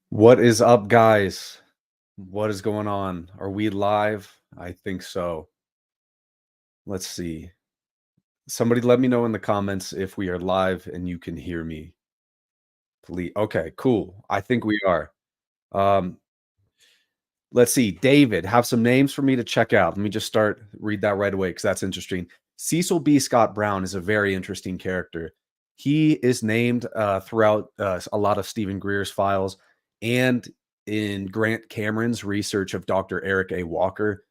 What is up, guys? What is going on? Are we live? I think so. Let's see. Somebody let me know in the comments if we are live and you can hear me. Please. Okay, cool. I think we are. Um, let's see. David, have some names for me to check out. Let me just read that right away because that's interesting. Cecil B. Scott Brown is a very interesting character. He is named throughout a lot of Stephen Greer's files and in Grant Cameron's research of Dr. Eric A. Walker.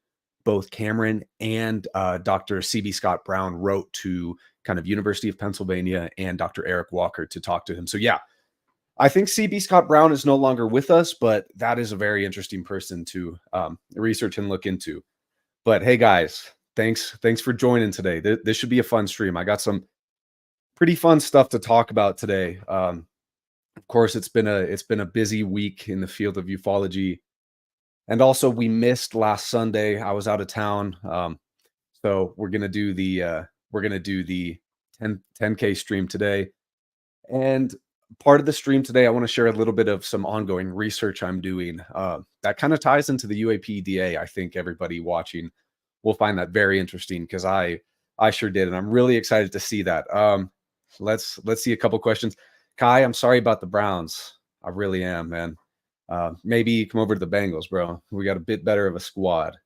Both Cameron and Dr. C.B. Scott Brown wrote to kind of University of Pennsylvania and Dr. Eric Walker to talk to him. So yeah, I think C.B. Scott Brown is no longer with us, but that is a very interesting person to research and look into. But hey, guys, thanks for joining today. This should be a fun stream. I got some pretty fun stuff to talk about today. Of course, it's been a busy week in the field of ufology, and also we missed last Sunday. I was out of town, so we're gonna do the 10K stream today. And part of the stream today, I want to share a little bit of some ongoing research I'm doing that kind of ties into the UAPDA. I think everybody watching will find that very interesting because I sure did, and I'm really excited to see that. Let's see a couple questions. Kai, I'm sorry about the Browns. I really am, man. Maybe come over to the Bengals, bro. We got a bit better of a squad.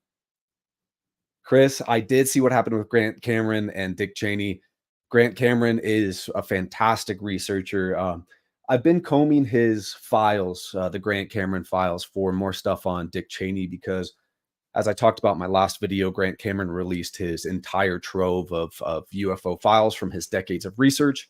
Chris, I did see what happened with Grant Cameron and Dick Cheney. Grant Cameron is a fantastic researcher. I've been combing his files, the Grant Cameron files, for more stuff on Dick Cheney because, as I talked about in my last video, Grant Cameron released his entire trove of UFO files from his decades of research.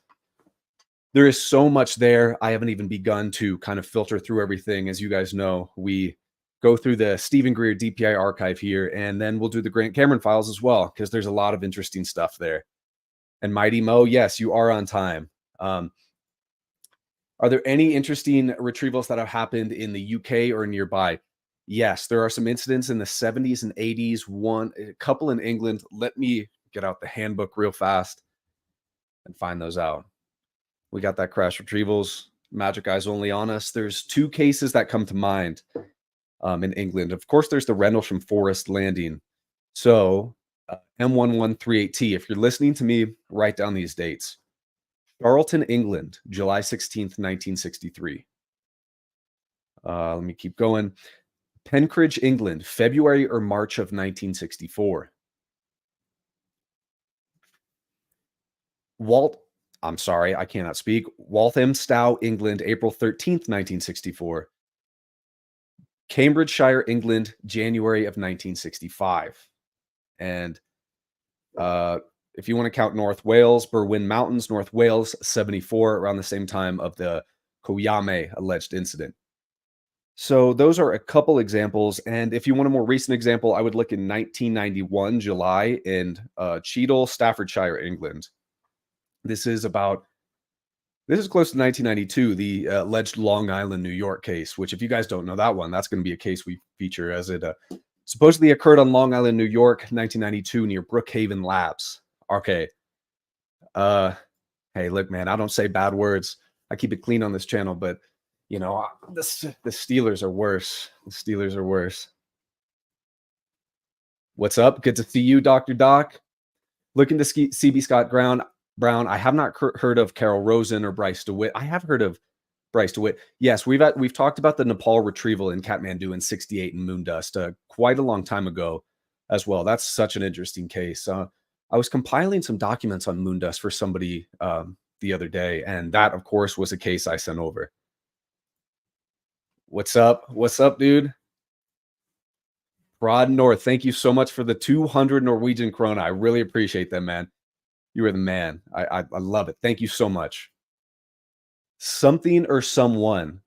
There is so much there. I haven't even begun to kind of filter through everything. As you guys know, we go through the Stephen Greer DPI archive here, and then we'll do the Grant Cameron files as well, because there's a lot of interesting stuff there. And Mighty Mo, yes, you are on time. Are there any interesting retrievals that have happened in the UK or nearby? Yes, there are some incidents in the 70s and 80s, a couple in England. Let me get out the handbook real fast and find those out. We got that crash retrievals, magic eyes only on us. There's two cases that come to mind in England. Of course, there's the Rendlesham Forest landing. So M1138T, if you're listening to me, write down these dates. Charlton, England, July 16th, 1963. Let me keep going. Penkridge, England, February or March of 1964. I'm sorry, I cannot speak. Walthamstow, England, April 13th, 1964. Cambridgeshire, England, January of 1965. And if you want to count North Wales, Berwyn Mountains, North Wales, 74, around the same time of the Koyame alleged incident. So those are a couple examples. And if you want a more recent example, I would look in 1991, July, in Cheadle, Staffordshire, England. This is close to 1992, the alleged Long Island, New York case, which, if you guys don't know that one, that's going to be a case we feature, as it supposedly occurred on Long Island, New York, 1992, near Brookhaven Labs. Okay. Hey, look, man, I don't say bad words. I keep it clean on this channel, but the Steelers are worse. The Steelers are worse. What's up? Good to see you, Dr. Doc. Looking to CB Scott Brown. I have not heard of Carol Rosen or Bryce DeWitt. I have heard of Bryce DeWitt. Yes, we've talked about the Nepal retrieval in Kathmandu in '68 in Moondust quite a long time ago as well. That's such an interesting case. I was compiling some documents on Moondust for somebody the other day, and that, of course, was a case I sent over. What's up? What's up, dude? Broad North, thank you so much for the 200 Norwegian krona. I really appreciate that, man. You are the man. I love it. Thank you so much. Something or someone.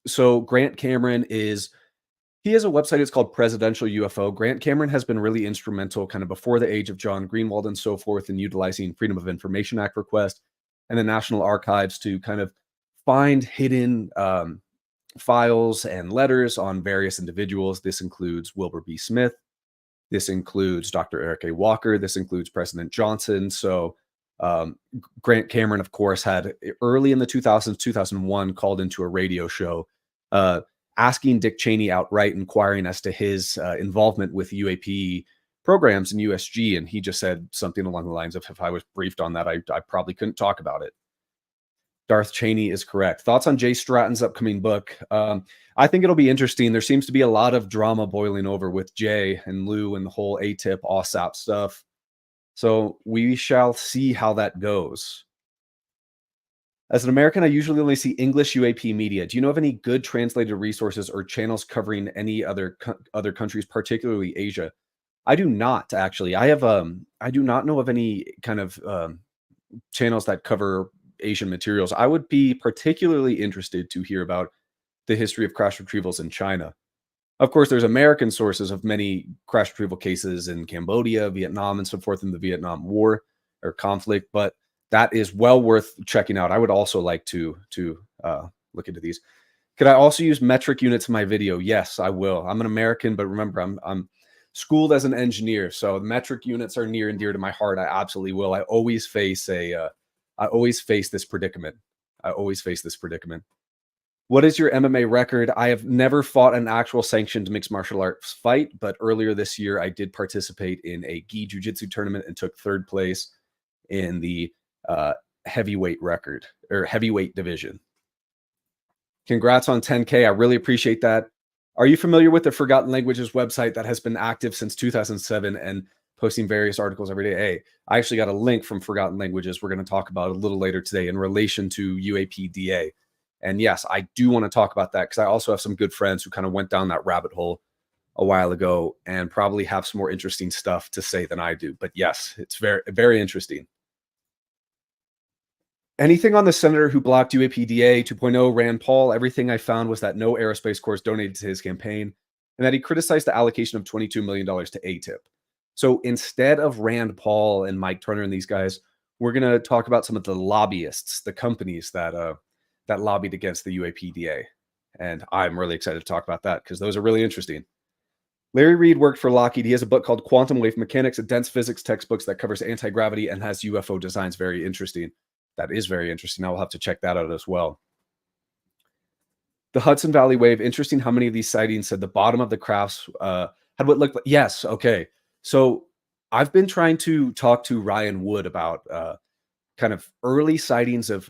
So Grant Cameron he has a website. It's called Presidential UFO. Grant Cameron has been really instrumental kind of before the age of John Greenwald and so forth in utilizing Freedom of Information Act request and the National Archives to kind of find hidden files and letters on various individuals. This includes Wilbur B. Smith. This includes Dr. Eric A. Walker. This includes President Johnson. So Grant Cameron, of course, had early in the 2000s, 2001, called into a radio show uh, asking Dick Cheney outright, inquiring as to his involvement with UAP programs in USG, and he just said something along the lines of, "If I was briefed on that, I probably couldn't talk about it." Darth Cheney is correct. Thoughts on Jay Stratton's upcoming book? I think it'll be interesting. There seems to be a lot of drama boiling over with Jay and Lou and the whole ATIP, OSAP stuff. So we shall see how that goes. As an American, I usually only see English UAP media. Do you know of any good translated resources or channels covering any other countries, particularly Asia? I do not actually. I do not know of any kind of channels that cover Asian materials. I would be particularly interested to hear about the history of crash retrievals in China. Of course, there's American sources of many crash retrieval cases in Cambodia, Vietnam, and so forth in the Vietnam War or conflict, but that is well worth checking out. I would also like to look into these. Could I also use metric units in my video? Yes, I will. I'm an American, but remember, I'm schooled as an engineer, so metric units are near and dear to my heart. I absolutely will. I always face this predicament. I always face this predicament. What is your MMA record? I have never fought an actual sanctioned mixed martial arts fight, but earlier this year I did participate in a gi jiu-jitsu tournament and took third place in the heavyweight record or heavyweight division. Congrats on 10K. I really appreciate that. Are you familiar with the Forgotten Languages website that has been active since 2007 and posting various articles every day? Hey, I actually got a link from Forgotten Languages we're going to talk about a little later today in relation to UAPDA. And yes, I do want to talk about that because I also have some good friends who kind of went down that rabbit hole a while ago and probably have some more interesting stuff to say than I do. But yes, it's very, very interesting. Anything on the senator who blocked UAPDA 2.0, Rand Paul? Everything I found was that no aerospace corps donated to his campaign and that he criticized the allocation of $22 million to ATIP. So instead of Rand Paul and Mike Turner and these guys, we're going to talk about some of the lobbyists, the companies that lobbied against the UAPDA. And I'm really excited to talk about that because those are really interesting. Larry Reed worked for Lockheed. He has a book called Quantum Wave Mechanics, a dense physics textbooks that covers anti-gravity and has UFO designs. Very interesting. That is very interesting. I will have to check that out as well. The Hudson Valley Wave. Interesting how many of these sightings said the bottom of the crafts had what looked like. Yes. Okay. So I've been trying to talk to Ryan Wood about kind of early sightings of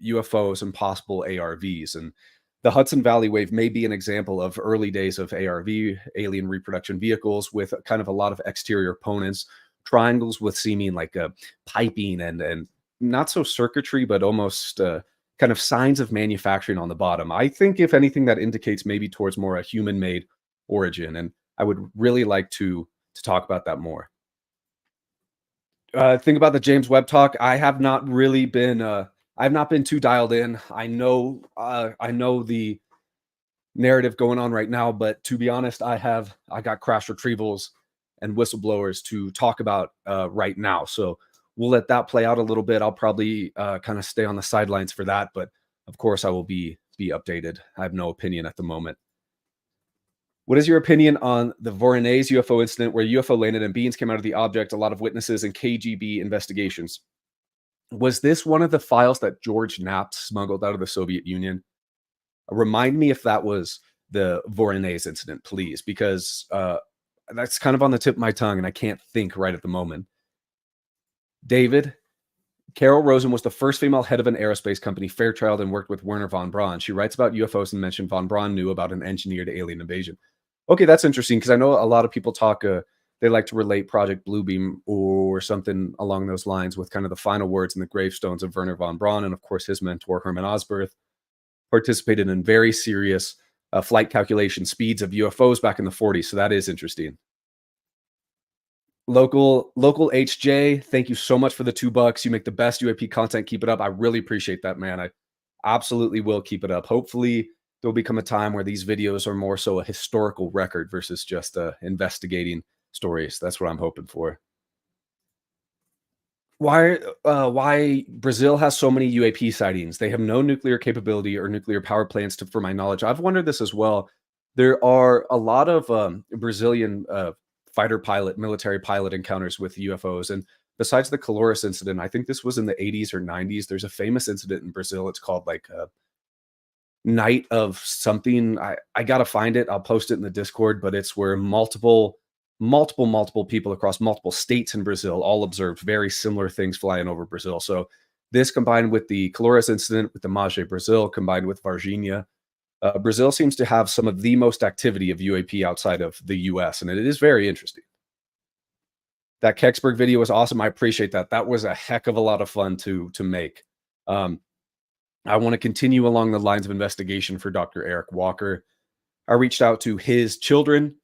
UFOs and possible ARVs. And the Hudson Valley Wave may be an example of early days of ARV, alien reproduction vehicles, with kind of a lot of exterior opponents, triangles with seeming like a piping and not so circuitry, but almost kind of signs of manufacturing on the bottom. I think, if anything, that indicates maybe towards more a human-made origin. And I would really like to talk about that more. Think about the James Webb talk. I have not really been I've not been too dialed in. I know the narrative going on right now, but to be honest, I got crash retrievals and whistleblowers to talk about right now. So we'll let that play out a little bit. I'll probably kind of stay on the sidelines for that, but of course I will be updated. I have no opinion at the moment. What is your opinion on the Voronezh UFO incident where UFO landed and beings came out of the object? A lot of witnesses and KGB investigations. Was this one of the files that George Knapp smuggled out of the Soviet Union? Remind me if that was the Voronezh incident, please, because that's kind of on the tip of my tongue and I can't think right at the moment. David, Carol Rosen was the first female head of an aerospace company, Fairchild, and worked with Werner von Braun. She writes about UFOs and mentioned von Braun knew about an engineered alien invasion. Okay, that's interesting because I know a lot of people talk, they like to relate Project Bluebeam or something along those lines with kind of the final words and the gravestones of Werner von Braun. And of course, his mentor, Hermann Osberth, participated in very serious flight calculation speeds of UFOs back in the 40s. So that is interesting. Local HJ, thank you so much for the $2. You make the best UAP content. Keep it up. I really appreciate that, man. I absolutely will keep it up. Hopefully there'll become a time where these videos are more so a historical record versus just investigating stories. That's what I'm hoping for. Why Brazil has so many UAP sightings? They have no nuclear capability or nuclear power plants, for my knowledge. I've wondered this as well. There are a lot of Brazilian fighter pilot, military pilot encounters with UFOs. And besides the Colores incident, I think this was in the 80s or 90s. There's a famous incident in Brazil. It's called like night of something. I gotta find it. I'll post it in the Discord, but it's where multiple people across multiple states in Brazil all observed very similar things flying over Brazil. So this combined with the Colores incident with the Mage Brazil, combined with Varginha, Brazil seems to have some of the most activity of UAP outside of the US, and it is very interesting. That Kecksburg video was awesome. I appreciate that. That was a heck of a lot of fun to make. Um, I want to continue along the lines of investigation for Dr. Eric Walker. I reached out to his children.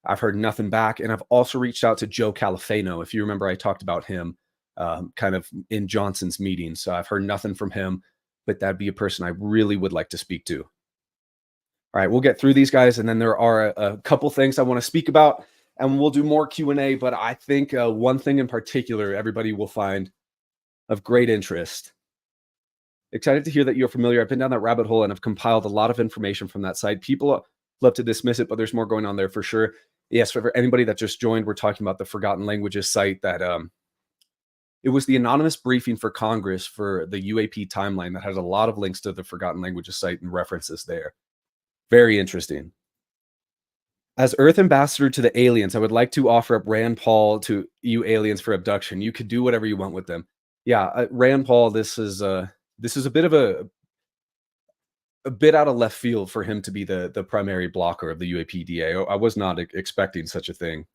I've heard nothing back. And I've also reached out to Joe Califano. If you remember, I talked about him kind of in Johnson's meetings. So I've heard nothing from him, but that'd be a person I really would like to speak to. All right, we'll get through these guys. And then there are a couple things I want to speak about, and we'll do more Q&A. But I think one thing in particular, everybody will find of great interest. Excited to hear that you're familiar. I've been down that rabbit hole and have compiled a lot of information from that site. People love to dismiss it, but there's more going on there for sure. Yes, for anybody that just joined, we're talking about the Forgotten Languages site that it was the anonymous briefing for Congress for the UAP timeline that had a lot of links to the Forgotten Languages site and references there. Very interesting. As Earth ambassador to the aliens, I would like to offer up Rand Paul to you aliens for abduction. You could do whatever you want with them. Yeah, Rand Paul, this is a bit of a bit out of left field for him to be the primary blocker of the UAPDA. I was not expecting such a thing.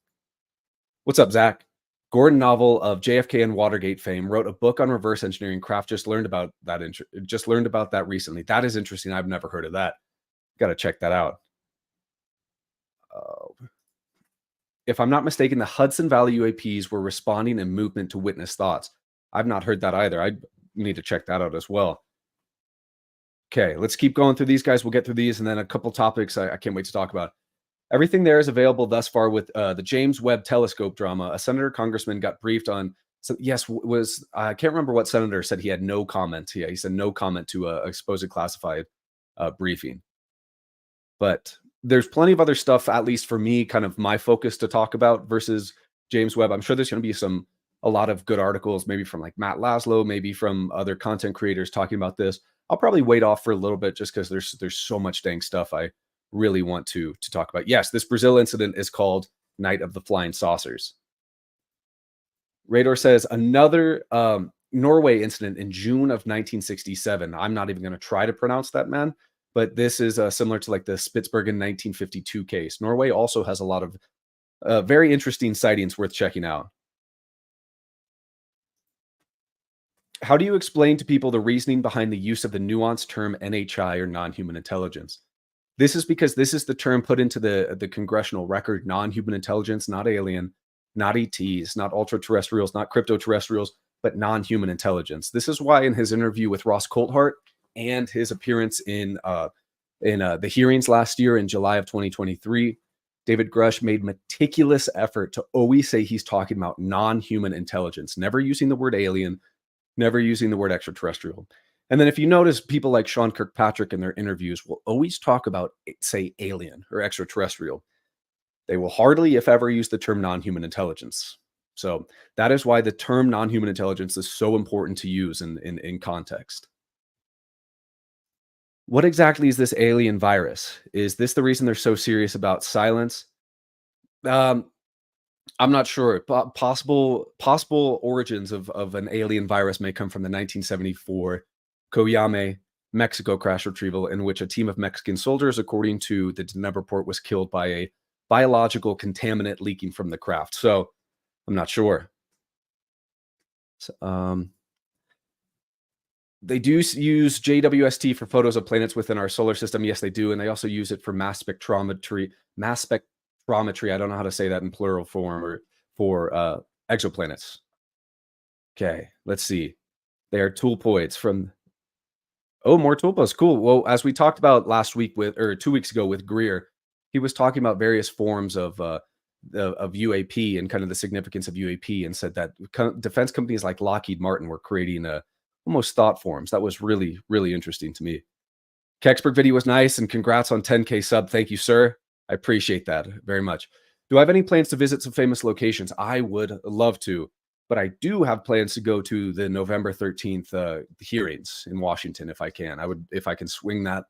What's up, Zach? Gordon Naval of JFK and Watergate fame wrote a book on reverse engineering craft. Just learned about that recently. That is interesting. I've never heard of that. Got to check that out. If I'm not mistaken, the Hudson Valley UAPs were responding in movement to witness thoughts. I've not heard that either. I need to check that out as well. Okay, let's keep going through these guys. We'll get through these and then a couple topics I can't wait to talk about. Everything there is available thus far with the James Webb Telescope drama. A senator congressman got briefed on. So yes, I can't remember what senator said he had no comment. Yeah, he said no comment to a supposed classified briefing. But there's plenty of other stuff, at least for me, kind of my focus to talk about versus James Webb. I'm sure there's going to be a lot of good articles, maybe from like Matt Laszlo, maybe from other content creators talking about this. I'll probably wait off for a little bit just because there's so much dang stuff I really want to talk about. Yes, this Brazil incident is called Night of the Flying Saucers. Radar says another Norway incident in June of 1967. I'm not even going to try to pronounce that, man. But this is similar to like the Spitsbergen 1952 case. Norway also has a lot of very interesting sightings worth checking out. How do you explain to people the reasoning behind the use of the nuanced term NHI or non-human intelligence? This is because this is the term put into the congressional record, non-human intelligence, not alien, not ETs, not ultra-terrestrials, not crypto-terrestrials, but non-human intelligence. This is why in his interview with Ross Coulthart and his appearance in the hearings last year in July of 2023, David Grush made meticulous effort to always say he's talking about non-human intelligence, never using the word alien, never using the word extraterrestrial. And then if you notice, people like Sean Kirkpatrick in their interviews will always talk about, say, alien or extraterrestrial. They will hardly, if ever, use the term non-human intelligence. So that is why the term non-human intelligence is so important to use in context. What exactly is this alien virus? Is this the reason they're so serious about silence? I'm not sure. Possible origins of an alien virus may come from the 1974 Coyame, Mexico crash retrieval, in which a team of Mexican soldiers, according to the Deneb report, was killed by a biological contaminant leaking from the craft. So I'm not sure. They do use JWST for photos of planets within our solar system. Yes, they do. And they also use it for mass spectrometry. I don't know how to say that in plural form, or for exoplanets. Okay, let's see. They are tulpoids from. Oh, more tulpas. Cool. Well, as we talked about last week 2 weeks ago with Greer, he was talking about various forms of UAP and kind of the significance of UAP, and said that defense companies like Lockheed Martin were creating almost thought forms. That was really, really interesting to me. Kecksburg video was nice, and congrats on 10K sub. Thank you, sir. I appreciate that very much. Do I have any plans to visit some famous locations? I would love to, but I do have plans to go to the November 13th hearings in Washington if I can. If I can swing that,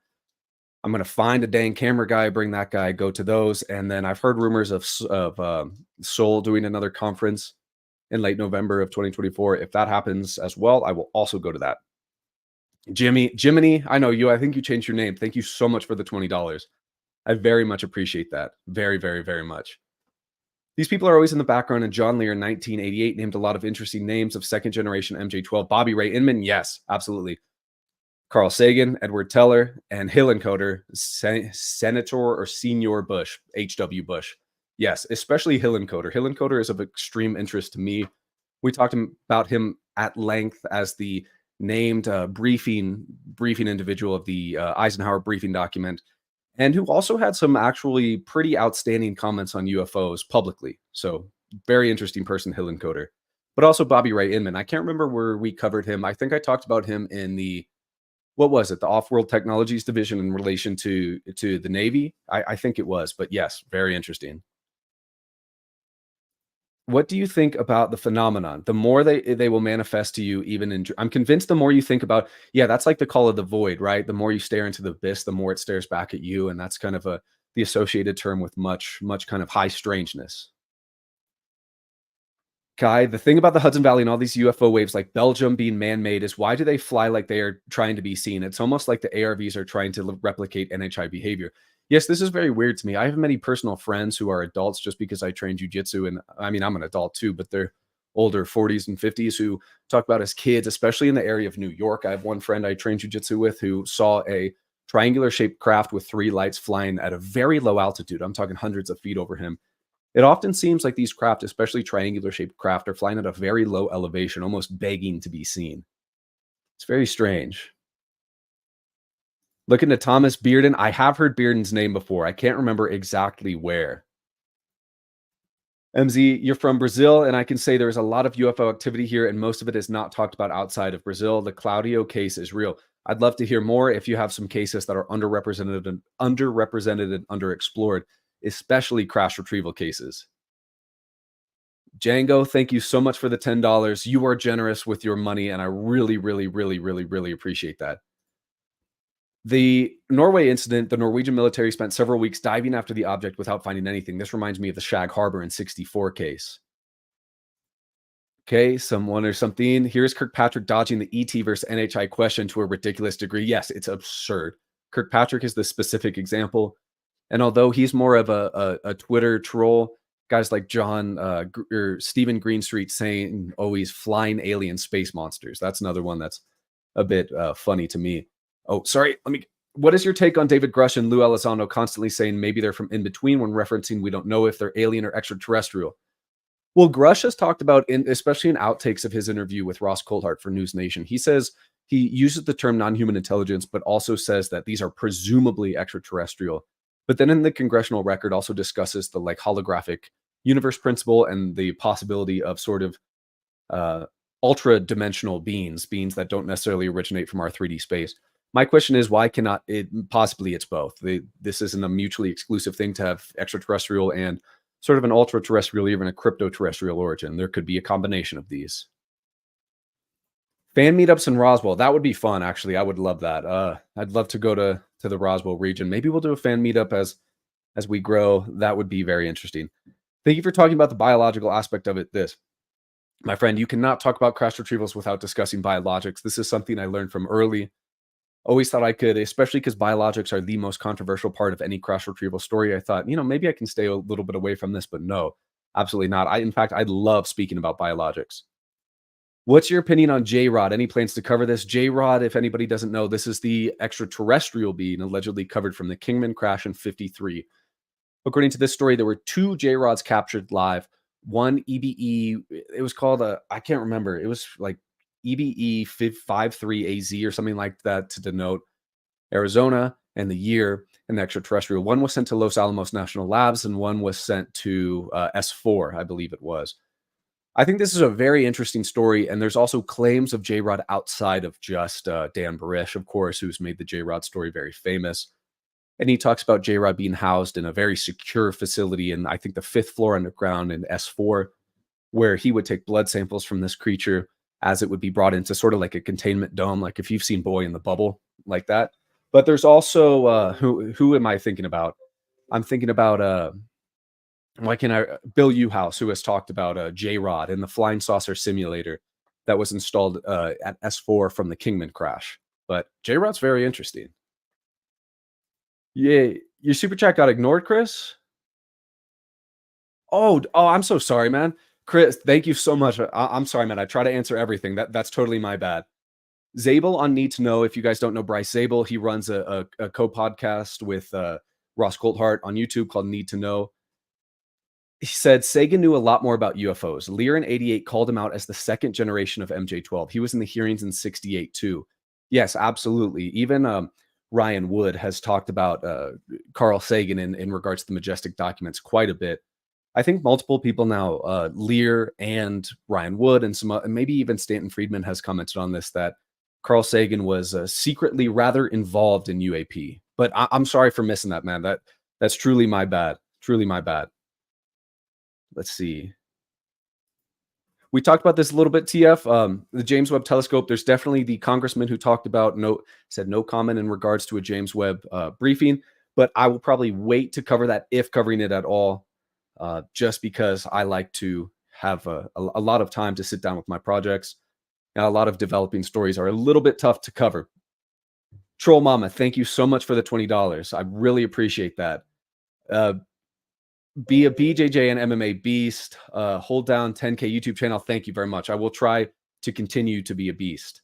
I'm gonna find a dang camera guy, bring that guy, go to those, and then I've heard rumors of Seoul doing another conference in late November of 2024. If that happens as well, I will also go to that. Jiminy, I know you. I think you changed your name. Thank you so much for the $20. I very much appreciate that. Very, very, very much. These people are always in the background, and John Lear in 1988 named a lot of interesting names of second generation MJ12. Bobby Ray Inman, yes, absolutely. Carl Sagan, Edward Teller, and Hillenkoetter, Senator or Senior Bush, H.W. Bush. Yes, especially Hillenkoetter. Hillenkoetter is of extreme interest to me. We talked about him at length as the named briefing individual of the Eisenhower briefing document, and who also had some actually pretty outstanding comments on UFOs publicly. So very interesting person, Hillenkoetter. But also Bobby Ray Inman. I can't remember where we covered him. I think I talked about him in the what was it? The Off-World Technologies Division in relation to the Navy? I think it was, but yes, very interesting. What do you think about the phenomenon? The more they will manifest to you, even in I'm convinced the more you think about, yeah, that's like the call of the void, right? The more you stare into the abyss, the more it stares back at you, and that's kind of the associated term with much kind of high strangeness. Kai, the thing about the Hudson Valley and all these UFO waves, like Belgium being man-made, is why do they fly like they are trying to be seen? It's almost like the ARVs are trying to replicate NHI behavior. Yes, this is very weird to me. I have many personal friends who are adults just because I train jujitsu, and I mean I'm an adult too, but they're older, 40s and 50s, who talk about as kids, especially in the area of New York. I have one friend I train jujitsu with who saw a triangular shaped craft with three lights flying at a very low altitude. I'm talking hundreds of feet over him. It often seems like these craft, especially triangular shaped craft, are flying at a very low elevation, almost begging to be seen. It's very strange. Looking to Thomas Bearden. I have heard Bearden's name before. I can't remember exactly where. MZ, you're from Brazil, and I can say there's a lot of UFO activity here, and most of it is not talked about outside of Brazil. The Claudio case is real. I'd love to hear more if you have some cases that are underrepresented and underexplored, especially crash retrieval cases. Django, thank you so much for the $10. You are generous with your money, and I really, really, really, really, really appreciate that. The Norway incident, the Norwegian military spent several weeks diving after the object without finding anything. This reminds me of the Shag Harbor in 64 case. Okay, someone or something. Here's Kirkpatrick dodging the ET versus NHI question to a ridiculous degree. Yes, it's absurd. Kirkpatrick is the specific example. And although he's more of a Twitter troll, guys like John or Stephen Greenstreet saying, oh, he's flying alien space monsters. That's another one that's a bit funny to me. Oh, sorry. What is your take on David Grush and Lou Elizondo constantly saying maybe they're from in between when referencing we don't know if they're alien or extraterrestrial? Well, Grush has talked about, especially in outtakes of his interview with Ross Coulthart for News Nation, he says he uses the term non-human intelligence, but also says that these are presumably extraterrestrial. But then in the congressional record also discusses the like holographic universe principle and the possibility of sort of ultra dimensional beings that don't necessarily originate from our 3D space. My question is, why cannot it possibly it's both? This isn't a mutually exclusive thing to have extraterrestrial and sort of an ultra terrestrial, even a crypto terrestrial origin. There could be a combination of these. Fan meetups in Roswell. That would be fun, actually. I would love that. I'd love to go to the Roswell region. Maybe we'll do a fan meetup as we grow. That would be very interesting. Thank you for talking about the biological aspect of it. My friend, you cannot talk about crash retrievals without discussing biologics. This is something I learned from early. Always thought I could, especially because biologics are the most controversial part of any crash retrieval story. I thought, maybe I can stay a little bit away from this, but no, absolutely not. In fact, I love speaking about biologics. What's your opinion on J-Rod? Any plans to cover this? J-Rod, if anybody doesn't know, this is the extraterrestrial being allegedly covered from the Kingman crash in 53. According to this story, there were two J-Rods captured live. One EBE, it was called I can't remember. It was like EBE 53AZ or something like that to denote Arizona and the year and the extraterrestrial. One was sent to Los Alamos National Labs and one was sent to S4, I believe it was. I think this is a very interesting story, and there's also claims of J-Rod outside of just Dan Barish, of course, who's made the J-Rod story very famous. And he talks about J-Rod being housed in a very secure facility in, I think, the 5th floor underground in S4, where he would take blood samples from this creature as it would be brought into sort of like a containment dome, like if you've seen Boy in the Bubble, like that. But there's also who am I thinking about? I'm thinking about why can I Bill Uhouse, who has talked about J-Rod and the flying saucer simulator that was installed at S4 from the Kingman crash. But J-Rod's very interesting. Yeah, your super chat got ignored, Chris. Oh, I'm so sorry, man. Chris, thank you so much. I'm sorry, man. I try to answer everything. That's totally my bad. Zabel on Need to Know. If you guys don't know Bryce Zabel, he runs a co-podcast with Ross Coulthart on YouTube called Need to Know. He said Sagan knew a lot more about UFOs. Lear in 88 called him out as the second generation of MJ-12. He was in the hearings in 68 too. Yes, absolutely. Even Ryan Wood has talked about Carl Sagan in regards to the Majestic documents quite a bit. I think multiple people now, Lear and Ryan Wood and and maybe even Stanton Friedman has commented on this, that Carl Sagan was secretly rather involved in UAP. But I'm sorry for missing that, man. That's truly my bad. Truly my bad. Let's see. We talked about this a little bit, TF. The James Webb Telescope. There's definitely the congressman who talked about said no comment in regards to a James Webb briefing, but I will probably wait to cover that if covering it at all, just because I like to have a lot of time to sit down with my projects. Now, a lot of developing stories are a little bit tough to cover. Troll Mama, thank you so much for the $20. I really appreciate that. Be a BJJ and MMA beast. Hold down 10K YouTube channel. Thank you very much. I will try to continue to be a beast.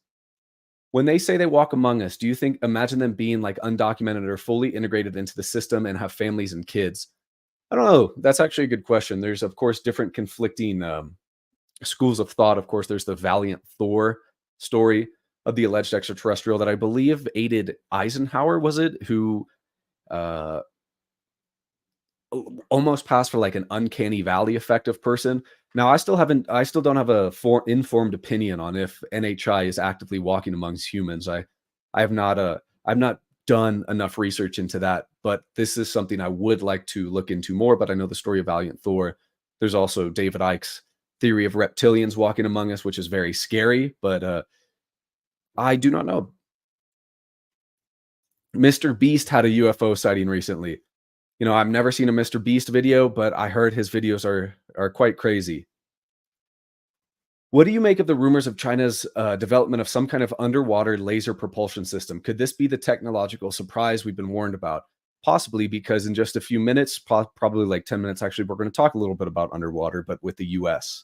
When they say they walk among us, do you think, imagine them being like undocumented or fully integrated into the system and have families and kids? I don't know. That's actually a good question. There's, of course, different conflicting schools of thought. Of course, there's the Valiant Thor story of the alleged extraterrestrial that I believe aided Eisenhower, was it, who almost passed for like an uncanny valley effective person. Now, I still don't have a informed opinion on if NHI is actively walking amongst humans. I've not done enough research into that, but this is something I would like to look into more. But I know the story of Valiant Thor. There's also David Icke's theory of reptilians walking among us, which is very scary, but I do not know. Mr. Beast had a UFO sighting recently. You know, I've never seen a Mr. Beast video, but I heard his videos are quite crazy. What do you make of the rumors of China's development of some kind of underwater laser propulsion system? Could this be the technological surprise we've been warned about? Possibly, because in just a few minutes, probably like 10 minutes actually, we're going to talk a little bit about underwater, but with the US.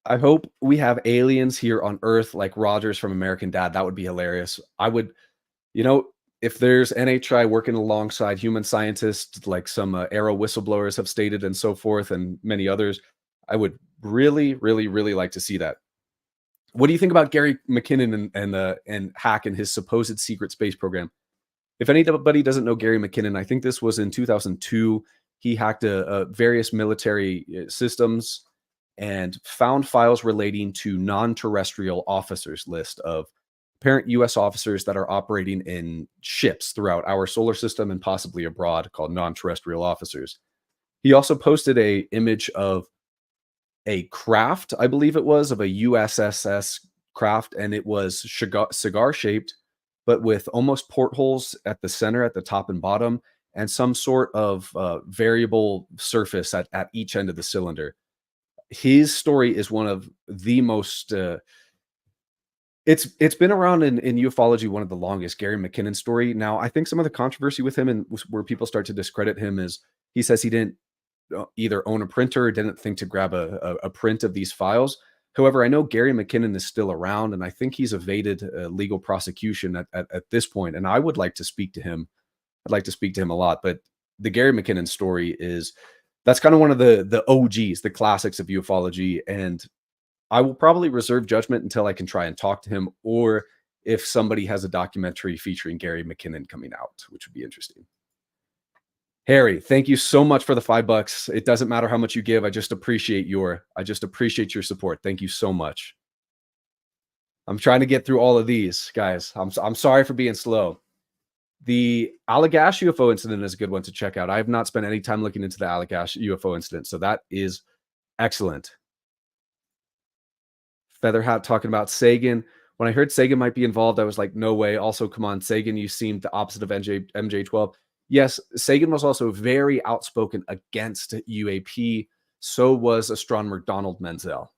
I hope we have aliens here on Earth like Rogers from American Dad. That would be hilarious. You know, if there's NHI working alongside human scientists, like some Arrow whistleblowers have stated and so forth, and many others, I would really, really, really like to see that. What do you think about Gary McKinnon and Hack and his supposed secret space program? If anybody doesn't know Gary McKinnon, I think this was in 2002. He hacked various military systems and found files relating to non-terrestrial officers list of apparent U.S. officers that are operating in ships throughout our solar system and possibly abroad called non-terrestrial officers. He also posted a image of a craft, I believe it was, of a USSS craft, and it was cigar shaped, but with almost portholes at the center, at the top and bottom, and some sort of variable surface at each end of the cylinder. His story is one of the most it's been around in ufology one of the longest. Gary McKinnon story. Now, I think some of the controversy with him and where people start to discredit him is he says he didn't either own a printer or didn't think to grab a print of these files. However, I know Gary McKinnon is still around, and I think he's evaded legal prosecution at this point. And I would like to speak to him. I'd like to speak to him a lot. But the Gary McKinnon story that's kind of one of the OGs, the classics of ufology. And I will probably reserve judgment until I can try and talk to him, or if somebody has a documentary featuring Gary McKinnon coming out, which would be interesting. Harry, thank you so much for the $5. It doesn't matter how much you give. I just appreciate your support. Thank you so much. I'm trying to get through all of these, guys. I'm sorry for being slow. The Allagash UFO incident is a good one to check out. I have not spent any time looking into the Allagash UFO incident, so that is excellent. Featherhat talking about Sagan. When I heard Sagan might be involved, I was like, no way. Also, come on, Sagan, you seemed the opposite of MJ12. Yes, Sagan was also very outspoken against UAP. So was astronomer Donald Menzel.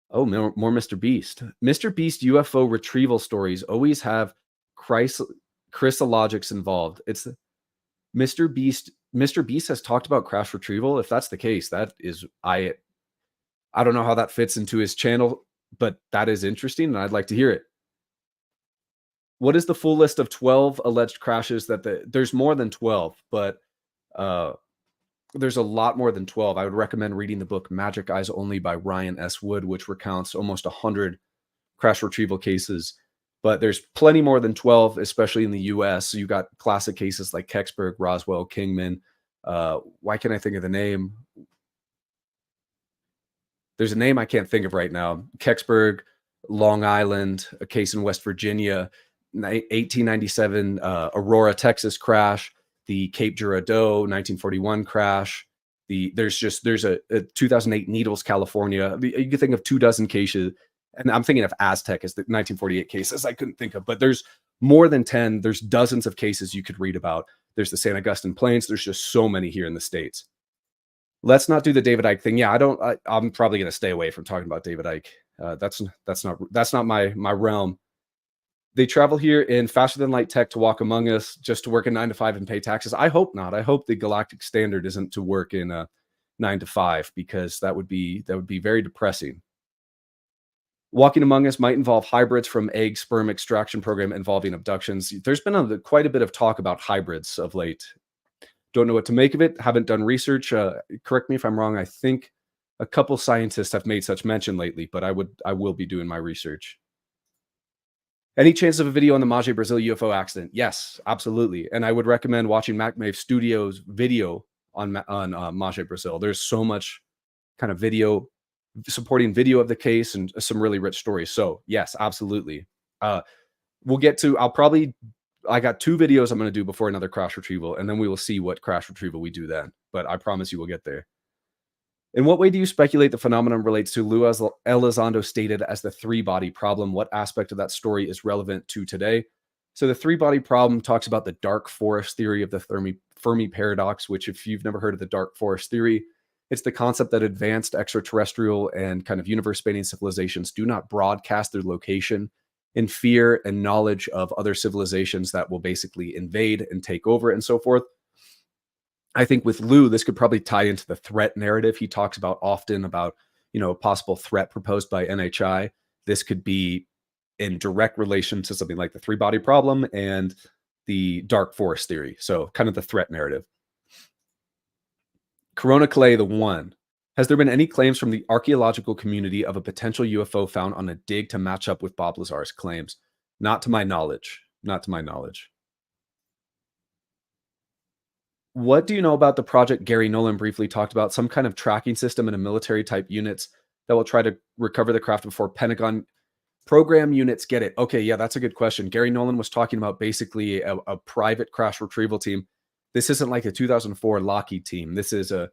Oh, more Mr. Beast. Mr. Beast UFO retrieval stories always have chrysologics involved. It's Mr. Beast. Mr. Beast has talked about crash retrieval. If that's the case, that is I don't know how that fits into his channel, but that is interesting, and I'd like to hear it. What is the full list of 12 alleged crashes that there's more than 12, but uh, there's a lot more than 12. I would recommend reading the book Magic Eyes Only by Ryan S. Wood, which recounts almost 100 crash retrieval cases. But there's plenty more than 12, especially in the US. So you got classic cases like Kecksburg, Roswell, Kingman. Why can't I think of the name? There's a name I can't think of right now. Kecksburg, Long Island, a case in West Virginia, 1897 Aurora, Texas crash, the Cape Girardeau 1941 crash. There's a 2008 Needles, California. You can think of 24 cases, and I'm thinking of Aztec as the 1948 cases I couldn't think of, but there's more than 10. There's dozens of cases you could read about. There's the San Augustine Plains. There's just so many here in the States. Let's not do the David Icke thing. Yeah, I'm probably going to stay away from talking about David Icke. That's not my realm. They travel here in faster than light tech to walk among us, just to work a 9 to 5 and pay taxes. I hope not. I hope the galactic standard isn't to work in a 9 to 5, because that would be very depressing. Walking among us might involve hybrids from egg sperm extraction program involving abductions. There's been quite a bit of talk about hybrids of late. Don't know what to make of it. Haven't done research. Correct me if I'm wrong. I think a couple scientists have made such mention lately, but I will be doing my research. Any chance of a video on the Maje Brazil UFO accident? Yes, absolutely. And I would recommend watching MacMave Studios video on Maje Brazil. There's so much kind of supporting video of the case and some really rich stories. So yes, absolutely. We'll get to, I got 2 videos I'm going to do before another crash retrieval, and then we will see what crash retrieval we do then. But I promise you we'll get there. In what way do you speculate the phenomenon relates to Lou Elizondo stated as the 3-body problem? What aspect of that story is relevant to today? So the 3-body problem talks about the dark forest theory of the Fermi paradox, which, if you've never heard of the dark forest theory, it's the concept that advanced extraterrestrial and kind of universe-spanning civilizations do not broadcast their location in fear and knowledge of other civilizations that will basically invade and take over and so forth. I think with Lou, this could probably tie into the threat narrative he talks about often about, a possible threat proposed by NHI. This could be in direct relation to something like the 3-body problem and the dark forest theory. So kind of the threat narrative. Corona Clay, the one. Has there been any claims from the archaeological community of a potential UFO found on a dig to match up with Bob Lazar's claims? Not to my knowledge. Not to my knowledge. What do you know about the project Gary Nolan briefly talked about? Some kind of tracking system in a military type units that will try to recover the craft before Pentagon program units get it. Okay, yeah, that's a good question. Gary Nolan was talking about basically a private crash retrieval team. This isn't like a 2004 Lockheed team. This is a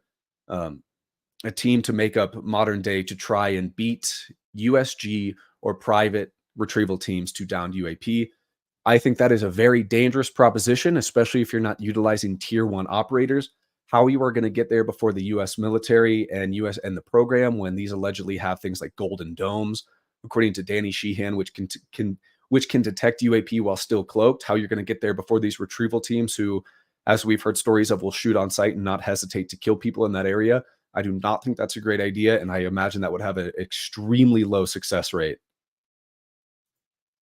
team to make up modern day to try and beat USG or private retrieval teams to downed UAP. I think that is a very dangerous proposition, especially if you're not utilizing tier 1 operators. How you are going to get there before the U.S. military and the program, when these allegedly have things like golden domes, according to Danny Sheehan, which can detect UAP while still cloaked. How you're going to get there before these retrieval teams, who, as we've heard stories of, will shoot on sight and not hesitate to kill people in that area. I do not think that's a great idea, and I imagine that would have an extremely low success rate.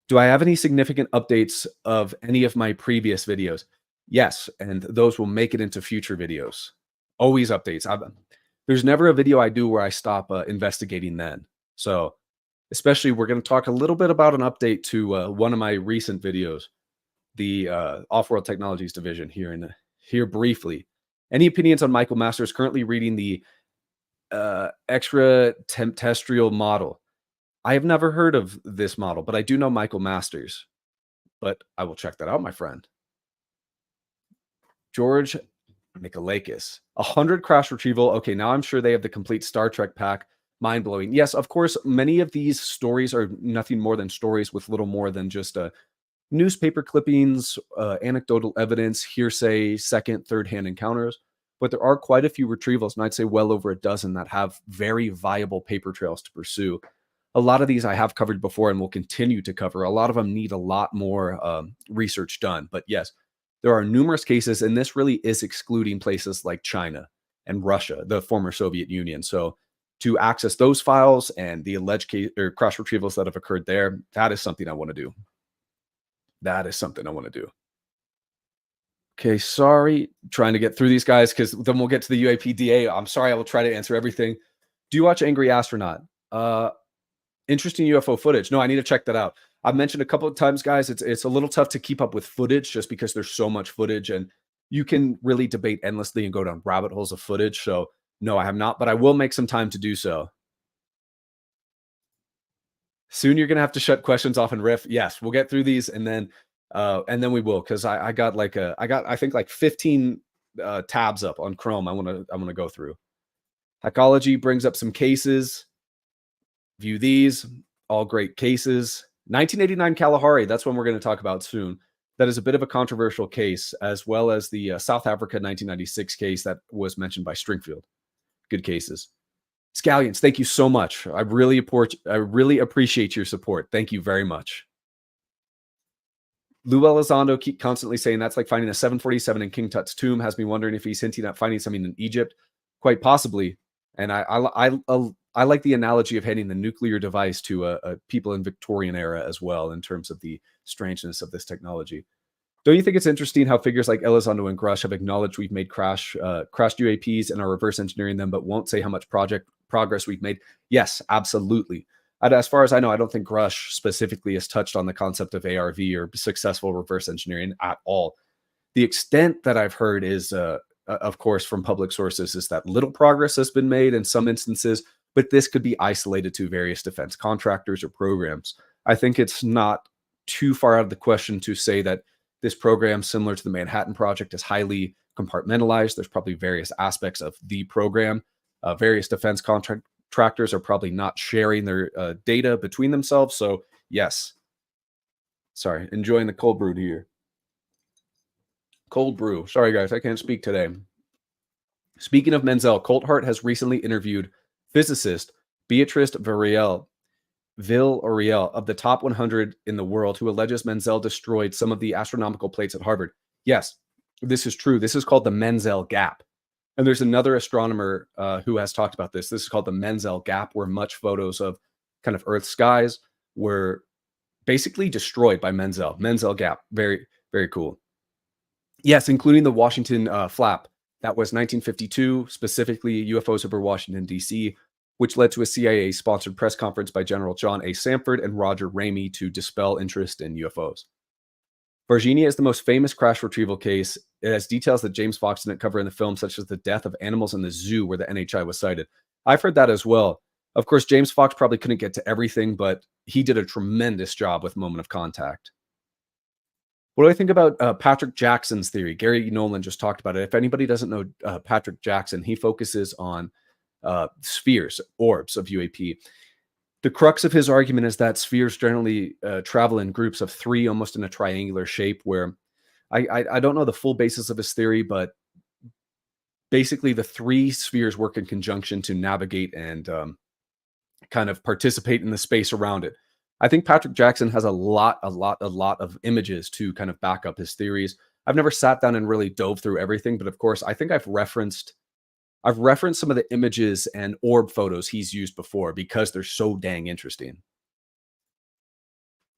Do I have any significant updates of any of my previous videos? Yes, and those will make it into future videos. Always updates. There's never a video I do where I stop investigating then. So, especially, we're going to talk a little bit about an update to one of my recent videos, the Off-World Technologies division here briefly. Any opinions on Michael Masters currently reading the extraterrestrial model? I have never heard of this model, but I do know Michael Masters. But I will check that out, my friend. George Nikolakis. 100 crash retrieval. Okay, now I'm sure they have the complete Star Trek pack. Mind-blowing. Yes, of course, many of these stories are nothing more than stories with little more than just, newspaper clippings, anecdotal evidence, hearsay, second, third-hand encounters, but there are quite a few retrievals, and I'd say well over a dozen that have very viable paper trails to pursue. A lot of these I have covered before and will continue to cover. A lot of them need a lot more research done. But yes, there are numerous cases, and this really is excluding places like China and Russia, the former Soviet Union. So to access those files and the alleged case or cross retrievals that have occurred there, that is something I want to do. That is something I want to do. Okay, sorry, trying to get through these guys because then we'll get to the UAPDA. I'm sorry, I will try to answer everything. Do you watch Angry Astronaut? Interesting UFO footage. No, I need to check that out. I've mentioned a couple of times, guys, it's a little tough to keep up with footage just because there's so much footage and you can really debate endlessly and go down rabbit holes of footage. So no, I have not, but I will make some time to do so. Soon you're gonna have to shut questions off and riff. Yes, we'll get through these and then we will because I got I think like 15 tabs up on Chrome. I wanna go through. Hackology brings up some cases. View these, all great cases. 1989 Kalahari, that's one we're going to talk about soon. That is a bit of a controversial case, as well as the South Africa 1996 case that was mentioned by Stringfield. Good cases. Scallions, thank you so much. I really appreciate your support. Thank you very much. Lou Elizondo keep constantly saying that's like finding a 747 in King Tut's tomb. Has me wondering if he's hinting at finding something in Egypt. Quite possibly. And I like the analogy of handing the nuclear device to people in Victorian era as well in terms of the strangeness of this technology. Don't you think it's interesting how figures like Elizondo and Grush have acknowledged we've made crashed UAPs and are reverse engineering them, but won't say how much project progress we've made? Yes, absolutely. And as far as I know, I don't think Grush specifically has touched on the concept of ARV or successful reverse engineering at all. The extent that I've heard is, of course, from public sources, is that little progress has been made in some instances, but this could be isolated to various defense contractors or programs. I think it's not too far out of the question to say that this program, similar to the Manhattan Project, is highly compartmentalized. There's probably various aspects of the program. Various defense contractors are probably not sharing their data between themselves. So, yes. Sorry, enjoying the cold brew here. Cold brew. Sorry, guys, I can't speak today. Speaking of Menzel, Colt Hart has recently interviewed physicist Beatrice Villarreal of the top 100 in the world, who alleges Menzel destroyed some of the astronomical plates at Harvard. Yes, this is true. This is called the Menzel Gap. And there's another astronomer who has talked about this. This is called the Menzel Gap, where much photos of kind of Earth skies were basically destroyed by Menzel. Menzel Gap. Very, very cool. Yes, including the Washington flap. That was 1952, specifically UFOs over Washington, D.C., which led to a CIA-sponsored press conference by General John A. Samford and Roger Ramey to dispel interest in UFOs. Virginia is the most famous crash retrieval case. It has details that James Fox didn't cover in the film, such as the death of animals in the zoo where the NHI was sighted. I've heard that as well. Of course, James Fox probably couldn't get to everything, but he did a tremendous job with Moment of Contact. What do I think about Patrick Jackson's theory? Gary Nolan just talked about it. If anybody doesn't know Patrick Jackson, he focuses on spheres, orbs of UAP. The crux of his argument is that spheres generally travel in groups of three, almost in a triangular shape, where I don't know the full basis of his theory, but basically the three spheres work in conjunction to navigate and kind of participate in the space around it. I think Patrick Jackson has a lot of images to kind of back up his theories. I've never sat down and really dove through everything, but of course, I think I've referenced some of the images and orb photos he's used before because they're so dang interesting.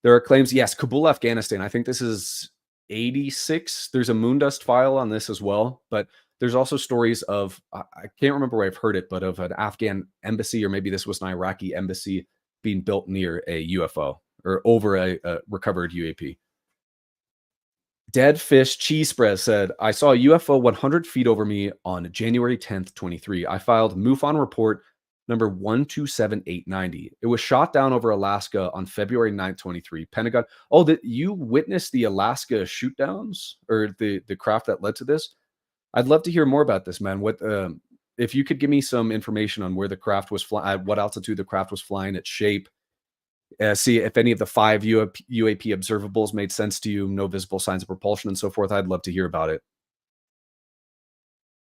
There are claims, yes, Kabul, Afghanistan. I think this is 86. There's a Moondust file on this as well, but there's also stories of, I can't remember where I've heard it, but of an Afghan embassy, or maybe this was an Iraqi embassy being built near a UFO or over a recovered UAP. Dead Fish Cheese Spread said, I saw a UFO 100 feet over me on January 10th, 23. I filed MUFON report number 127890. It was shot down over Alaska on February 9th, 23. Pentagon. Oh, did you witness the Alaska shoot downs or the craft that led to this? I'd love to hear more about this, man. What if you could give me some information on where the craft was flying, at what altitude the craft was flying, its shape, see if any of the 5 UAP observables made sense to you, no visible signs of propulsion and so forth. I'd love to hear about it.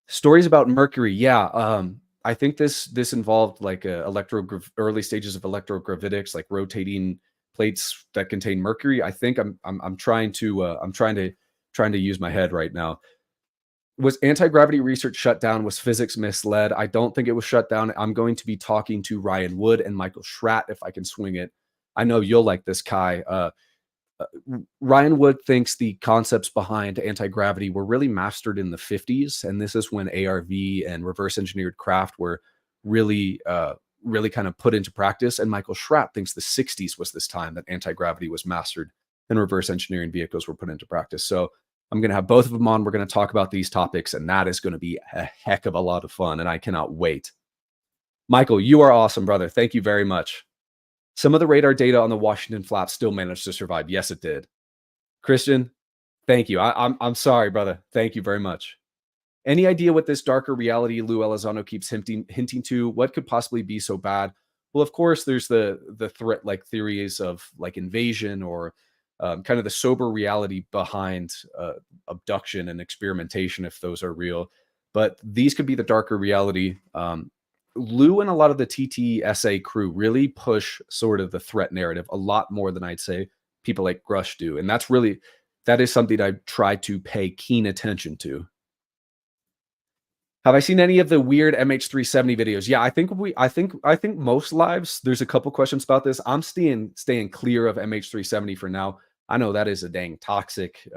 Stories about Mercury, yeah, I think this involved like early stages of electrogravitics, like rotating plates that contain mercury. I think I'm trying to use my head right now. Was anti-gravity research shut down? Was physics misled? I don't think it was shut down. I'm going to be talking to Ryan Wood and Michael Schratt if I can swing it. I know you'll like this, Kai. Ryan Wood thinks the concepts behind anti-gravity were really mastered in the 50s, and this is when ARV and reverse engineered craft were really, really kind of put into practice. And Michael Schratt thinks the 60s was this time that anti-gravity was mastered and reverse engineering vehicles were put into practice. So I'm going to have both of them on. We're going to talk about these topics, and that is going to be a heck of a lot of fun, and I cannot wait. Michael, you are awesome, brother. Thank you very much. Some of the radar data on the Washington flap still managed to survive. Yes, it did. Christian, thank you. I'm sorry, brother. Thank you very much. Any idea what this darker reality Lou Elizondo keeps hinting to? What could possibly be so bad? Well, of course, there's the threat like theories of like invasion or kind of the sober reality behind abduction and experimentation, if those are real. But these could be the darker reality. Lou and a lot of the TTSA crew really push sort of the threat narrative a lot more than I'd say people like Grush do. And that is something I try to pay keen attention to. Have I seen any of the weird MH370 videos? Yeah, I think most lives, there's a couple questions about this. I'm staying clear of MH370 for now. I know that is a dang toxic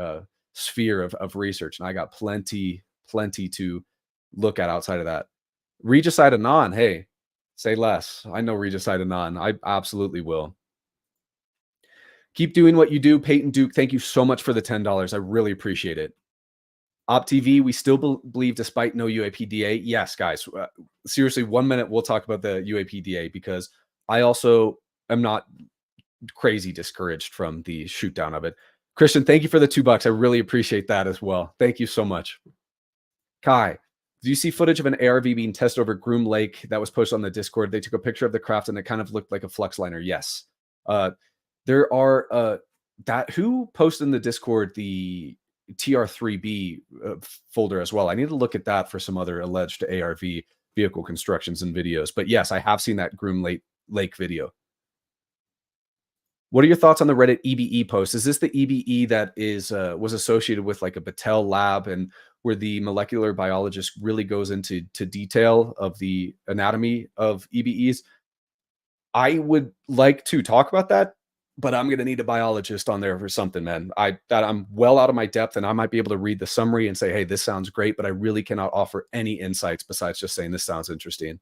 sphere of research, and I got plenty to look at outside of that. Regicide Anon, hey, say less. I know Regicide Anon. I absolutely will. Keep doing what you do. Peyton Duke, thank you so much for the $10. I really appreciate it. OpTV, we still believe despite no UAPDA. Yes, guys. Seriously, 1 minute, we'll talk about the UAPDA because I also am not crazy discouraged from the shoot down of it. Christian, thank you for the $2. I really appreciate that as well. Thank you so much. Kai, do you see footage of an ARV being tested over Groom Lake that was posted on the Discord? They took a picture of the craft and it kind of looked like a flux liner. Yes. There are who posted in the Discord the TR3B folder as well. I need to look at that for some other alleged ARV vehicle constructions and videos. But yes, I have seen that Groom Lake video. What are your thoughts on the Reddit EBE post? Is this the EBE that was associated with like a Battelle lab and where the molecular biologist really goes into detail of the anatomy of EBEs? I would like to talk about that, but I'm going to need a biologist on there for something, man. I'm well out of my depth, and I might be able to read the summary and say, hey, this sounds great, but I really cannot offer any insights besides just saying this sounds interesting.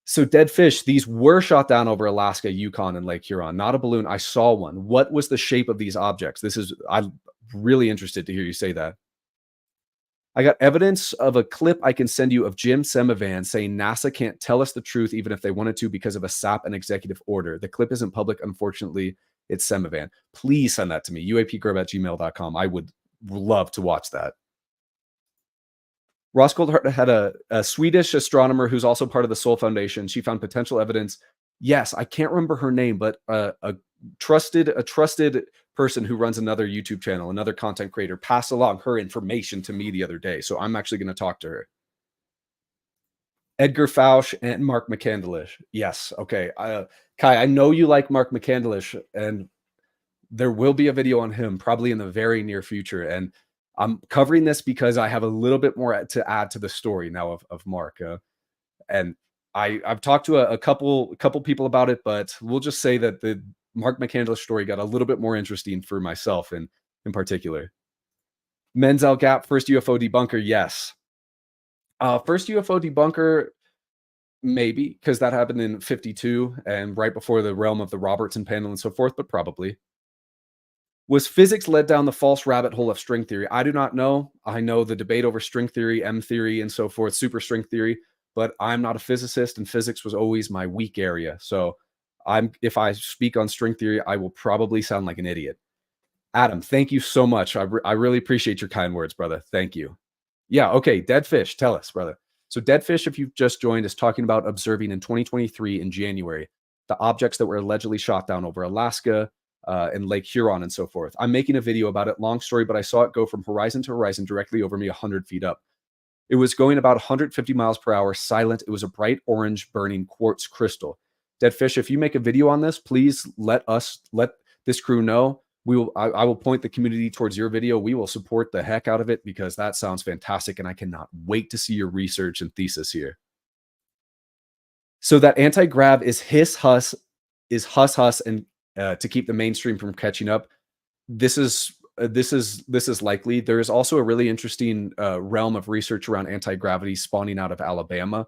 So dead fish, these were shot down over Alaska, Yukon, and Lake Huron, not a balloon. I saw one. What was the shape of these objects? I'm really interested to hear you say that. I got evidence of a clip I can send you of Jim Semivan saying NASA can't tell us the truth even if they wanted to because of a SAP and executive order. The clip isn't public, unfortunately. It's Semivan. Please send that to me, uapgrub@gmail.com. I would love to watch that. Ross Goldhart had a Swedish astronomer who's also part of the Soul Foundation. She found potential evidence. Yes, I can't remember her name, but a trusted person who runs another YouTube channel, another content creator, passed along her information to me the other day. So I'm actually going to talk to her. Edgar Fausch and Mark McCandlish. Yes. Okay. Kai, I know you like Mark McCandlish, and there will be a video on him probably in the very near future. And I'm covering this because I have a little bit more to add to the story now of Mark. And I've talked to a couple people about it, but we'll just say that the Mark McCandlish story got a little bit more interesting for myself in particular. Menzel Gap, first UFO debunker, yes. First UFO debunker, maybe, because that happened in 52 and right before the realm of the Robertson panel and so forth, but probably. Was physics led down the false rabbit hole of string theory? I do not know. I know the debate over string theory, M theory, and so forth, superstring theory, but I'm not a physicist, and physics was always my weak area. So if I speak on string theory, I will probably sound like an idiot. Adam, thank you so much. I really appreciate your kind words, brother. Thank you. Yeah, okay, dead fish. Tell us, brother. So Deadfish, if you've just joined, is talking about observing in 2023 in January the objects that were allegedly shot down over Alaska and Lake Huron and so forth. I'm making a video about it. Long story, but I saw it go from horizon to horizon directly over me 100 feet up. It was going about 150 miles per hour, silent. It was a bright orange burning quartz crystal. Deadfish, if you make a video on this, please let this crew know. I will point the community towards your video. We will support the heck out of it because that sounds fantastic, and I cannot wait to see your research and thesis here. So that anti-grav is huss, and to keep the mainstream from catching up. This is likely. There is also a really interesting realm of research around anti-gravity spawning out of Alabama.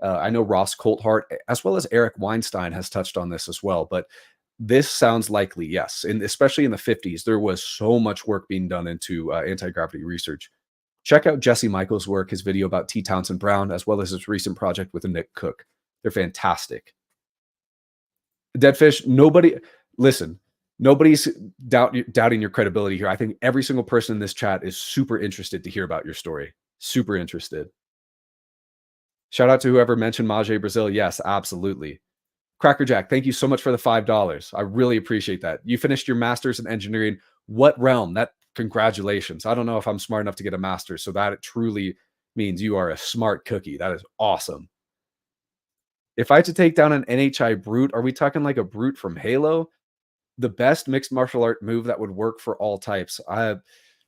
I know Ross Coulthart, as well as Eric Weinstein, has touched on this as well. But this sounds likely, yes. And especially in the 50s, there was so much work being done into anti-gravity research. Check out Jesse Michael's work, his video about T. Townsend Brown, as well as his recent project with Nick Cook. They're fantastic. Deadfish, nobody's doubting your credibility here. I think every single person in this chat is super interested to hear about your story. Super interested. Shout out to whoever mentioned Majay Brazil. Yes, absolutely. Crackerjack, thank you so much for the $5. I really appreciate that. You finished your master's in engineering. What realm? Congratulations. I don't know if I'm smart enough to get a master's, so that it truly means you are a smart cookie. That is awesome. If I had to take down an NHI brute, are we talking like a brute from Halo? The best mixed martial art move that would work for all types.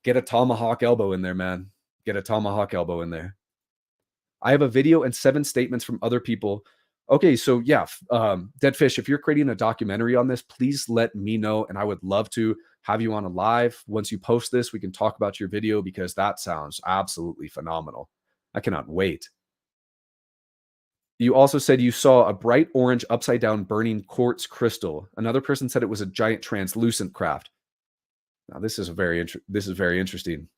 Get a tomahawk elbow in there, man. Get a tomahawk elbow in there. I have a video and 7 statements from other people. Okay, so yeah, Deadfish, if you're creating a documentary on this, please let me know, and I would love to have you on a live. Once you post this, we can talk about your video because that sounds absolutely phenomenal. I cannot wait. You also said you saw a bright orange upside down burning quartz crystal. Another person said it was a giant translucent craft. Now this is very interesting.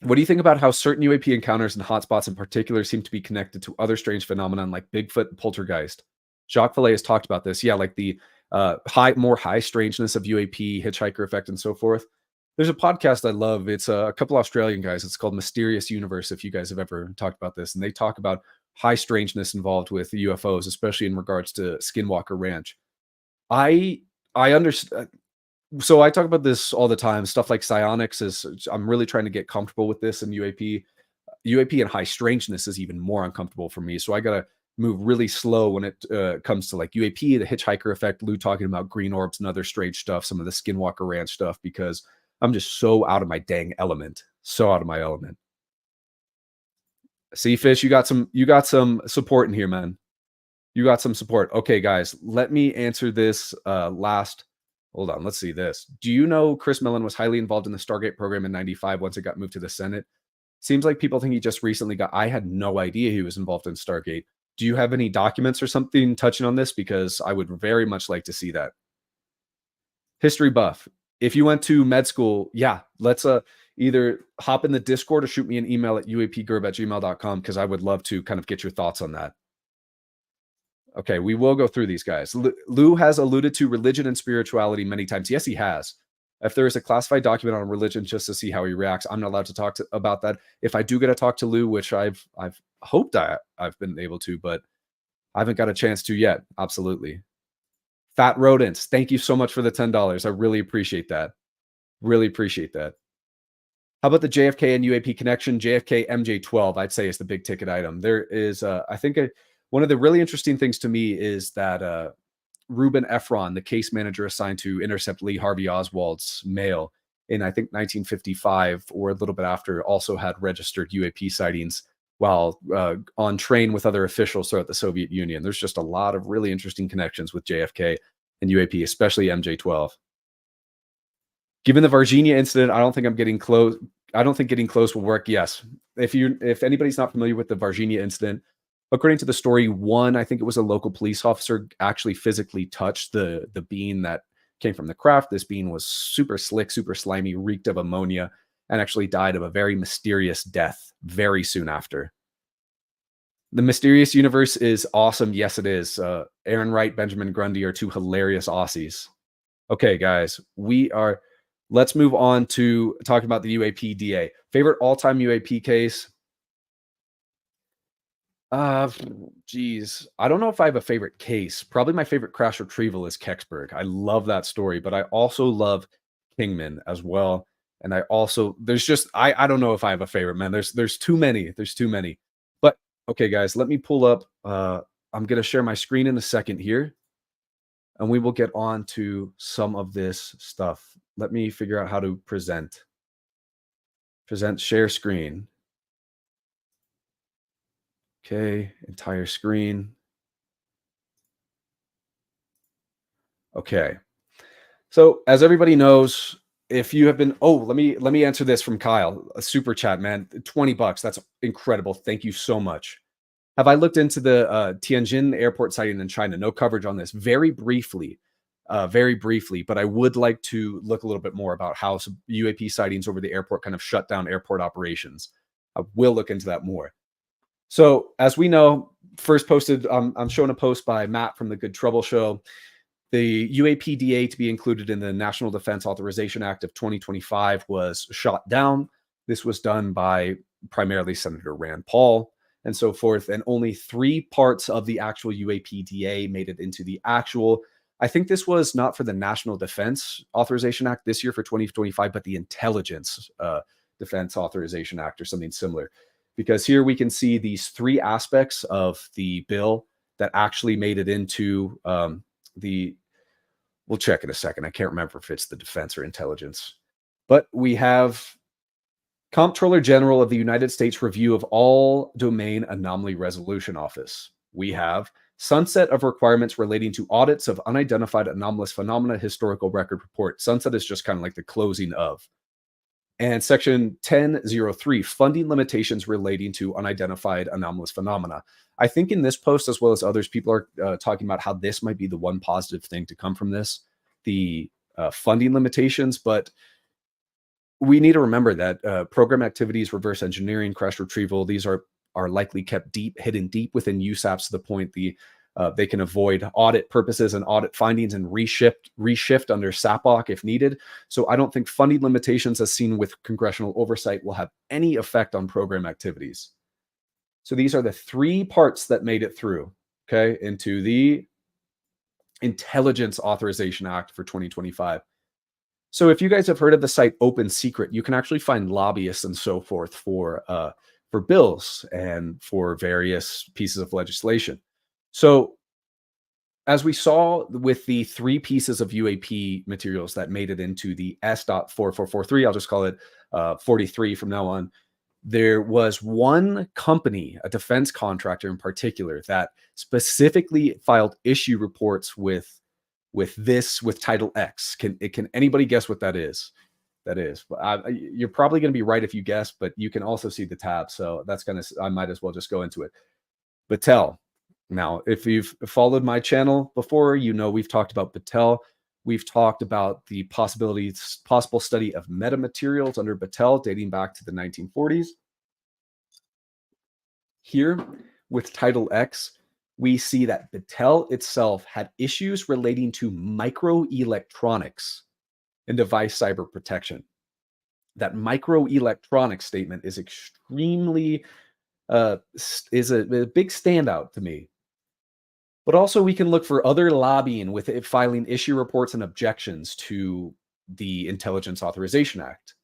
What do you think about how certain UAP encounters and hotspots in particular seem to be connected to other strange phenomenon like Bigfoot and poltergeist? Jacques Vallée has talked about this. Yeah, like the more high strangeness of UAP, hitchhiker effect, and so forth. There's a podcast I love. It's a couple Australian guys. It's called Mysterious Universe, if you guys have ever talked about this. And they talk about high strangeness involved with UFOs, especially in regards to Skinwalker Ranch. I understand. So I talk about this all the time. Stuff like psionics I'm really trying to get comfortable with this in UAP. UAP and high strangeness is even more uncomfortable for me. So I got to move really slow when it comes to like UAP, the hitchhiker effect, Lou talking about green orbs and other strange stuff, some of the Skinwalker Ranch stuff, because I'm just so out of my dang element. So out of my element. See, Fish, you got some support in here, man. You got some support. Okay, guys, let me answer this last. Hold on, let's see this. Do you know Chris Mellon was highly involved in the Stargate program in 95 once it got moved to the Senate? Seems like people think he just recently I had no idea he was involved in Stargate. Do you have any documents or something touching on this? Because I would very much like to see that. History buff. If you went to med school, yeah, let's either hop in the Discord or shoot me an email at uapgerb@gmail.com because I would love to kind of get your thoughts on that. Okay, we will go through these guys. Lou has alluded to religion and spirituality many times. Yes, he has. If there is a classified document on religion, just to see how he reacts, I'm not allowed to talk about that. If I do get to talk to Lou, which I've hoped I've been able to, but I haven't got a chance to yet. Absolutely. Fat Rodents, thank you so much for the $10. I really appreciate that. Really appreciate that. How about the JFK and UAP connection? JFK MJ12, I'd say, is the big ticket item. There is, I think, one of the really interesting things to me is that Reuben Efron, the case manager assigned to intercept Lee Harvey Oswald's mail in, I think, 1955 or a little bit after, also had registered UAP sightings while on train with other officials throughout the Soviet Union. There's just a lot of really interesting connections with JFK and UAP, especially MJ12. Given the Virginia incident, I don't think getting close will work. Yes. If anybody's not familiar with the Virginia incident, according to the story, I think it was a local police officer actually physically touched the bean that came from the craft. This bean was super slick, super slimy, reeked of ammonia, and actually died of a very mysterious death very soon after. The Mysterious Universe is awesome. Yes, it is. Aaron Wright, Benjamin Grundy are 2 hilarious Aussies. Okay, guys, let's move on to talking about the UAPDA. Favorite all-time UAP case? Uh, geez, I don't know if I have a favorite case. Probably my favorite crash retrieval is Kecksburg. I love that story, but I also love Kingman as well. And I also there's just I don't know if I have a favorite, man. There's too many. There's too many. But okay, guys, let me pull up. I'm gonna share my screen in a second here, and we will get on to some of this stuff. Let me figure out how to present. Present share screen. Okay, entire screen. Okay. So, as everybody knows, if you have been let me answer this from Kyle, a super chat, man. 20 bucks. That's incredible. Thank you so much. Have I looked into the Tianjin airport sighting in China? No coverage on this. Very briefly, but I would like to look a little bit more about how some UAP sightings over the airport kind of shut down airport operations. I will look into that more. So, as we know, first posted, I'm showing a post by Matt from the Good Trouble Show. The UAPDA to be included in the National Defense Authorization Act of 2025 was shot down. This was done by primarily Senator Rand Paul and so forth. And only three parts of the actual UAPDA made it into the actual. I think this was not for the National Defense Authorization Act this year for 2025, but the Intelligence Defense Authorization Act or something similar. Because here we can see these three aspects of the bill that actually made it into the we'll check in a second. I can't remember if it's the defense or intelligence. But we have Comptroller General of the United States review of all domain anomaly resolution office. We have sunset of requirements relating to audits of unidentified anomalous phenomena historical record report. Sunset is just kind of like the closing of. And section 1003, funding limitations relating to unidentified anomalous phenomena. I think in this post, as well as others, people are talking about how this might be the one positive thing to come from this, the funding limitations. But we need to remember that program activities, reverse engineering, crash retrieval, these are likely kept hidden deep within USAPs to the point they can avoid audit purposes and audit findings and reshift under SAPOC if needed. So I don't think funding limitations as seen with congressional oversight will have any effect on program activities. So these are the three parts that made it through, okay, into the Intelligence Authorization Act for 2025. So if you guys have heard of the site Open Secret, you can actually find lobbyists and so forth for bills and for various pieces of legislation. So as we saw with the three pieces of UAP materials that made it into the S.4443, I'll just call it 43 from now on, there was one company, a defense contractor in particular, that specifically filed issue reports with Title X. Can anybody guess what that is? That is, you're probably going to be right if you guess, but you can also see the tab. So I might as well just go into it. Battelle. Now, if you've followed my channel before, you know we've talked about Battelle. We've talked about the possible study of metamaterials under Battelle dating back to the 1940s. Here, with Title X, we see that Battelle itself had issues relating to microelectronics and device cyber protection. That microelectronics statement is extremely is a big standout to me. But also we can look for other lobbying with it filing issue reports and objections to the Intelligence Authorization Act.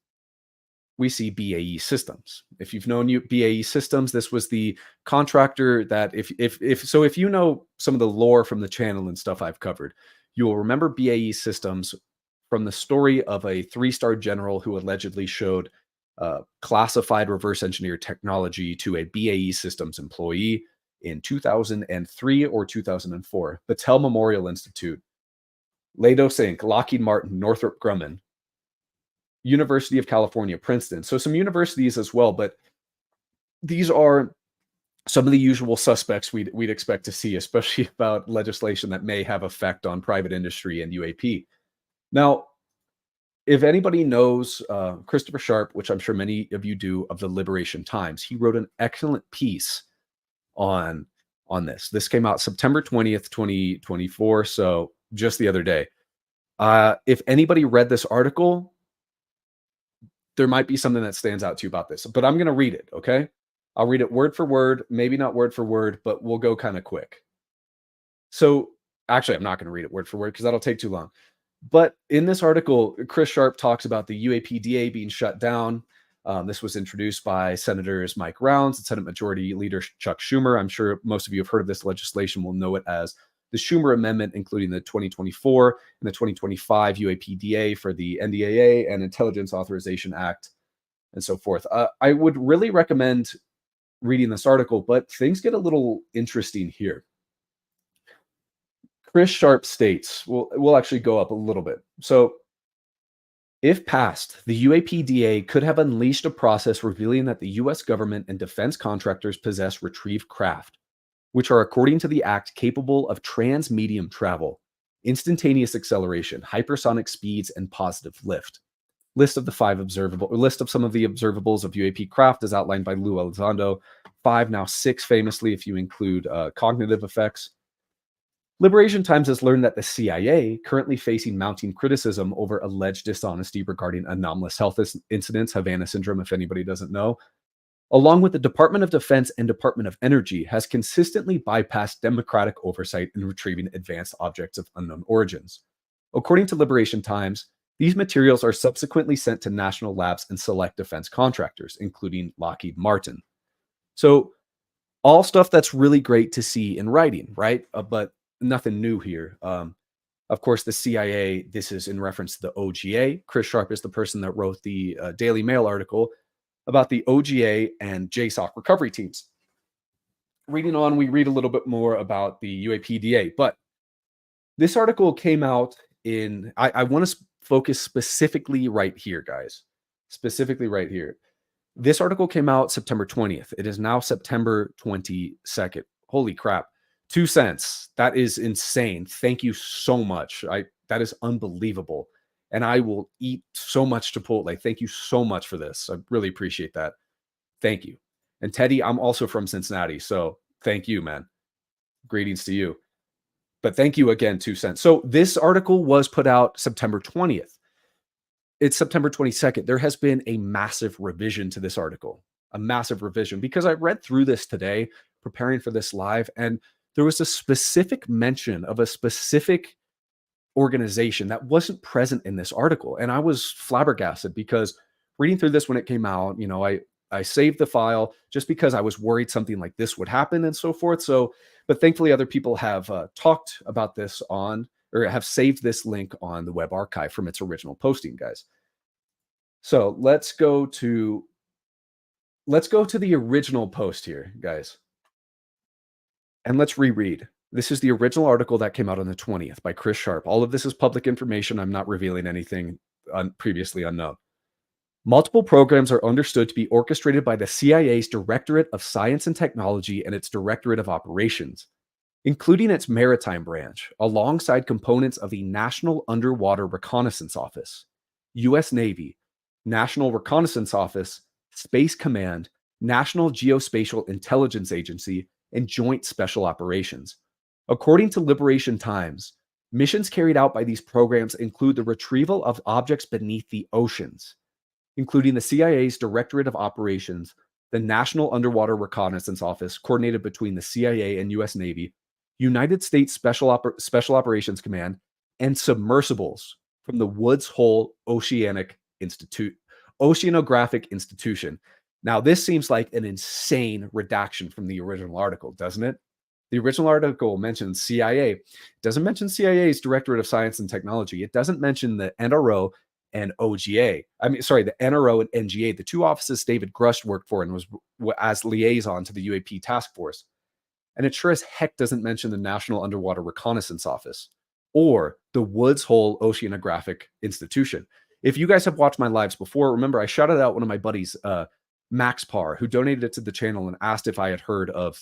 We see BAE Systems. If you've known BAE Systems, this was the contractor that if you know some of the lore from the channel and stuff I've covered, you will remember BAE Systems from the story of a three-star general who allegedly showed classified reverse engineered technology to a BAE Systems employee in 2003 or 2004. Battelle Memorial Institute, Leidos Inc., Lockheed Martin, Northrop Grumman, University of California, Princeton. So some universities as well, but these are some of the usual suspects we'd expect to see, especially about legislation that may have effect on private industry and UAP. Now, if anybody knows Christopher Sharp, which I'm sure many of you do, of the Liberation Times, he wrote an excellent piece on this. This came out September 20th, 2024, so just the other day. If anybody read this article, there might be something that stands out to you about this, but I'm going to read it, okay? I'll read it word for word, maybe not word for word, but we'll go kind of quick. So, actually, I'm not going to read it word for word because that'll take too long. But in this article, Chris Sharp talks about the UAPDA being shut down. This was introduced by Senators Mike Rounds and Senate Majority Leader Chuck Schumer. I'm sure most of you have heard of this legislation, will know it as the Schumer Amendment, including the 2024 and the 2025 UAPDA for the NDAA and Intelligence Authorization Act and so forth. I would really recommend reading this article, but things get a little interesting here. Chris Sharp states, we'll actually go up a little bit. So, if passed, the UAPDA could have unleashed a process revealing that the US government and defense contractors possess retrieved craft, which are, according to the act, capable of transmedium travel, instantaneous acceleration, hypersonic speeds, and positive lift. List of some of the observables of UAP craft is outlined by Lou Elizondo. 5, now 6, famously, if you include cognitive effects. Liberation Times has learned that the CIA, currently facing mounting criticism over alleged dishonesty regarding anomalous health incidents, Havana syndrome, if anybody doesn't know, along with the Department of Defense and Department of Energy, has consistently bypassed democratic oversight in retrieving advanced objects of unknown origins. According to Liberation Times, these materials are subsequently sent to national labs and select defense contractors, including Lockheed Martin. So, all stuff that's really great to see in writing, right? But nothing new here. Of course, the CIA, this is in reference to the OGA. Chris Sharp is the person that wrote the Daily Mail article about the OGA and JSOC recovery teams. Reading on, we read a little bit more about the UAPDA, but this article came out I want to focus specifically right here, guys. Specifically right here. This article came out September 20th. It is now September 22nd. Holy crap. 2 cents. That is insane. Thank you so much. That is unbelievable. And I will eat so much Chipotle. Thank you so much for this. I really appreciate that. Thank you. And Teddy, I'm also from Cincinnati. So thank you, man. Greetings to you. But thank you again, 2 cents. So this article was put out September 20th. It's September 22nd. There has been a massive revision to this article, a massive revision, because I read through this today, preparing for this live, and there was a specific mention of a specific organization that wasn't present in this article. And I was flabbergasted because reading through this when it came out, I saved the file just because I was worried something like this would happen and so forth. So, but thankfully other people have talked about this or have saved this link on the web archive from its original posting, guys. So let's go to the original post here, guys. And let's reread. This is the original article that came out on the 20th by Chris Sharp. All of this is public information. I'm not revealing anything previously unknown. Multiple programs are understood to be orchestrated by the CIA's Directorate of Science and Technology and its Directorate of Operations, including its maritime branch, alongside components of the National Underwater Reconnaissance Office, U.S. Navy, National Reconnaissance Office, Space Command, National Geospatial Intelligence Agency, and Joint Special Operations. According to Liberation Times, missions carried out by these programs include the retrieval of objects beneath the oceans, including the CIA's Directorate of Operations, the National Underwater Reconnaissance Office, coordinated between the CIA and U.S. Navy, United States Special Operations Command, and submersibles from the Woods Hole Oceanographic Institution. Now, this seems like an insane redaction from the original article, doesn't it? The original article mentions CIA. It doesn't mention CIA's Directorate of Science and Technology. It doesn't mention the NRO and OGA. The NRO and NGA, the two offices David Grush worked for and was as liaison to the UAP task force. And it sure as heck doesn't mention the National Underwater Reconnaissance Office or the Woods Hole Oceanographic Institution. If you guys have watched my lives before, remember I shouted out one of my buddies, Max Parr, who donated it to the channel and asked if I had heard of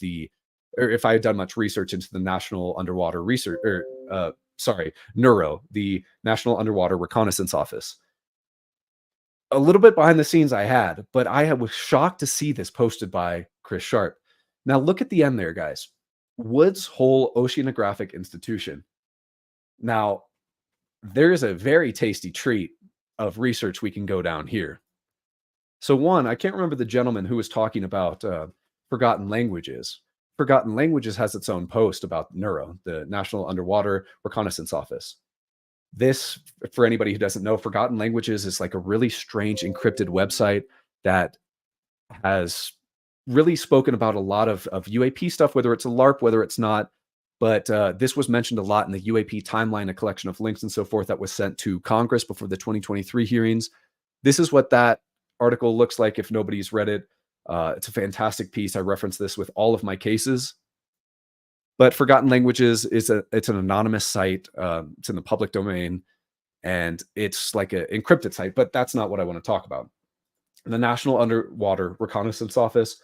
if I had done much research into the National Underwater NURO, the National Underwater Reconnaissance Office. A little bit behind the scenes I had, but I was shocked to see this posted by Chris Sharp. Now look at the end there, guys. Woods Hole Oceanographic Institution. Now, there is a very tasty treat of research we can go down here. So one, I can't remember the gentleman who was talking about Forgotten Languages. Forgotten Languages has its own post about NURO, the National Underwater Reconnaissance Office. This, for anybody who doesn't know, Forgotten Languages is like a really strange encrypted website that has really spoken about a lot of UAP stuff, whether it's a LARP, whether it's not. But this was mentioned a lot in the UAP timeline, a collection of links and so forth that was sent to Congress before the 2023 hearings. This is what that article looks like if nobody's read it. It's a fantastic piece. I reference this with all of my cases. But Forgotten Languages it's an anonymous site. It's in the public domain, and it's like an encrypted site. But that's not what I want to talk about. The National Underwater Reconnaissance Office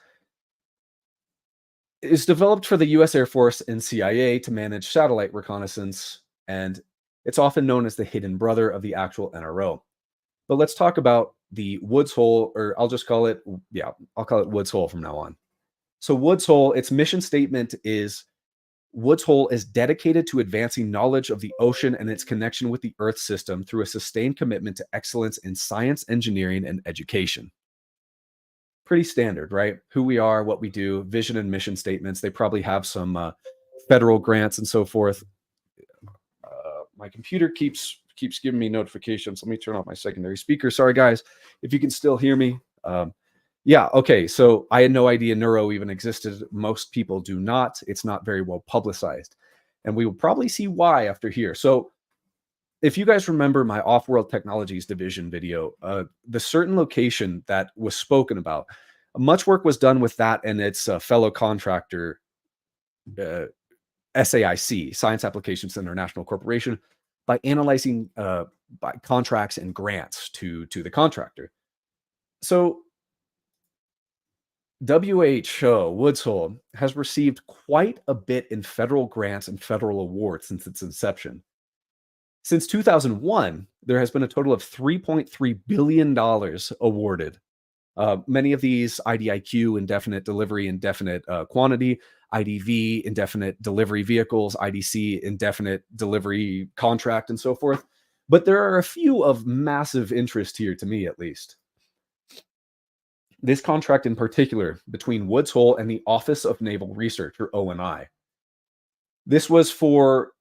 is developed for the U.S. Air Force and CIA to manage satellite reconnaissance, and it's often known as the hidden brother of the actual NRO. But let's talk about the Woods Hole, or I'll call it Woods Hole from now on. So Woods Hole, its mission statement is Woods Hole is dedicated to advancing knowledge of the ocean and its connection with the Earth system through a sustained commitment to excellence in science, engineering, and education. Pretty standard, right? Who we are, what we do, vision and mission statements. They probably have some federal grants and so forth. My computer keeps giving me notifications. Let me turn off my secondary speaker. Sorry, guys, if you can still hear me. Yeah, okay. So I had no idea NURO even existed. Most people do not. It's not very well publicized. And we will probably see why after here. So if you guys remember my Off-World Technologies Division video, the certain location that was spoken about, much work was done with that and its fellow contractor, SAIC, Science Applications International Corporation, by analyzing by contracts and grants to the contractor. So WHO, Woods Hole, has received quite a bit in federal grants and federal awards since its inception. Since 2001, there has been a total of $3.3 billion awarded. Many of these IDIQ, indefinite delivery, indefinite quantity, IDV, indefinite delivery vehicles, IDC, indefinite delivery contract, and so forth. But there are a few of massive interest here, to me at least. This contract in particular between Woods Hole and the Office of Naval Research, or ONI. This was for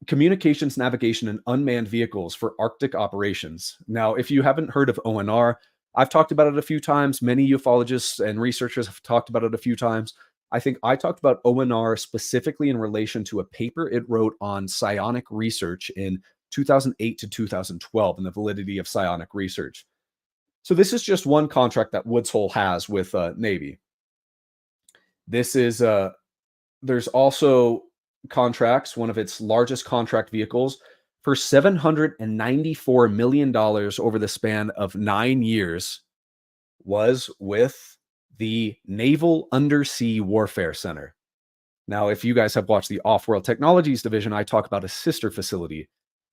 communications, navigation, and unmanned vehicles for Arctic operations. Now, if you haven't heard of ONR, I've talked about it a few times. Many ufologists and researchers have talked about it a few times. I think I talked about ONR specifically in relation to a paper it wrote on psionic research in 2008 to 2012 and the validity of psionic research. So this is just one contract that Woods Hole has with Navy. This is, there's also contracts, one of its largest contract vehicles, for $794 million over the span of 9 years, was with the Naval Undersea Warfare Center. Now, if you guys have watched the Off-World Technologies Division, I talk about a sister facility,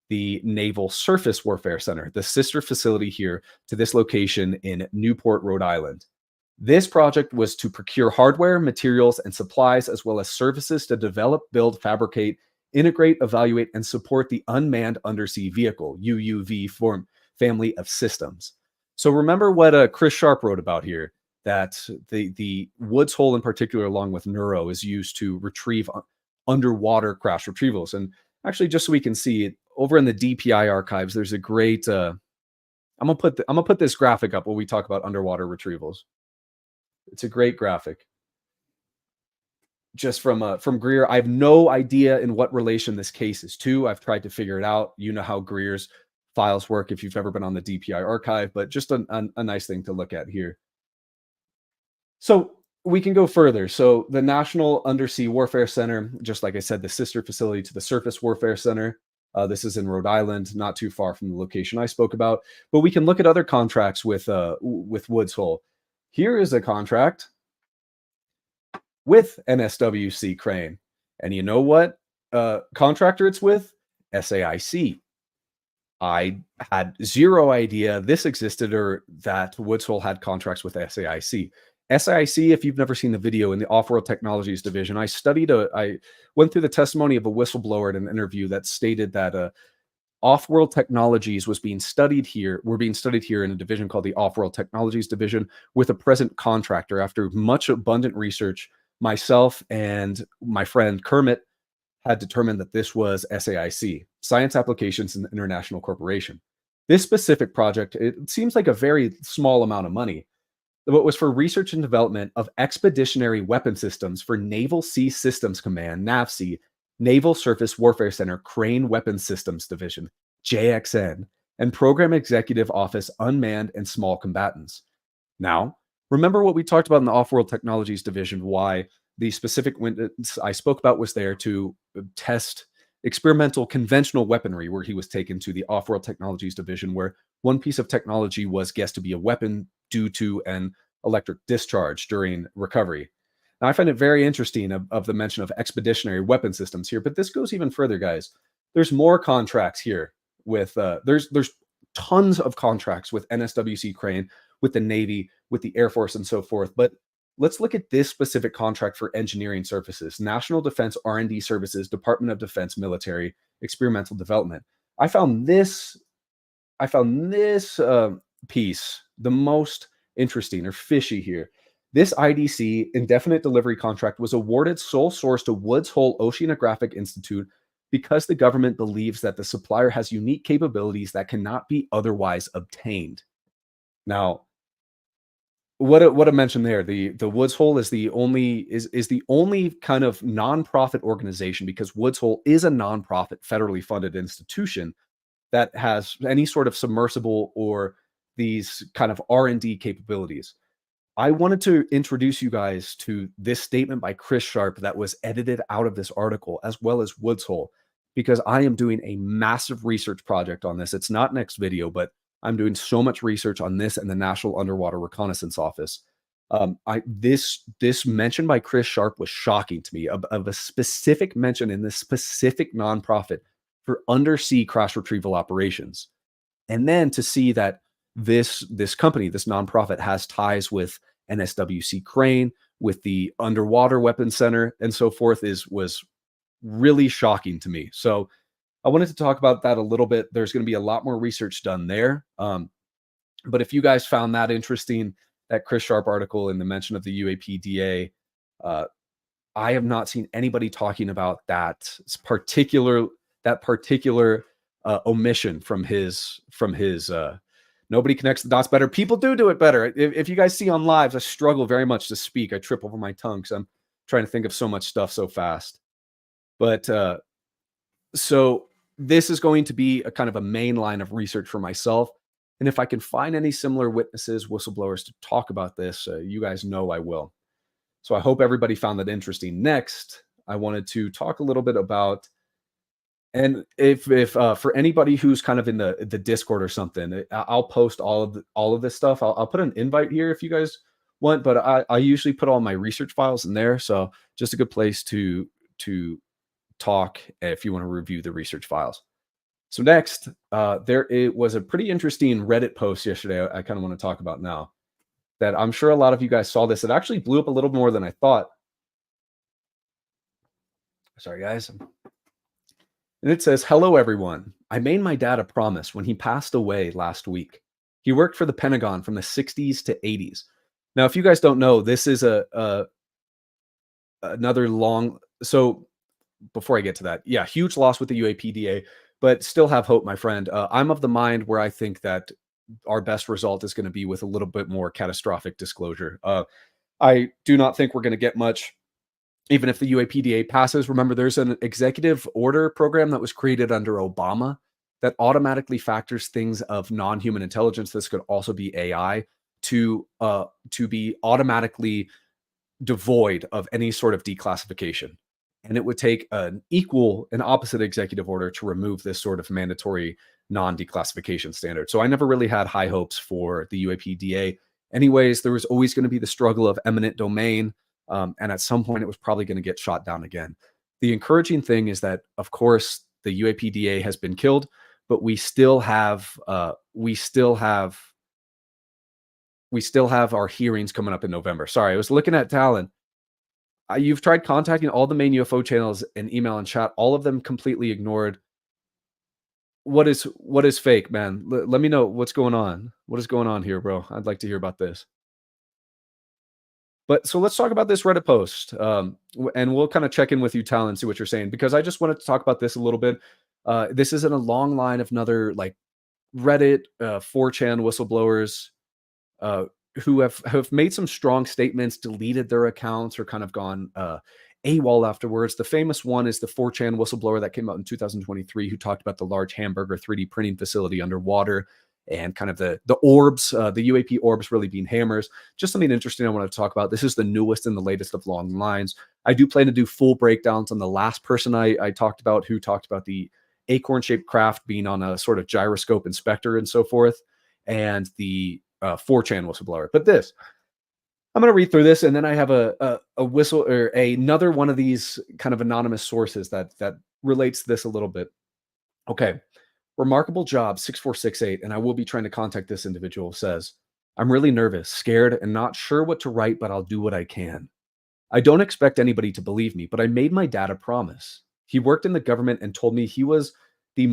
the Naval Surface Warfare Center, the sister facility here to this location in Newport, Rhode Island. This project was to procure hardware, materials, and supplies, as well as services to develop, build, fabricate, integrate, evaluate, and support the Unmanned Undersea Vehicle, UUV family of systems. So remember what Chris Sharp wrote about here, that the Woods Hole in particular, along with NURO, is used to retrieve underwater crash retrievals. And actually, just so we can see it, over in the DPI archives, there's a great, I'm gonna put this graphic up where we talk about underwater retrievals. It's a great graphic. Just from Greer. I have no idea in what relation this case is to. I've tried to figure it out. You know how Greer's files work if you've ever been on the DPI archive, but just a nice thing to look at here. So we can go further. So the National Undersea Warfare Center, just like I said, the sister facility to the Surface Warfare Center. This is in Rhode Island, not too far from the location I spoke about. But we can look at other contracts with Woods Hole. Here is a contract with NSWC Crane. And you know what contractor it's with? SAIC. I had zero idea this existed or that Woods Hole had contracts with SAIC. SAIC, if you've never seen the video in the Off-World Technologies Division, I went through the testimony of a whistleblower in an interview that stated that off-world technologies were being studied here in a division called the Off-World Technologies Division with a present contractor. After much abundant research, myself and my friend Kermit had determined that this was SAIC, Science Applications and International Corporation. This specific project, it seems like a very small amount of money, but was for research and development of expeditionary weapon systems for Naval Sea Systems Command, NAVSEA, Naval Surface Warfare Center, Crane Weapons Systems Division, JXN, and Program Executive Office Unmanned and Small Combatants. Now, remember what we talked about in the Off-World Technologies Division, why the specific witness I spoke about was there to test experimental conventional weaponry, where he was taken to the Off-World Technologies Division, where one piece of technology was guessed to be a weapon due to an electric discharge during recovery. Now, I find it very interesting of the mention of expeditionary weapon systems here, but this goes even further, guys. There's more contracts here with there's tons of contracts with NSWC Crane, with the Navy, with the Air Force, and so forth. But let's look at this specific contract for engineering services: National Defense R&D Services, Department of Defense Military Experimental Development. I found this piece the most interesting or fishy here. This IDC indefinite delivery contract was awarded sole source to Woods Hole Oceanographic Institute because the government believes that the supplier has unique capabilities that cannot be otherwise obtained. Now, what I mentioned there, the Woods Hole is the only kind of nonprofit organization, because Woods Hole is a nonprofit federally funded institution that has any sort of submersible or these kind of R&D capabilities. I wanted to introduce you guys to this statement by Chris Sharp that was edited out of this article, as well as Woods Hole, because I am doing a massive research project on this. It's not next video, but I'm doing so much research on this and the National Underwater Reconnaissance Office. This mention by Chris Sharp was shocking to me, of a specific mention in this specific nonprofit for undersea crash retrieval operations. And then to see that this company, this nonprofit, has ties with NSWC Crane, with the Underwater Weapons Center, and so forth, was really shocking to me. So I wanted to talk about that a little bit. There's going to be a lot more research done there. But if you guys found that interesting, that Chris Sharp article and the mention of the UAPDA, I have not seen anybody talking about that particular omission from his nobody connects the dots better. People do it better. If you guys see on lives, I struggle very much to speak. I trip over my tongue because I'm trying to think of so much stuff so fast. But so this is going to be a kind of a main line of research for myself. And if I can find any similar witnesses, whistleblowers, to talk about this, you guys know I will. So I hope everybody found that interesting. Next, I wanted to talk a little bit about, and if for anybody who's kind of in the Discord or something, I'll post all of this stuff. I'll put an invite here if you guys want, but I usually put all my research files in there. So just a good place to talk if you want to review the research files. So next, it was a pretty interesting Reddit post yesterday I kind of want to talk about now, that I'm sure a lot of you guys saw this. It actually blew up a little more than I thought. Sorry, guys. And it says, "Hello, everyone. I made my dad a promise when he passed away last week. He worked for the Pentagon from the 60s to 80s. Now, if you guys don't know, this is another long... So before I get to that, yeah, huge loss with the UAPDA, but still have hope, my friend. I'm of the mind where I think that our best result is going to be with a little bit more catastrophic disclosure. I do not think we're going to get much, even if the UAPDA passes. Remember, there's an executive order program that was created under Obama that automatically factors things of non-human intelligence. This could also be AI, to be automatically devoid of any sort of declassification. And it would take an opposite executive order to remove this sort of mandatory non-declassification standard. So I never really had high hopes for the UAPDA. Anyways, there was always going to be the struggle of eminent domain. And at some point, it was probably going to get shot down again. The encouraging thing is that, of course, the UAPDA has been killed, but we still have our hearings coming up in November. Sorry, I was looking at Talon. You've tried contacting all the main UFO channels and email and chat, all of them completely ignored. what is fake, man? Let me know what's going on. What is going on here, bro? I'd like to hear about this. But so let's talk about this Reddit post, and we'll kind of check in with you, Tal, and see what you're saying because I just wanted to talk about this a little bit. This is in a long line of another like Reddit, 4chan whistleblowers uh, who have made some strong statements, deleted their accounts, or kind of gone AWOL afterwards. The famous one is the 4chan whistleblower that came out in 2023, who talked about the large hamburger 3D printing facility underwater and kind of the orbs, the UAP orbs really being hammers. Just something interesting I want to talk about. This is the newest and the latest of long lines. I do plan to do full breakdowns on the last person I talked about, who talked about the acorn-shaped craft being on a sort of gyroscope inspector and so forth, and the 4chan whistleblower. But this, I'm going to read through this, and then I have a whistle or another one of these kind of anonymous sources that relates to this a little bit. Okay. Remarkable job, 6468, and I will be trying to contact this individual, says, I'm really nervous, scared, and not sure what to write, but I'll do what I can. I don't expect anybody to believe me, but I made my dad a promise. He worked in the government and told me he was in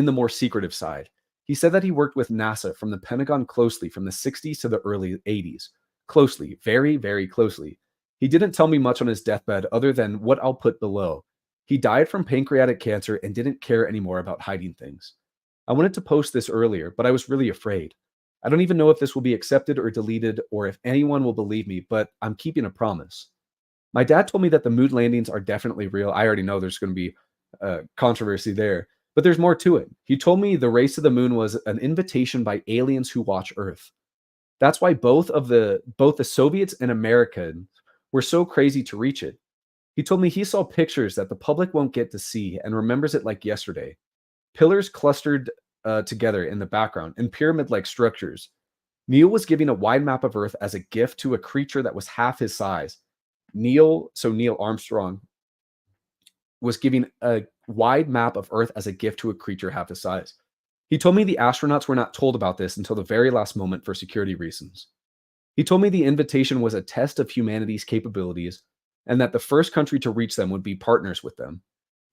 the more secretive side. He said that he worked with NASA from the Pentagon closely from the 60s to the early 80s. Closely, very, very closely. He didn't tell me much on his deathbed other than what I'll put below. He died from pancreatic cancer and didn't care anymore about hiding things. I wanted to post this earlier, but I was really afraid. I don't even know if this will be accepted or deleted or if anyone will believe me, but I'm keeping a promise. My dad told me that the moon landings are definitely real. I already know there's going to be controversy there, but there's more to it. He told me the race to the moon was an invitation by aliens who watch Earth. That's why both the Soviets and Americans were so crazy to reach it. He told me he saw pictures that the public won't get to see and remembers it like yesterday. Pillars clustered together in the background in pyramid-like structures. Neil was giving a wide map of Earth as a gift to a creature that was half his size. Neil Armstrong, was giving a wide map of Earth as a gift to a creature half his size. He told me the astronauts were not told about this until the very last moment for security reasons. He told me the invitation was a test of humanity's capabilities and that the first country to reach them would be partners with them.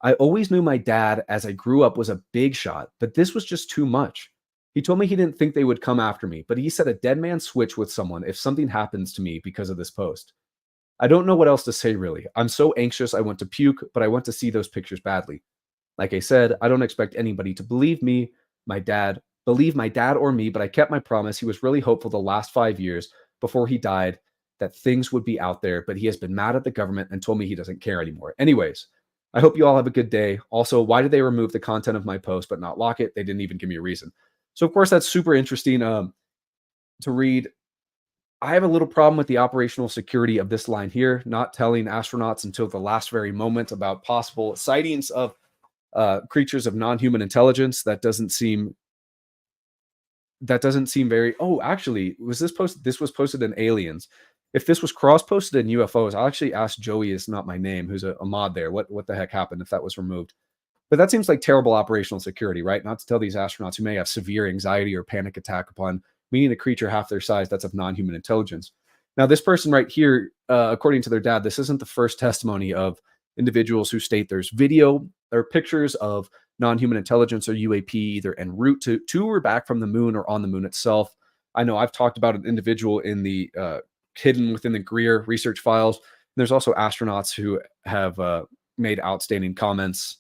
I always knew my dad as I grew up was a big shot, but this was just too much. He told me he didn't think they would come after me, but he said a dead man switch with someone if something happens to me because of this post. I don't know what else to say really. I'm so anxious I want to puke, but I want to see those pictures badly. Like I said, I don't expect anybody to believe my dad or me, but I kept my promise. He was really hopeful the last 5 years before he died that things would be out there, but he has been mad at the government and told me he doesn't care anymore. Anyways, I hope you all have a good day. Also, why did they remove the content of my post but not lock it? They didn't even give me a reason. So, of course, that's super interesting to read. I have a little problem with the operational security of this line here, not telling astronauts until the last very moment about possible sightings of creatures of non-human intelligence. That doesn't seem very. Oh, actually, was this posted? This was posted in Aliens. If this was cross-posted in UFOs, I'll actually ask Joey, is not my name, who's a mod there. What the heck happened if that was removed? But that seems like terrible operational security, right? Not to tell these astronauts who may have severe anxiety or panic attack upon meeting a creature half their size that's of non-human intelligence. Now, this person right here, according to their dad, this isn't the first testimony of individuals who state there's video or pictures of non-human intelligence or UAP either en route to or back from the moon or on the moon itself. I know I've talked about an individual in the hidden within the Greer research files. There's also astronauts who have made outstanding comments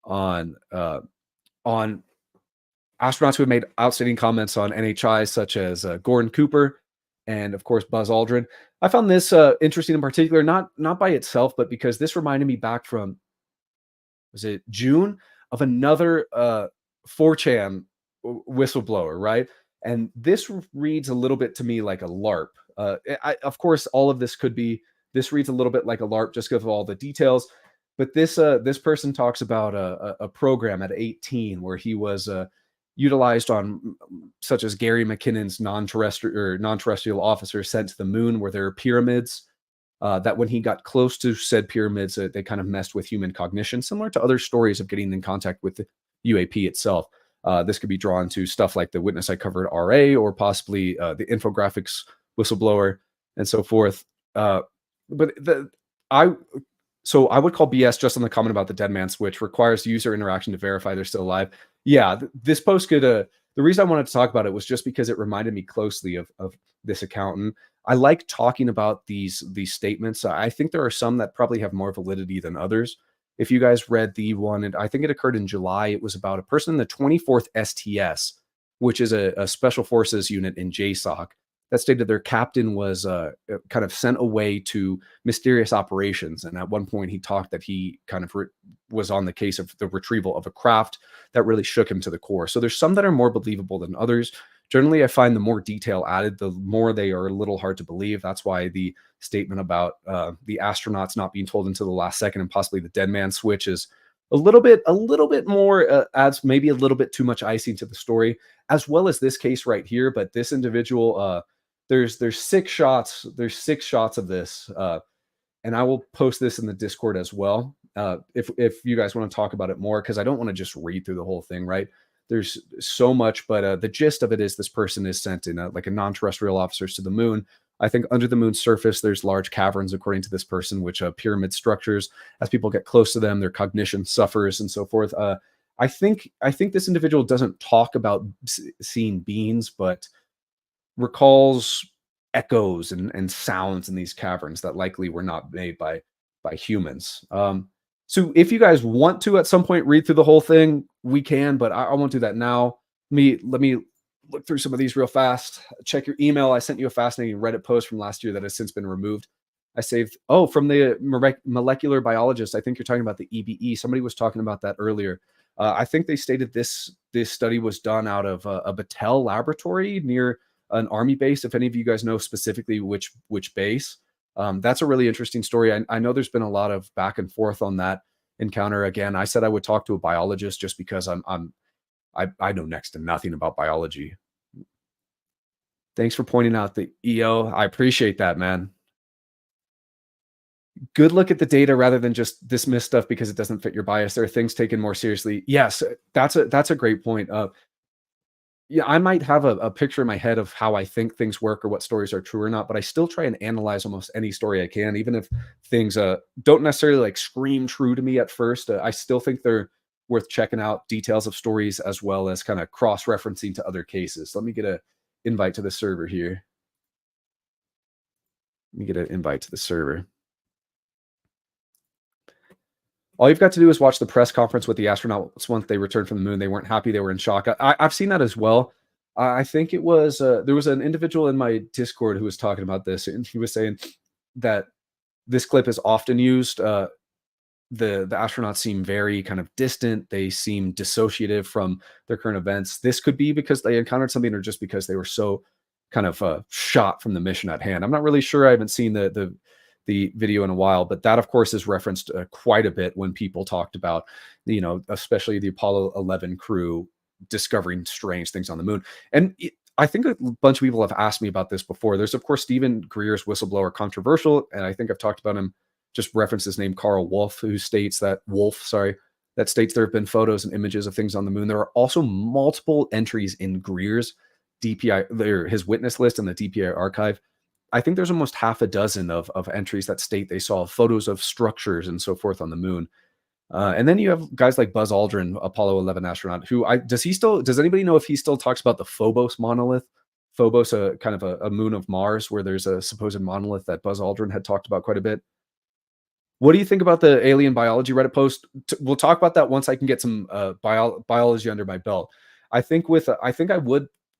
on astronauts who have made outstanding comments on NHI, such as Gordon Cooper and, of course, Buzz Aldrin. I found this interesting in particular, not by itself, but because this reminded me back from, was it June, of another 4chan whistleblower, right? And this reads a little bit to me like a LARP. Of course, all of this this reads a little bit like a LARP just because of all the details. But this person talks about a program at 18 where he was utilized on such as Gary McKinnon's non-terrestrial officer sent to the moon, where there are pyramids. That when he got close to said pyramids, they kind of messed with human cognition, similar to other stories of getting in contact with the UAP itself. This could be drawn to stuff like the witness I covered, RA, or possibly the infographics whistleblower and so forth. But So I would call BS just on the comment about the dead man switch requires user interaction to verify they're still alive. Yeah, this post could. The reason I wanted to talk about it was just because it reminded me closely of this accountant. I like talking about these statements. I think there are some that probably have more validity than others. If you guys read the one, and I think it occurred in July, it was about a person in the 24th STS, which is a special forces unit in JSOC, that stated their captain was kind of sent away to mysterious operations. And at one point, he talked that he kind of was on the case of the retrieval of a craft that really shook him to the core. So there's some that are more believable than others. Generally, I find the more detail added, the more they are a little hard to believe. That's why the statement about the astronauts not being told until the last second and possibly the dead man switch is a little bit more adds maybe a little bit too much icing to the story, as well as this case right here. But this individual, there's 6 shots. There's 6 shots of this, and I will post this in the Discord as well. If you guys want to talk about it more, because I don't want to just read through the whole thing, right? There's so much, but the gist of it is this person is sent in like a non-terrestrial officers to the moon. I think under the moon's surface, there's large caverns, according to this person, which pyramid structures. As people get close to them, their cognition suffers and so forth. I think this individual doesn't talk about seeing beings, but recalls echoes and sounds in these caverns that likely were not made by humans. So if you guys want to at some point read through the whole thing, we can, but I won't do that now. Let me look through some of these real fast. Check your email. I sent you a fascinating Reddit post from last year that has since been removed. I saved, from the molecular biologist. I think you're talking about the EBE. Somebody was talking about that earlier. I think they stated this study was done out of a Battelle laboratory near an army base. If any of you guys know specifically which base, that's a really interesting story. I know there's been a lot of back and forth on that encounter. Again, I said I would talk to a biologist just because I know next to nothing about biology. Thanks for pointing out the EO. I appreciate that, man. Good look at the data rather than just dismiss stuff because it doesn't fit your bias. There are things taken more seriously. Yes, that's a great point. Yeah, I might have a picture in my head of how I think things work or what stories are true or not, but I still try and analyze almost any story I can, even if things don't necessarily like scream true to me at first. I still think they're worth checking out, details of stories as well as kind of cross-referencing to other cases. Let me get a invite to the server here. Let me get an invite to the server. All you've got to do is watch the press conference with the astronauts once they returned from the moon. They weren't happy. They were in shock. I've seen that as well. I think it was there was an individual in my Discord who was talking about this, and he was saying that this clip is often used. The astronauts seem very kind of distant. They seem dissociative from their current events. This could be because they encountered something, or just because they were so kind of shot from the mission at hand. I'm not really sure. I haven't seen the video in a while, but that of course is referenced quite a bit when people talked about, especially the Apollo 11 crew discovering strange things on the moon. And I think a bunch of people have asked me about this before. There's of course Stephen Greer's whistleblower, controversial, and I think I've talked about him. Just reference his name, Carl Wolf, who states that that states there have been photos and images of things on the moon. There are also multiple entries in Greer's DPI, his witness list, and the DPI archive. I think there's almost half a dozen of entries that state they saw photos of structures and so forth on the moon. And then you have guys like Buzz Aldrin, Apollo 11 astronaut, who does anybody know if he still talks about the Phobos monolith? Phobos, kind of a moon of Mars, where there's a supposed monolith that Buzz Aldrin had talked about quite a bit. What do you think about the alien biology Reddit post? We'll talk about that once I can get some biology under my belt.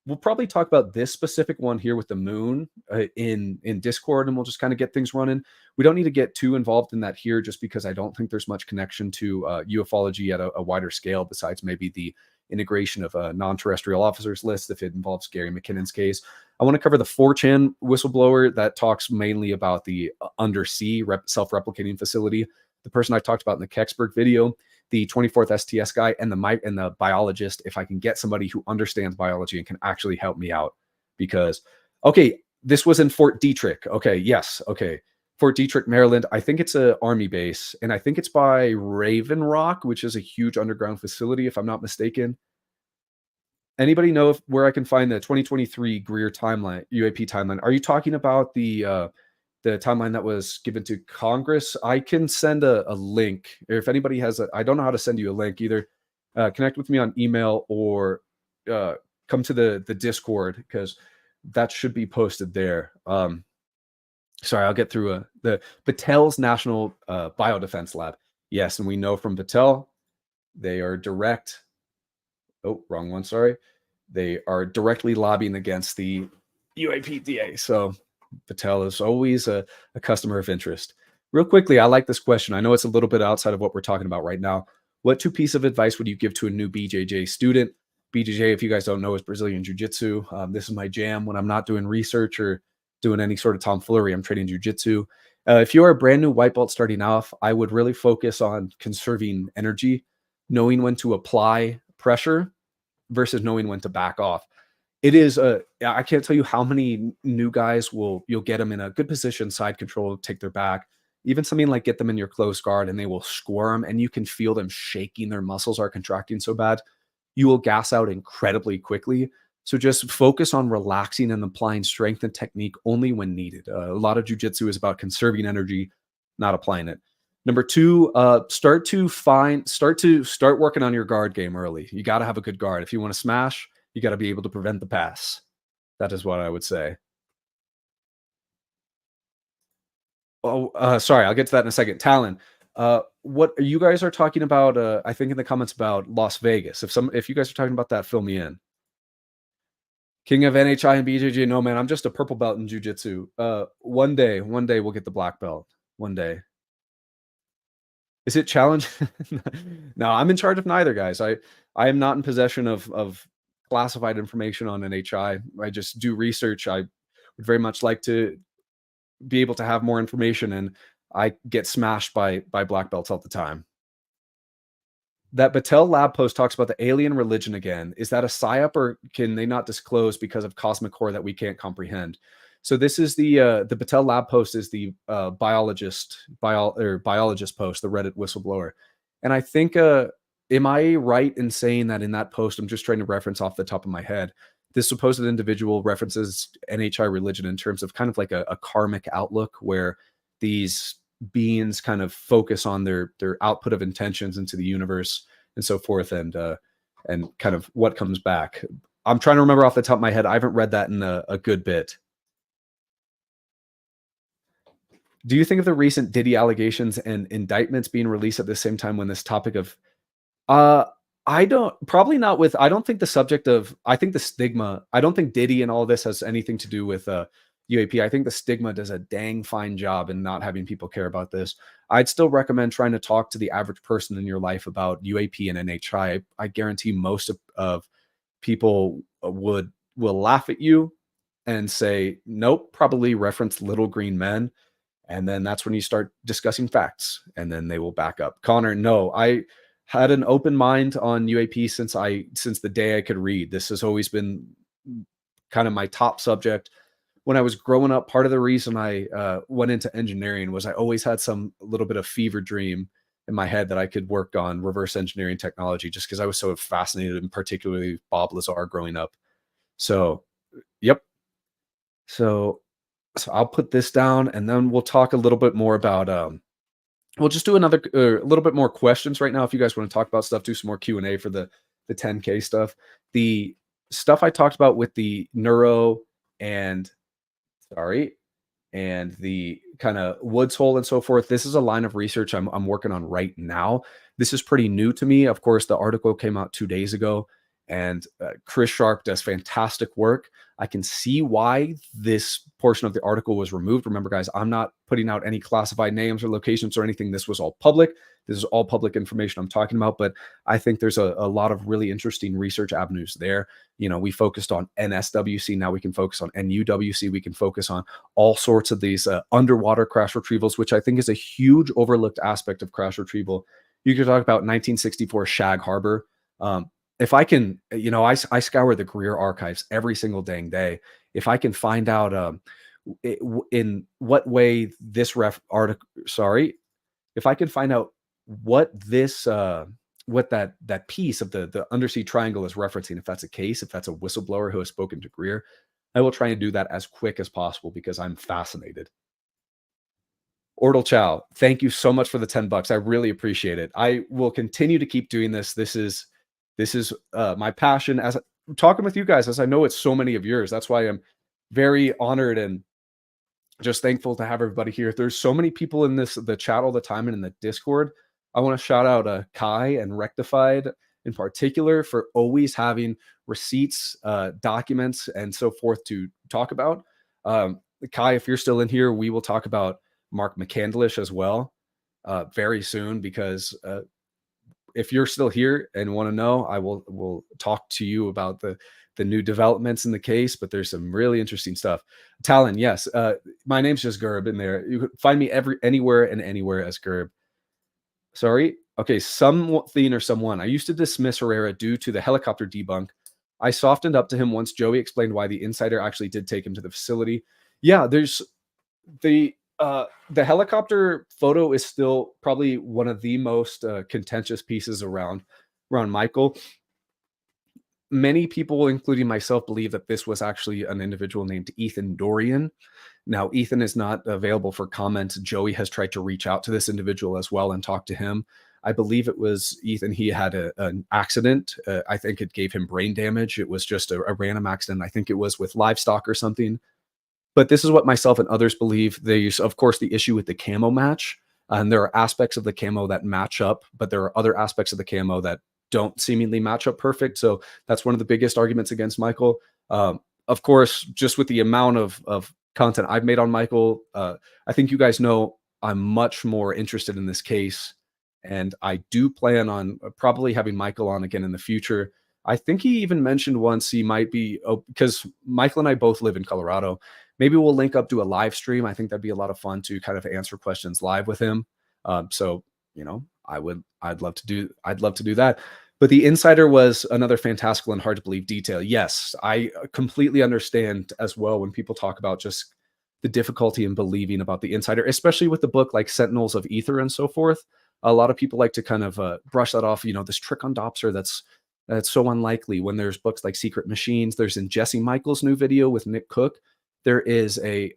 We'll probably talk about this specific one here with the moon in Discord, and we'll just kind of get things running. We don't need to get too involved in that here, just because I don't think there's much connection to ufology at a wider scale, besides maybe the integration of a non-terrestrial officers list if it involves Gary McKinnon's case. I want to cover the 4chan whistleblower that talks mainly about the undersea self-replicating facility, the person I talked about in the Kecksburg video, the 24th STS guy, and the biologist, if I can get somebody who understands biology and can actually help me out. Because, okay, this was in Fort Detrick. Okay, yes, okay. Fort Detrick, Maryland. I think it's an army base, and I think it's by Raven Rock, which is a huge underground facility, if I'm not mistaken. Anybody know where I can find the 2023 Greer timeline, UAP timeline? Are you talking about the the timeline that was given to Congress. I can send a link, or if anybody has I don't know how to send you a link either. Connect with me on email or uh, come to the Discord because that should be posted there. Sorry, I'll get through the Batel's National Biodefense Lab. Yes, and we know from Batel they are direct. Oh, wrong one. Sorry, they are directly lobbying against the UAPDA. So Patel is always a customer of interest. Real quickly, I like this question. I know it's a little bit outside of what we're talking about right now. What two piece of advice would you give to a new BJJ student? BJJ, if you guys don't know, is Brazilian Jiu-Jitsu. This is my jam when I'm not doing research or doing any sort of tomfoolery. I'm training Jiu-Jitsu. If you are a brand new white belt starting off, I would really focus on conserving energy, knowing when to apply pressure versus knowing when to back off. It is I can't tell you how many new guys you'll get them in a good position, side control, take their back, even something like get them in your close guard and they will squirm and you can feel them shaking, their muscles are contracting so bad. You will gas out incredibly quickly. So just focus on relaxing and applying strength and technique only when needed. A lot of jujitsu is about conserving energy, not applying it. Number two, start working on your guard game early. You got to have a good guard. If you want to smash, you got to be able to prevent the pass. That is what I would say. Oh, sorry, I'll get to that in a second. Talon, what you guys are talking about? I think in the comments about Las Vegas. If you guys are talking about that, fill me in. King of NHI and BJJ. No, man, I'm just a purple belt in jujitsu. One day we'll get the black belt. One day. Is it challenge? No, I'm in charge of neither, guys. I am not in possession of classified information on NHI. I just do research. I would very much like to be able to have more information, and I get smashed by black belts all the time. That Battelle lab post talks about the alien religion again. Is that a psyop, or can they not disclose because of cosmic core that we can't comprehend? So this is the Battelle lab post is the biologist post, the Reddit whistleblower, and I think am I right in saying that in that post, I'm just trying to reference off the top of my head, this supposed individual references NHI religion in terms of kind of like a karmic outlook where these beings kind of focus on their output of intentions into the universe and so forth, and kind of what comes back. I'm trying to remember off the top of my head. I haven't read that in a good bit. Do you think of the recent Diddy allegations and indictments being released at the same time when this topic of uh I don't probably not with I don't think the subject of I think the stigma, I don't think Diddy and all this has anything to do with UAP. I think the stigma does a dang fine job in not having people care about this. I'd still recommend trying to talk to the average person in your life about UAP and NHI. I guarantee most of people will laugh at you and say, nope, probably reference Little Green Men. And then that's when you start discussing facts, and then they will back up. Connor, no, I had an open mind on UAP since the day I could read. This has always been kind of my top subject. When I was growing up, part of the reason I went into engineering was I always had some little bit of fever dream in my head that I could work on reverse engineering technology, just because I was so fascinated, and particularly Bob Lazar growing up. So, yep. So I'll put this down, and then we'll talk a little bit more about we'll just do another a little bit more questions right now. If you guys want to talk about stuff, do some more Q&A for the 10K stuff. The stuff I talked about with the neuro and sorry, and the kind of Woods Hole and so forth. This is a line of research I'm working on right now. This is pretty new to me. Of course, the article came out 2 days ago, and Chris Sharp does fantastic work. I can see why this portion of the article was removed. Remember, guys, I'm not putting out any classified names or locations or anything. This was all public. This is all public information I'm talking about, but I think there's a lot of really interesting research avenues there. You know, we focused on NSWC. Now we can focus on NUWC. We can focus on all sorts of these underwater crash retrievals, which I think is a huge overlooked aspect of crash retrieval. You could talk about 1964 Shag Harbor. If I can, you know, I scour the Greer archives every single dang day. If I can find out in what way this if I can find out what this what that piece of the undersea triangle is referencing, if that's a case, if that's a whistleblower who has spoken to Greer, I will try and do that as quick as possible because I'm fascinated. Ortal Chow, thank you so much for the $10. I really appreciate it. I will continue to keep doing this. This is my passion as talking with you guys, as I know it's so many of yours. That's why I'm very honored and just thankful to have everybody here. There's so many people in the chat all the time and in the Discord. I want to shout out Kai and Rectified in particular for always having receipts, documents, and so forth to talk about. Kai, if you're still in here, we will talk about Mark McCandlish as well very soon because if you're still here and want to know, I will talk to you about the new developments in the case. But there's some really interesting stuff. Talon, yes, my name's just Gerb in there. You can find me anywhere and anywhere as Gerb. Sorry. Okay, something or someone. I used to dismiss Herrera due to the helicopter debunk. I softened up to him once Joey explained why the insider actually did take him to the facility. Yeah, there's the helicopter photo is still probably one of the most contentious pieces around Michael. Many people, including myself, believe that this was actually an individual named Ethan Dorian. Now, Ethan is not available for comment. Joey has tried to reach out to this individual as well and talk to him. I believe it was Ethan. He had an accident. I think it gave him brain damage. It was just a random accident. I think it was with livestock or something. But this is what myself and others believe. There's, of course, the issue with the camo match. And there are aspects of the camo that match up, but there are other aspects of the camo that don't seemingly match up perfect. So that's one of the biggest arguments against Michael. Of course, just with the amount of content I've made on Michael, I think you guys know I'm much more interested in this case. And I do plan on probably having Michael on again in the future. I think he even mentioned once he might be, because Michael and I both live in Colorado. Maybe we'll link up to a live stream. I think that'd be a lot of fun to kind of answer questions live with him. So, you know, I'd love to do that. But the insider was another fantastical and hard to believe detail. Yes, I completely understand as well when people talk about just the difficulty in believing about the insider, especially with the book like Sentinels of Ether and so forth. A lot of people like to kind of brush that off. You know, this trick on Dopser that's so unlikely. When there's books like Secret Machines, there's in Jesse Michael's new video with Nick Cook. There is a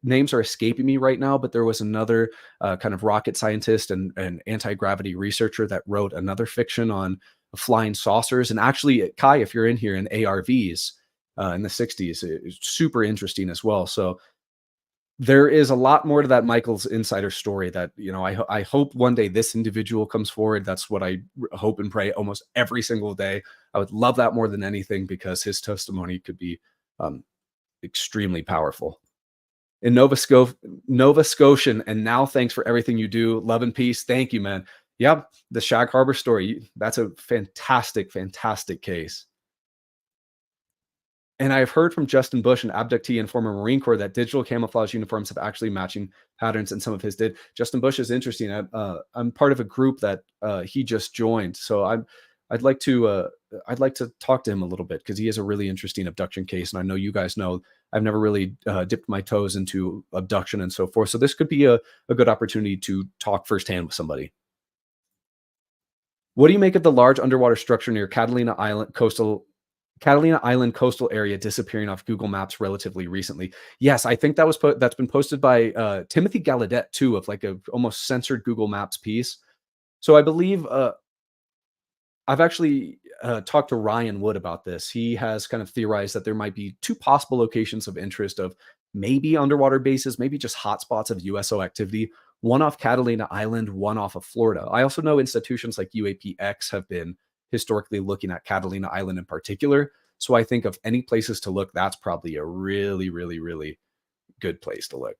names are escaping me right now, but there was another kind of rocket scientist and anti-gravity researcher that wrote another fiction on flying saucers. And actually, Kai, if you're in here in ARVs in the 60s, it's super interesting as well. So there is a lot more to that Michael's insider story that, you know, I hope one day this individual comes forward. That's what I hope and pray almost every single day. I would love that more than anything because his testimony could be extremely powerful. In Nova Scotian, and now thanks for everything you do. Love and peace. Thank you, man. Yeah, the Shag Harbor story. That's a fantastic, fantastic case. And I've heard from Justin Bush, an abductee and former Marine Corps, that digital camouflage uniforms have actually matching patterns, and some of his did. Justin Bush is interesting. I'm part of a group that he just joined, so I'd like to talk to him a little bit because he has a really interesting abduction case, and I know you guys know I've never really dipped my toes into abduction and so forth. So this could be a good opportunity to talk firsthand with somebody. What do you make of the large underwater structure near Catalina Island coastal area disappearing off Google Maps relatively recently? Yes, I think that's been posted by Timothy Gallaudet too, of like a almost censored Google Maps piece. So I believe I've actually talked to Ryan Wood about this. He has kind of theorized that there might be two possible locations of interest of maybe underwater bases, maybe just hotspots of USO activity, one off Catalina Island, one off of Florida. I also know institutions like UAPX have been historically looking at Catalina Island in particular. So I think of any places to look, that's probably a really, really, really good place to look.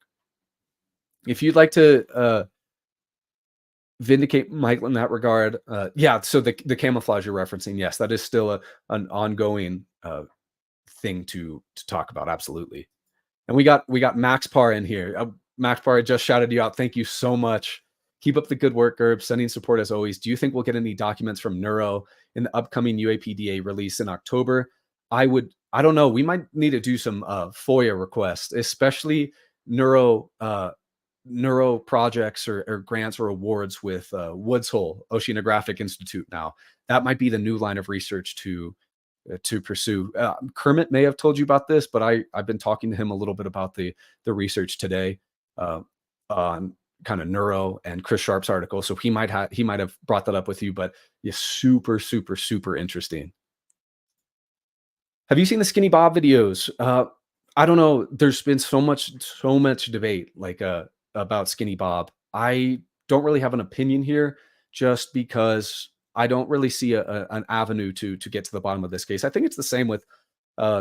If you'd like to vindicate Michael in that regard, yeah, so the camouflage you're referencing, yes, that is still an ongoing thing to talk about, absolutely. And we got Max Parr in here. Max Parr, I just shouted you out. Thank you so much. Keep up the good work, Gerb. Sending support as always. Do you think we'll get any documents from Neuro in the upcoming UAPDA release in October? I don't know. We might need to do some FOIA requests, especially Neuro projects or grants or awards with Woods Hole Oceanographic Institute. Now that might be the new line of research to pursue. Kermit may have told you about this, but I've been talking to him a little bit about the research today. on kind of neuro and Chris Sharp's article. So he might have brought that up with you, but yeah, super, super, super interesting. Have you seen the Skinny Bob videos? I don't know. There's been so much debate about Skinny Bob. I don't really have an opinion here, just because I don't really see an avenue to get to the bottom of this case. I think it's the same with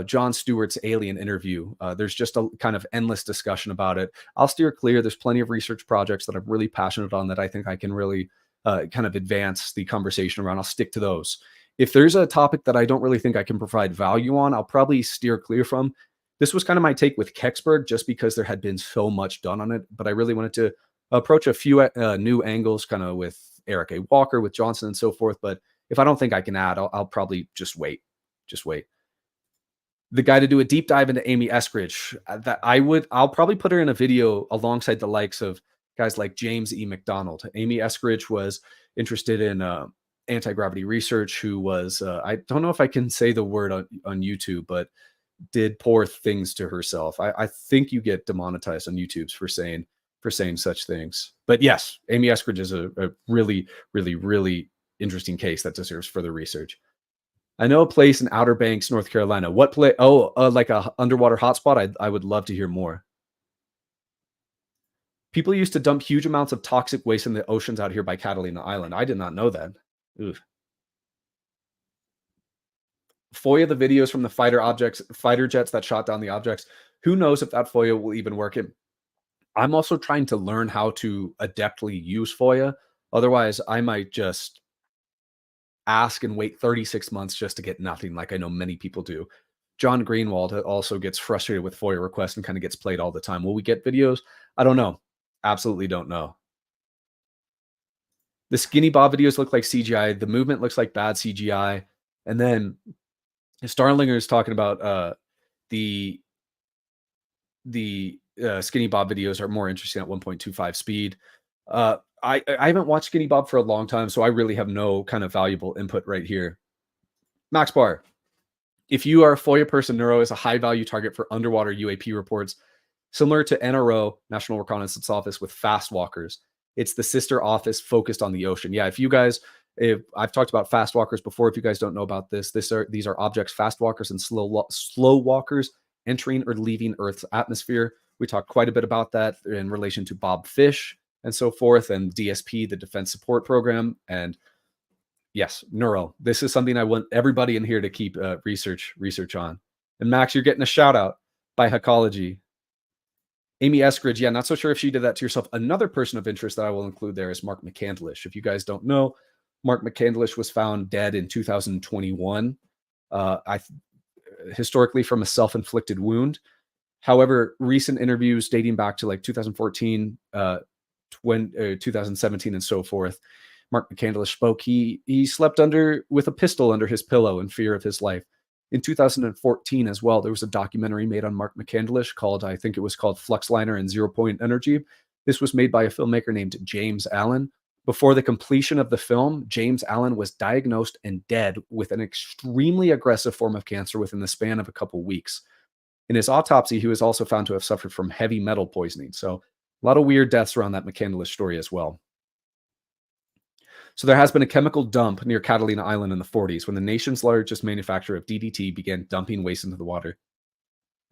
Jon Stewart's Alien interview. There's just a kind of endless discussion about it. I'll steer clear. There's plenty of research projects that I'm really passionate on that I think I can really kind of advance the conversation around. I'll stick to those. If there's a topic that I don't really think I can provide value on, I'll probably steer clear from. This was kind of my take with Kecksburg, just because there had been so much done on it, but I really wanted to approach a few new angles, kind of with Eric A. Walker, with Johnson, and so forth. But if I don't think I can add, I'll probably just wait. Just wait. The guy to do a deep dive into Amy Eskridge, I'll probably put her in a video alongside the likes of guys like James E. McDonald. Amy Eskridge was interested in anti-gravity research, who was, I don't know if I can say the word on YouTube, but did poor things to herself. I think you get demonetized on YouTube's for saying such things. But yes, Amy Eskridge is a really, really, really interesting case that deserves further research. I know a place in Outer Banks, North Carolina. What place? Oh, like a underwater hotspot. I would love to hear more. People used to dump huge amounts of toxic waste in the oceans out here by Catalina Island. I did not know that. Oof. FOIA the videos from the fighter jets that shot down the objects. Who knows if that FOIA will even work? I'm also trying to learn how to adeptly use FOIA. Otherwise, I might just ask and wait 36 months just to get nothing, like I know many people do. John Greenwald also gets frustrated with FOIA requests and kind of gets played all the time. Will we get videos? I don't know. Absolutely don't know. The Skinny Bob videos look like CGI. The movement looks like bad CGI. And then Starlinger is talking about the Skinny Bob videos are more interesting at 1.25 speed. I haven't watched Skinny Bob for a long time, so I really have no kind of valuable input right here. Max Bar, if you are a FOIA person, Neuro is a high value target for underwater UAP reports, similar to NRO, National Reconnaissance Office, with fast walkers. It's the sister office focused on the ocean. Yeah, if I've talked about fast walkers before, if you guys don't know about these are objects, fast walkers and slow walkers entering or leaving Earth's atmosphere. We talked quite a bit about that in relation to Bob Fish and so forth, and DSP, the Defense Support Program. And yes, Neuro. This is something I want everybody in here to keep research on. And Max, you're getting a shout out by Hacology. Amy Eskridge, yeah, not so sure if she did that to herself. Another person of interest that I will include there is Mark McCandlish. If you guys don't know, Mark McCandlish was found dead in 2021. Historically from a self-inflicted wound. However, recent interviews dating back to like 2014, 2017, and so forth, Mark McCandlish spoke. He slept with a pistol under his pillow in fear of his life. In 2014 as well, there was a documentary made on Mark McCandlish I think it was called Fluxliner and Zero Point Energy. This was made by a filmmaker named James Allen. Before the completion of the film, James Allen was diagnosed and dead with an extremely aggressive form of cancer within the span of a couple weeks. In his autopsy, he was also found to have suffered from heavy metal poisoning. So a lot of weird deaths around that McCandlish story as well. So there has been a chemical dump near Catalina Island in the 40s when the nation's largest manufacturer of DDT began dumping waste into the water.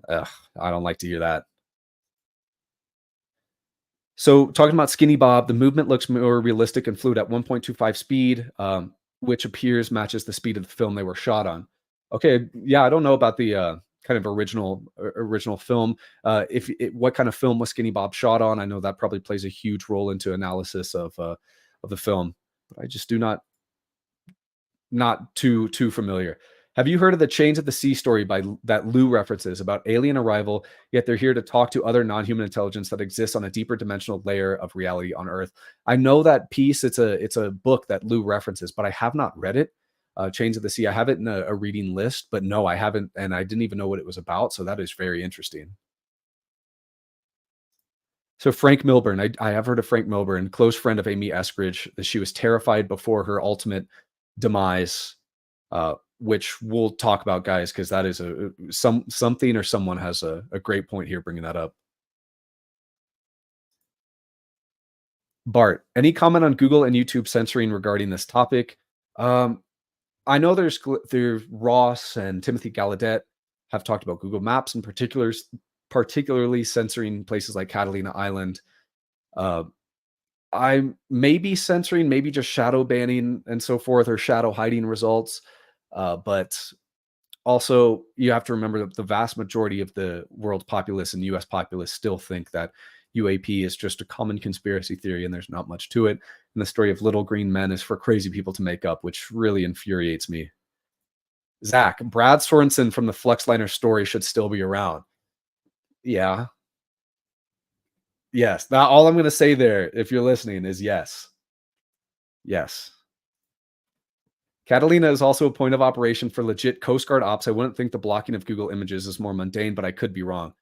Ugh, I don't like to hear that. So talking about Skinny Bob, the movement looks more realistic and fluid at 1.25 speed, which matches the speed of the film they were shot on. Okay, yeah, I don't know about the kind of original film. What kind of film was Skinny Bob shot on? I know that probably plays a huge role into analysis of the film, but I just do not too familiar. Have you heard of the Chains of the Sea story that Lou references about alien arrival, yet they're here to talk to other non-human intelligence that exists on a deeper dimensional layer of reality on Earth? I know that piece. It's a book that Lou references, but I have not read it. Chains of the Sea. I have it in a reading list, but no, I haven't, and I didn't even know what it was about. So that is very interesting. So Frank Milburn, I have heard of Frank Milburn, close friend of Amy Eskridge. She was terrified before her ultimate demise, which we'll talk about, guys, because that is something or someone has a great point here bringing that up. Bart, any comment on Google and YouTube censoring regarding this topic? Um, I know there's Ross and Timothy Gallaudet have talked about Google Maps in particularly censoring places like Catalina Island. Uh, I may be censoring, maybe just shadow banning and so forth, or shadow hiding results. But also, you have to remember that the vast majority of the world populace and US populace still think that UAP is just a common conspiracy theory and there's not much to it. And the story of little green men is for crazy people to make up, which really infuriates me. Zach, Brad Sorensen from the Fluxliner story should still be around. Yeah. Yes. That all I'm going to say there, if you're listening, is yes. Yes. Catalina is also a point of operation for legit Coast Guard ops. I wouldn't think the blocking of Google Images is more mundane, but I could be wrong.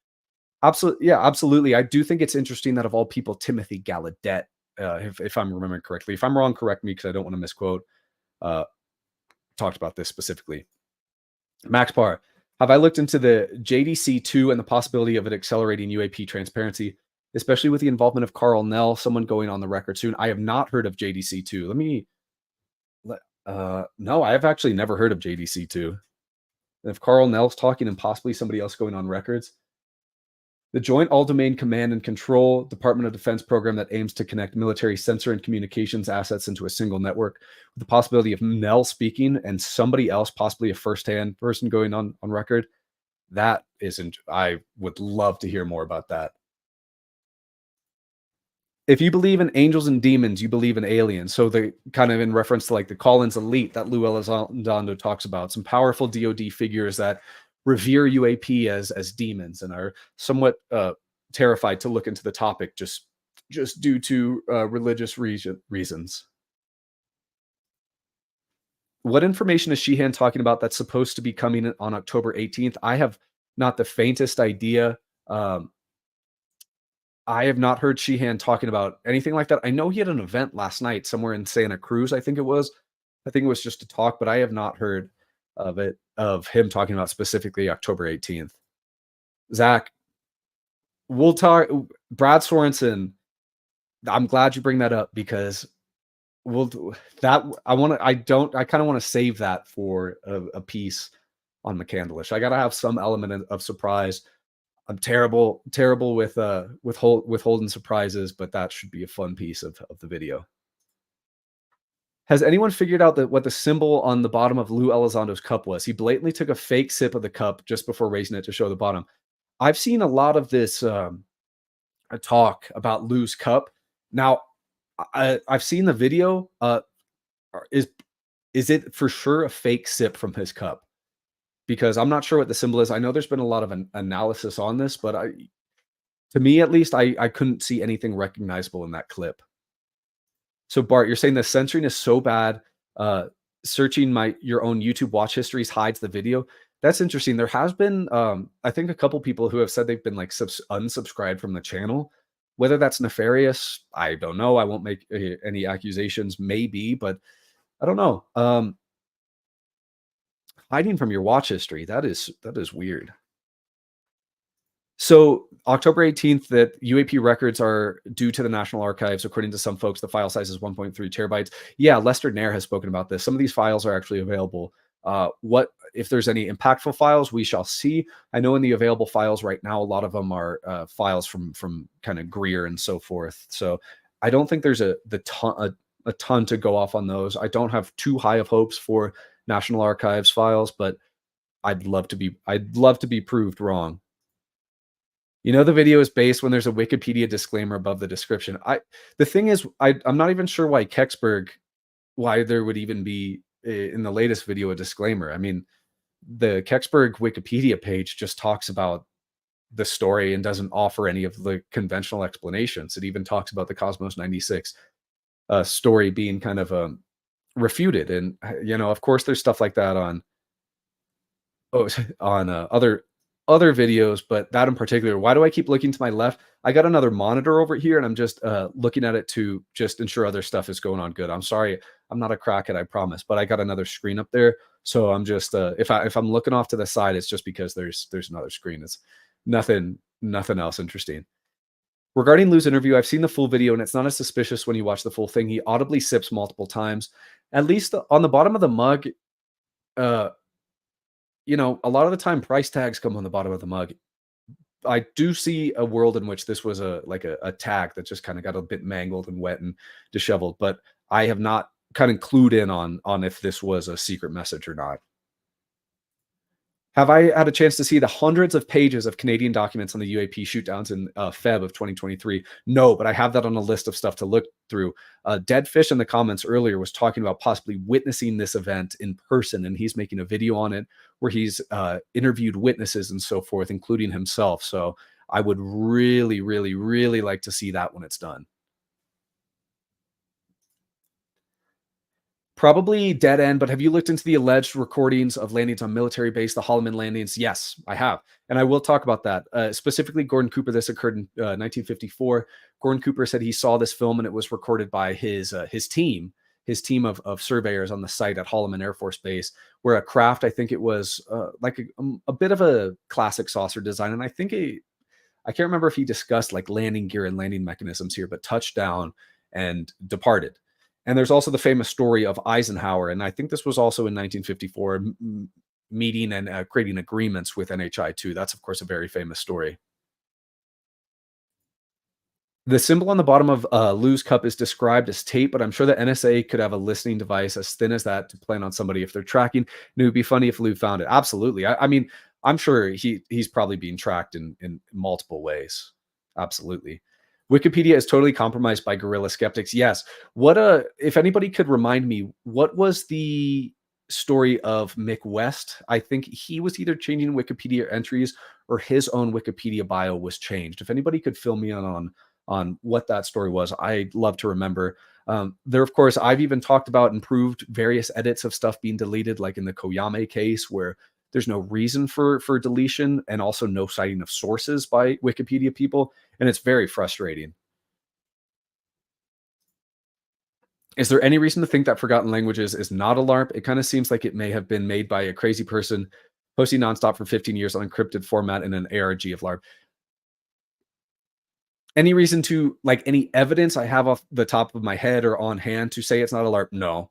Absolutely, yeah, absolutely. I do think it's interesting that of all people, Timothy Gallaudet, if I'm remembering correctly. If I'm wrong, correct me because I don't want to misquote. Uh, talked about this specifically. Max Parr, have I looked into the JDC2 and the possibility of it accelerating UAP transparency, especially with the involvement of Carl Nell, someone going on the record soon? I have not heard of JDC2. No, I have actually never heard of JDC2. If Carl Nell's talking and possibly somebody else going on records, the Joint All-Domain Command and Control Department of Defense program that aims to connect military sensor and communications assets into a single network, with the possibility of Nell speaking and somebody else, possibly a first-hand person going on record. That isn't. I would love to hear more about that. If you believe in angels and demons, you believe in aliens. So the kind of in reference to like the Collins elite that Lou Elizondo talks about, some powerful DoD figures that revere UAP as demons and are somewhat terrified to look into the topic just due to religious reasons. What information is Sheehan talking about that's supposed to be coming on October 18th? I have not the faintest idea. I have not heard Sheehan talking about anything like that. I know he had an event last night somewhere in Santa Cruz, I think it was. I think it was just a talk, but I have not heard of him talking about specifically October 18th. Zach, we'll talk. Brad Sorensen, I'm glad you bring that up because I kind of want to save that for a piece on McCandlish. I got to have some element of surprise. I'm terrible with withholding surprises, but that should be a fun piece of the video. Has anyone figured out what the symbol on the bottom of Lou Elizondo's cup was? He blatantly took a fake sip of the cup just before raising it to show the bottom. I've seen a lot of this talk about Lou's cup. Now, I've seen the video. Is it for sure a fake sip from his cup? Because I'm not sure what the symbol is. I know there's been a lot of analysis on this, but to me at least, I couldn't see anything recognizable in that clip. So Bart, you're saying the censoring is so bad, searching your own YouTube watch histories hides the video. That's interesting. There has been, I think, a couple people who have said they've been like unsubscribed from the channel. Whether that's nefarious, I don't know. I won't make any accusations. Maybe, but I don't know. Hiding from your watch history, that is weird. So October 18th, that UAP records are due to the National Archives. According to some folks, the file size is 1.3 terabytes. Yeah, Lester Nair has spoken about this. Some of these files are actually available. What if there's any impactful files? We shall see. I know in the available files right now, a lot of them are files from kind of Greer and so forth. So I don't think there's a ton to go off on those. I don't have too high of hopes for National Archives files, but I'd love to be proved wrong. You know, the video is based when there's a Wikipedia disclaimer above the description. The thing is, I'm not even sure why there would even be in the latest video a disclaimer. I mean, the Kecksburg Wikipedia page just talks about the story and doesn't offer any of the conventional explanations. It even talks about the Cosmos 96 story being kind of refuted. And, of course, there's stuff like that on other videos, but that in particular. Why do I keep looking to my left? I got another monitor over here, and I'm just looking at it to just ensure other stuff is going on good. I'm sorry, I'm not a crackhead, I promise, but I got another screen up there, so I'm just if I'm looking off to the side, it's just because there's another screen. It's nothing else interesting. Regarding Lou's interview, I've seen the full video and it's not as suspicious when you watch the full thing. He audibly sips multiple times. At least on the bottom of the mug, uh, a lot of the time price tags come on the bottom of the mug. I do see a world in which this was a tag that just kind of got a bit mangled and wet and disheveled, but I have not kind of clued in on if this was a secret message or not. Have I had a chance to see the hundreds of pages of Canadian documents on the UAP shootdowns in Feb of 2023? No, but I have that on a list of stuff to look through. Dead Fish in the comments earlier was talking about possibly witnessing this event in person, and he's making a video on it where he's interviewed witnesses and so forth, including himself. So I would really, really, really like to see that when it's done. Probably dead end, but have you looked into the alleged recordings of landings on military base, the Holloman landings? Yes, I have. And I will talk about that. Specifically, Gordon Cooper, this occurred in 1954. Gordon Cooper said he saw this film and it was recorded by his team of surveyors on the site at Holloman Air Force Base, where a craft, I think it was like a bit of a classic saucer design. And I can't remember if he discussed like landing gear and landing mechanisms here, but touched down and departed. And there's also the famous story of Eisenhower, and I think this was also in 1954, meeting and creating agreements with NHI too. That's of course a very famous story. The symbol on the bottom of Lou's cup is described as tape, but I'm sure the NSA could have a listening device as thin as that to plant on somebody if they're tracking. And it would be funny if Lou found it. Absolutely. I mean, I'm sure he's probably being tracked in multiple ways. Absolutely. Wikipedia is totally compromised by guerrilla skeptics. Yes. If anybody could remind me, what was the story of Mick West? I think he was either changing Wikipedia entries or his own Wikipedia bio was changed. If anybody could fill me in on what that story was, I'd love to remember. There, of course, I've even talked about and proved various edits of stuff being deleted, like in the Koyame case, where there's no reason for deletion and also no citing of sources by Wikipedia people, and it's very frustrating. Is there any reason to think that Forgotten Languages is not a LARP? It kind of seems like it may have been made by a crazy person posting nonstop for 15 years on encrypted format in an ARG of LARP. Any reason to like any evidence I have off the top of my head or on hand to say it's not a LARP? No.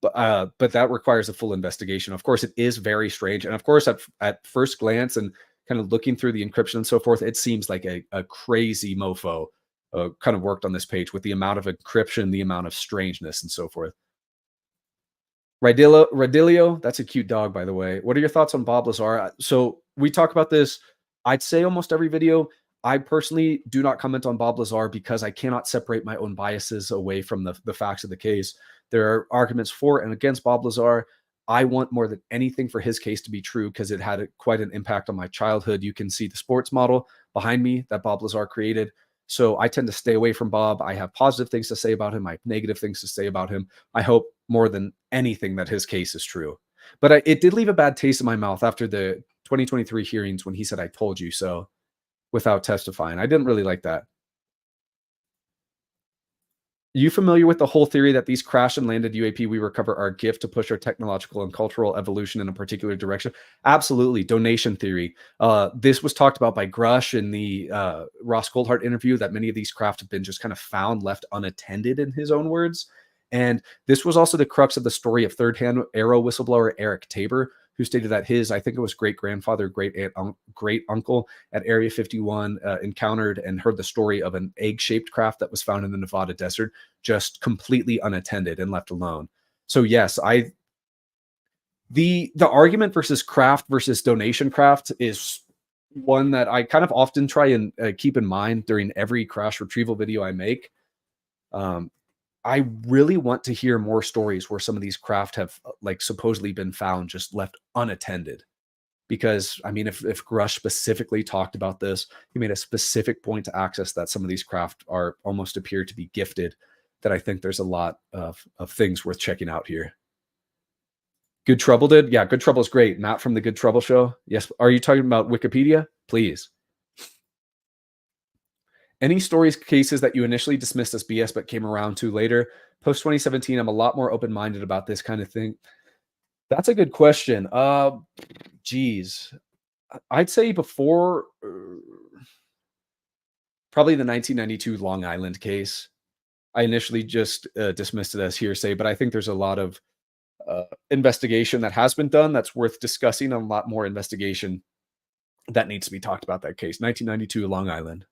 But that requires a full investigation. Of course, it is very strange. And of course, at first glance and kind of looking through the encryption and so forth, it seems like a crazy mofo kind of worked on this page with the amount of encryption, the amount of strangeness and so forth. Radilio, that's a cute dog, by the way. What are your thoughts on Bob Lazar? So we talk about this, I'd say almost every video. I personally do not comment on Bob Lazar because I cannot separate my own biases away from the facts of the case. There are arguments for and against Bob Lazar. I want more than anything for his case to be true because it had quite an impact on my childhood. You can see the sports model behind me that Bob Lazar created. So I tend to stay away from Bob. I have positive things to say about him. I have negative things to say about him. I hope more than anything that his case is true. But it did leave a bad taste in my mouth after the 2023 hearings when he said, "I told you so," without testifying. I didn't really like that. You familiar with the whole theory that these crash and landed UAP we recover are a gift to push our technological and cultural evolution in a particular direction? Absolutely. Donation theory. This was talked about by Grush in the Ross Goldhart interview, that many of these craft have been just kind of found, left unattended in his own words. And this was also the crux of the story of third-hand Arrow whistleblower Eric Tabor, who stated that his, I think it was great grandfather, great uncle at Area 51 encountered and heard the story of an egg-shaped craft that was found in the Nevada desert, just completely unattended and left alone. So yes, the argument versus craft versus donation craft is one that I kind of often try and keep in mind during every crash retrieval video I make. Um, I really want to hear more stories where some of these craft have like supposedly been found just left unattended. Because I mean, if Grush specifically talked about this, he made a specific point to access that some of these craft are almost appear to be gifted. That I think there's a lot of things worth checking out here. Good Trouble did, yeah. Good Trouble is great. Matt from the Good Trouble show. Yes. Are you talking about Wikipedia? Please. Any stories, cases that you initially dismissed as BS but came around to later? Post 2017, I'm a lot more open minded about this kind of thing. That's a good question. Geez, I'd say before. Probably the 1992 Long Island case. I initially just dismissed it as hearsay, but I think there's a lot of investigation that has been done that's worth discussing, and a lot more investigation that needs to be talked about that case. 1992 Long Island.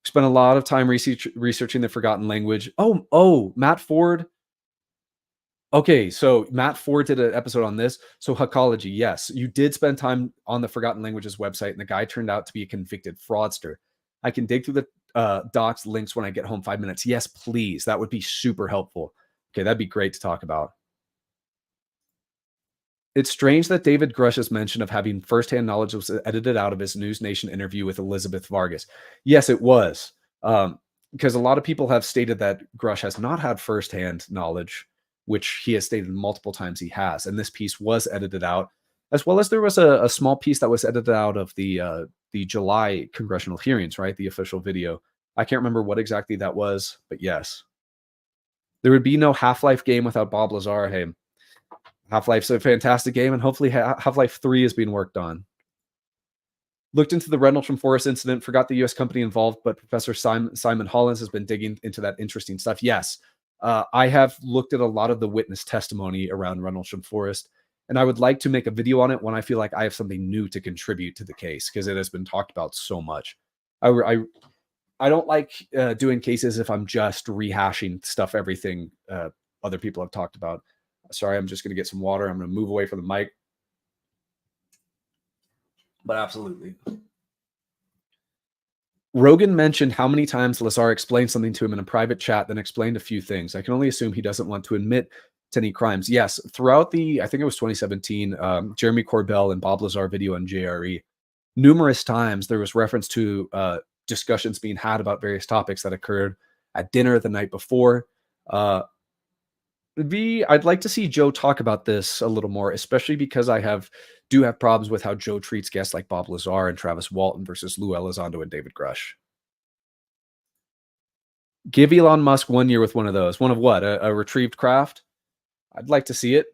Spent a lot of time researching the forgotten language. Matt Ford. Okay, so Matt Ford did an episode on this. So Hackology, yes, you did spend time on the Forgotten Languages website, and the guy turned out to be a convicted fraudster. I can dig through the docs links when I get home 5 minutes. Yes, please. That would be super helpful. Okay, that'd be great to talk about. It's strange that David Grush's mention of having firsthand knowledge was edited out of his News Nation interview with Elizabeth Vargas. Yes, it was. Because a lot of people have stated that Grush has not had firsthand knowledge, which he has stated multiple times he has. And this piece was edited out, as well as there was a small piece that was edited out of the July congressional hearings, right? The official video. I can't remember what exactly that was, but yes. There would be no Half-Life game without Bob Lazar. Hey, Half-Life's a fantastic game, and hopefully Half-Life 3 is being worked on. Looked into the Rendlesham Forest incident, forgot the U.S. company involved, but Professor Simon Hollins has been digging into that interesting stuff. Yes, I have looked at a lot of the witness testimony around Rendlesham Forest, and I would like to make a video on it when I feel like I have something new to contribute to the case, because it has been talked about so much. I don't like doing cases if I'm just rehashing stuff, everything other people have talked about. Sorry, I'm just going to get some water. I'm going to move away from the mic. But absolutely. Rogan mentioned how many times Lazar explained something to him in a private chat, then explained a few things. I can only assume he doesn't want to admit to any crimes. Yes, throughout I think it was 2017, Jeremy Corbell and Bob Lazar video on JRE, numerous times there was reference to discussions being had about various topics that occurred at dinner the night before. I'd like to see Joe talk about this a little more, especially because I do have problems with how Joe treats guests like Bob Lazar and Travis Walton versus Lou Elizondo and David Grush. Give Elon Musk 1 year with one of those. One of what? A retrieved craft? I'd like to see it.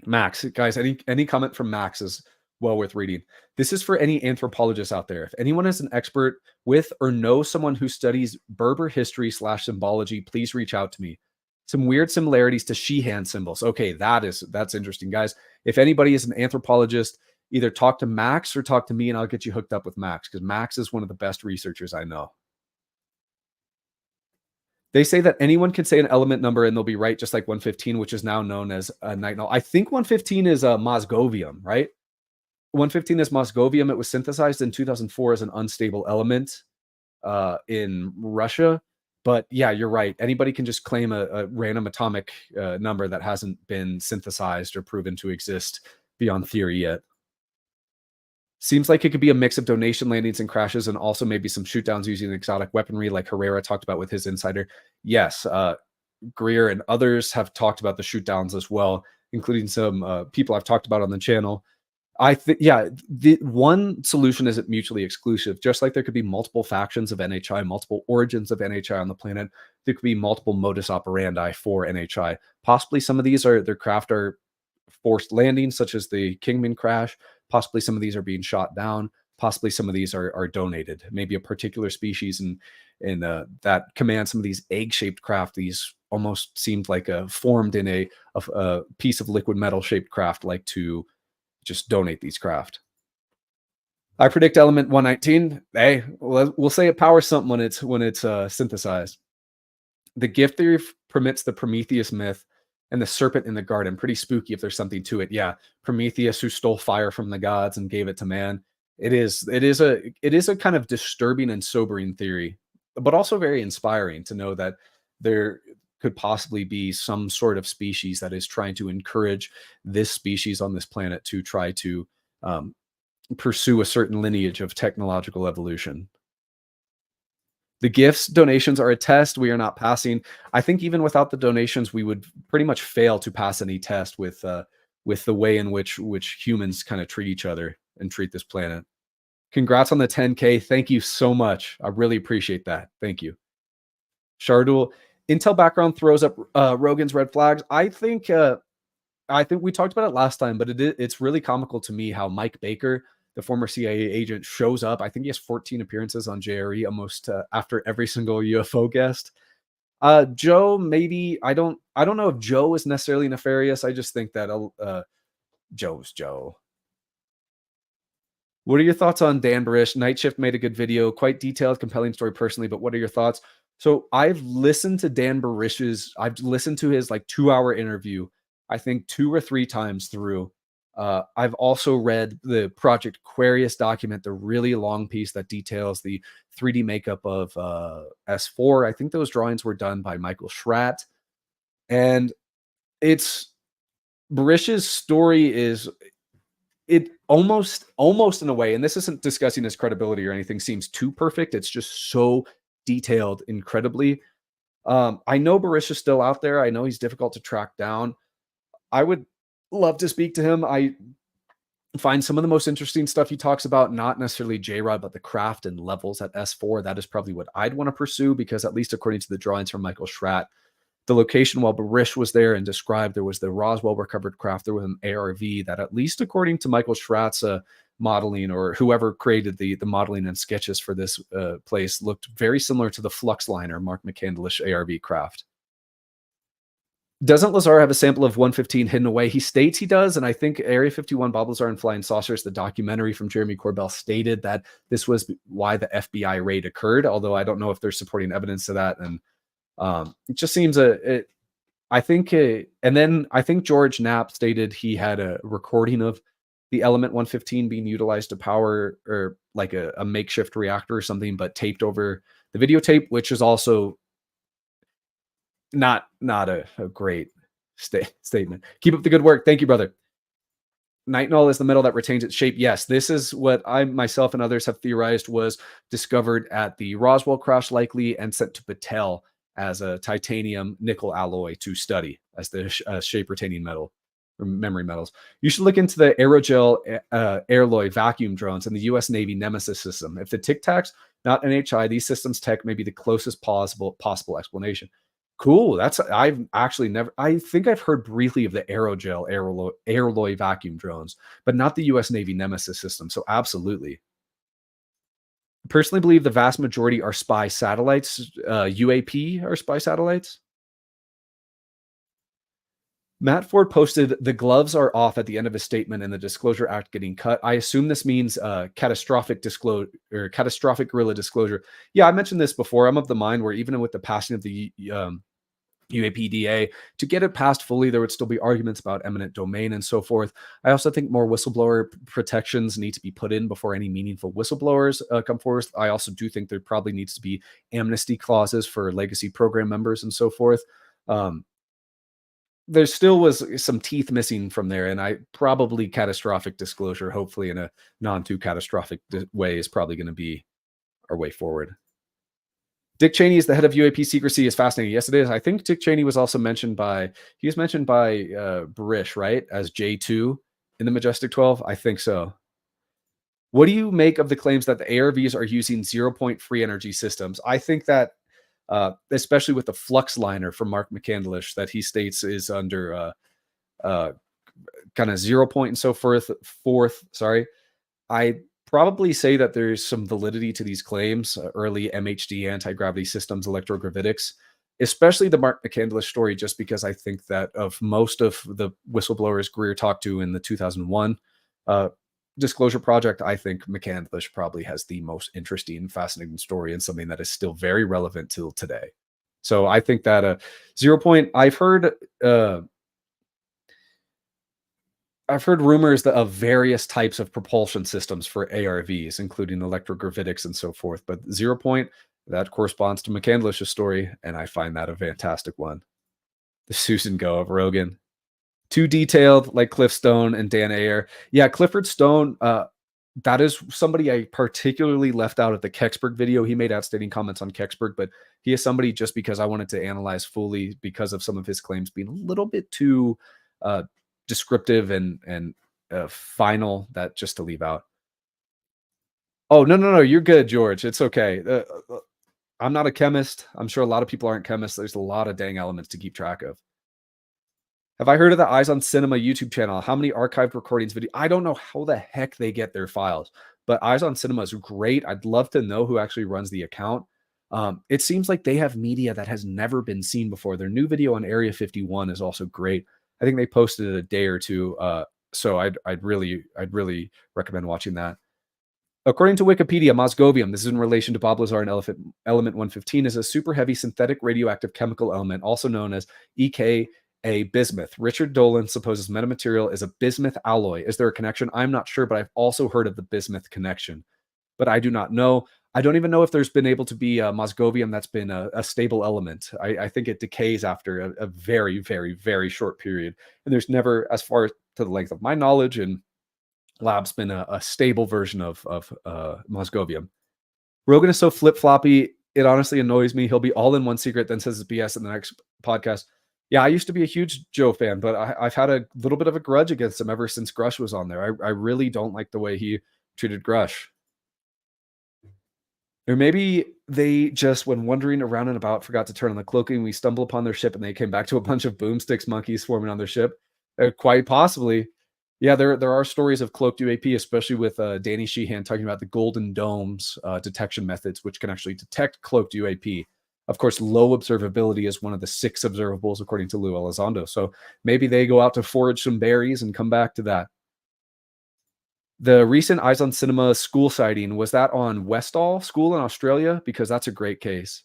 Max, guys, any comment from Max is well worth reading. This is for any anthropologists out there. If anyone is an expert with or knows someone who studies Berber history / symbology, please reach out to me. Some weird similarities to she-hand symbols. Okay, that's interesting, guys. If anybody is an anthropologist, either talk to Max or talk to me, and I'll get you hooked up with Max, because Max is one of the best researchers I know. They say that anyone can say an element number and they'll be right, just like 115, which is now known as nitinol. I think 115 is mosgovium, right? 115 is mosgovium. It was synthesized in 2004 as an unstable element in Russia. But yeah, you're right. Anybody can just claim a random atomic number that hasn't been synthesized or proven to exist beyond theory yet. Seems like it could be a mix of donation landings and crashes, and also maybe some shootdowns using exotic weaponry like Herrera talked about with his insider. Yes, Greer and others have talked about the shootdowns as well, including some people I've talked about on the channel. I think, yeah, the one solution isn't mutually exclusive. Just like there could be multiple factions of NHI, multiple origins of NHI on the planet, there could be multiple modus operandi for NHI. Possibly some of these their craft are forced landings, such as the Kingman crash. Possibly some of these are being shot down. Possibly some of these are donated. Maybe a particular species and that commands some of these egg-shaped craft. These almost seemed like formed in a piece of liquid metal shaped craft, like to just donate these craft. I predict element 119. Hey, we'll say it powers something when it's synthesized. The gift theory permits the Prometheus myth and the serpent in the garden. Pretty spooky if there's something to it. Yeah, Prometheus who stole fire from the gods and gave it to man. It is a kind of disturbing and sobering theory, but also very inspiring to know that there could possibly be some sort of species that is trying to encourage this species on this planet to try to pursue a certain lineage of technological evolution. The gifts, donations are a test. We are not passing. I think even without the donations, we would pretty much fail to pass any test with the way in which humans kind of treat each other and treat this planet. Congrats on the 10K. Thank you so much. I really appreciate that. Thank you. Shardul, Intel background throws up Rogan's red flags. I think we talked about it last time, but it's really comical to me how Mike Baker the former CIA agent, shows up. I think he has 14 appearances on JRE almost after every single UFO guest. Joe, maybe I don't know if Joe is necessarily nefarious. I just think that Joe's Joe. What are your thoughts on Dan Barish? Night Shift made a good video, quite detailed, compelling story personally, but what are your thoughts? So I've listened to I've listened to his like 2 hour interview, I think 2 or 3 times through. I've also read the Project Aquarius document, the really long piece that details the 3D makeup of S4. I think those drawings were done by Michael Schratt. And it's Barish's story is it almost in a way, and this isn't discussing his credibility or anything, seems too perfect. It's just so detailed incredibly. I know Barish is still out there. I know he's difficult to track down. I would love to speak to him. I find some of the most interesting stuff he talks about, not necessarily J-Rod, but the craft and levels at S4. That is probably what I'd want to pursue because, at least according to the drawings from Michael Schratt, the location while Barish was there and described, there was the Roswell recovered craft. There was an ARV that, at least according to Michael Schratt's modeling, or whoever created the modeling and sketches for this place, looked very similar to the Fluxliner Mark McCandlish ARV craft. Doesn't Lazar have a sample of 115 hidden away? He states he does, and I think Area 51 Bob Lazar and Flying Saucers, the documentary from Jeremy Corbell, stated that this was why the FBI raid occurred, although I don't know if there's supporting evidence to that. And it just seems and then I think George Knapp stated he had a recording of the Element 115 being utilized to power, or like a makeshift reactor or something, but taped over the videotape, which is also not a great statement. Keep up the good work. Thank you, brother. Nitinol is the metal that retains its shape. Yes, this is what I myself and others have theorized was discovered at the Roswell crash, likely, and sent to Battelle as a titanium nickel alloy to study as the shape retaining metal or memory metals. You should look into the aerogel Airloy vacuum drones in the US Navy Nemesis system. If the Tic Tacs, not NHI, these systems tech may be the closest possible explanation. Cool. I've actually never, I think I've heard briefly of the aerogel Airloy vacuum drones, but not the US Navy Nemesis system. So absolutely. Personally believe the vast majority are spy satellites. UAP are spy satellites. Matt Ford posted, the gloves are off at the end of his statement and the Disclosure Act getting cut. I assume this means catastrophic disclosure or catastrophic guerrilla disclosure. Yeah, I mentioned this before. I'm of the mind where even with the passing of the UAPDA, to get it passed fully, there would still be arguments about eminent domain and so forth. I also think more whistleblower protections need to be put in before any meaningful whistleblowers come forward. I also do think there probably needs to be amnesty clauses for legacy program members and so forth. There still was some teeth missing from there, and I probably catastrophic disclosure, hopefully in a non too catastrophic way, is probably going to be our way forward. Dick Cheney is the head of UAP secrecy is fascinating. Yes, it is. I think Dick Cheney was also mentioned by Barish, right, as J2 in the Majestic 12. I think so. What do you make of the claims that the ARVs are using 0-point free energy systems? I think that especially with the Fluxliner from Mark McCandlish that he states is under kind of 0 point and so forth. I probably say that there's some validity to these claims. Early MHD anti-gravity systems, electrogravitics, especially the Mark McCandlish story, just because I think that of most of the whistleblowers Greer talked to in the 2001 Disclosure Project, I think McCandlish probably has the most interesting, fascinating story and something that is still very relevant till today. So I think that 0 point, I've heard rumors of various types of propulsion systems for ARVs, including electrogravitics and so forth. But 0 point, that corresponds to McCandlish's story, and I find that a fantastic one. The Susan Go of Rogan. Too detailed, like Cliff Stone and Dan Ayer. Yeah, Clifford Stone, that is somebody I particularly left out of the Kecksburg video. He made outstanding comments on Kecksburg, but he is somebody just because I wanted to analyze fully because of some of his claims being a little bit too descriptive and final, that just to leave out. Oh, no, you're good, George. It's okay. I'm not a chemist. I'm sure a lot of people aren't chemists. There's a lot of dang elements to keep track of. Have I heard of the Eyes on Cinema YouTube channel? How many archived recordings video? I don't know how the heck they get their files, but Eyes on Cinema is great. I'd love to know who actually runs the account. It seems like they have media that has never been seen before. Their new video on Area 51 is also great. I think they posted it a day or two. So I'd really recommend watching that. According to Wikipedia, mosgovium, this is in relation to Bob Lazar and element 115, is a super heavy synthetic radioactive chemical element, also known as EKA bismuth. Richard Dolan supposes metamaterial is a bismuth alloy. Is there a connection? I'm not sure, but I've also heard of the bismuth connection, but I do not know. I don't even know if there's been able to be a mosgovium that's been a stable element. I think it decays after a very, very, very short period. And there's never, as far to the length of my knowledge and lab's been a stable version of mosgovium. Rogan is so flip floppy. It honestly annoys me. He'll be all in one secret, then says it's BS in the next podcast. Yeah, I used to be a huge Joe fan, but I've had a little bit of a grudge against him ever since Grush was on there. I really don't like the way he treated Grush. Or maybe they just, when wandering around and about, forgot to turn on the cloaking. We stumble upon their ship and they came back to a bunch of boomsticks monkeys swarming on their ship. Quite possibly. Yeah, there are stories of cloaked UAP, especially with Danny Sheehan talking about the Golden Dome's detection methods, which can actually detect cloaked UAP. Of course, low observability is one of the 6 observables, according to Lou Elizondo. So maybe they go out to forage some berries and come back to that. The recent Eyes on Cinema school sighting, was that on Westall School in Australia? Because that's a great case.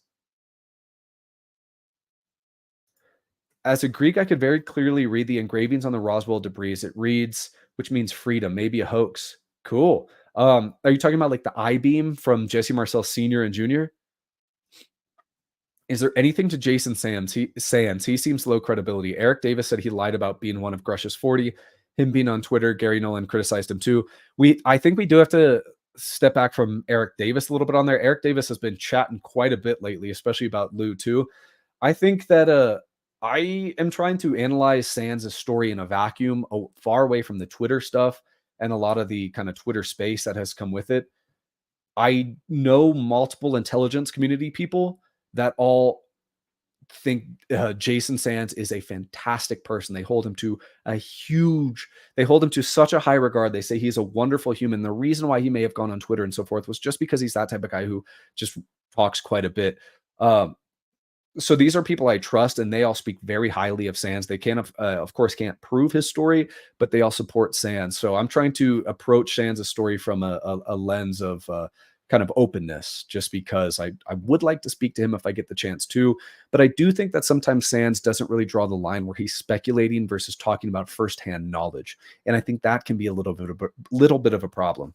As a Greek, I could very clearly read the engravings on the Roswell debris. It reads, which means freedom, maybe a hoax. Cool. Are you talking about like the I-beam from Jesse Marcel Sr. and Jr.? Is there anything to Jason Sands? He seems low credibility. Eric Davis said he lied about being one of Grush's 40. Him being on Twitter, Gary Nolan criticized him too. I think we do have to step back from Eric Davis a little bit on there. Eric Davis has been chatting quite a bit lately, especially about Lou too. I think that I am trying to analyze Sands' story in a vacuum, far away from the Twitter stuff and a lot of the kind of Twitter space that has come with it. I know multiple intelligence community people that all think Jason Sands is a fantastic person. They hold him to such a high regard. They say he's a wonderful human. The reason why he may have gone on Twitter and so forth was just because he's that type of guy who just talks quite a bit. So these are people I trust, and they all speak very highly of Sands. They of course, can't prove his story, but they all support Sands. So I'm trying to approach Sands' story from a lens of kind of openness, just because I would like to speak to him if I get the chance to. But I do think that sometimes Sands doesn't really draw the line where he's speculating versus talking about firsthand knowledge, and I think that can be a little bit of a problem.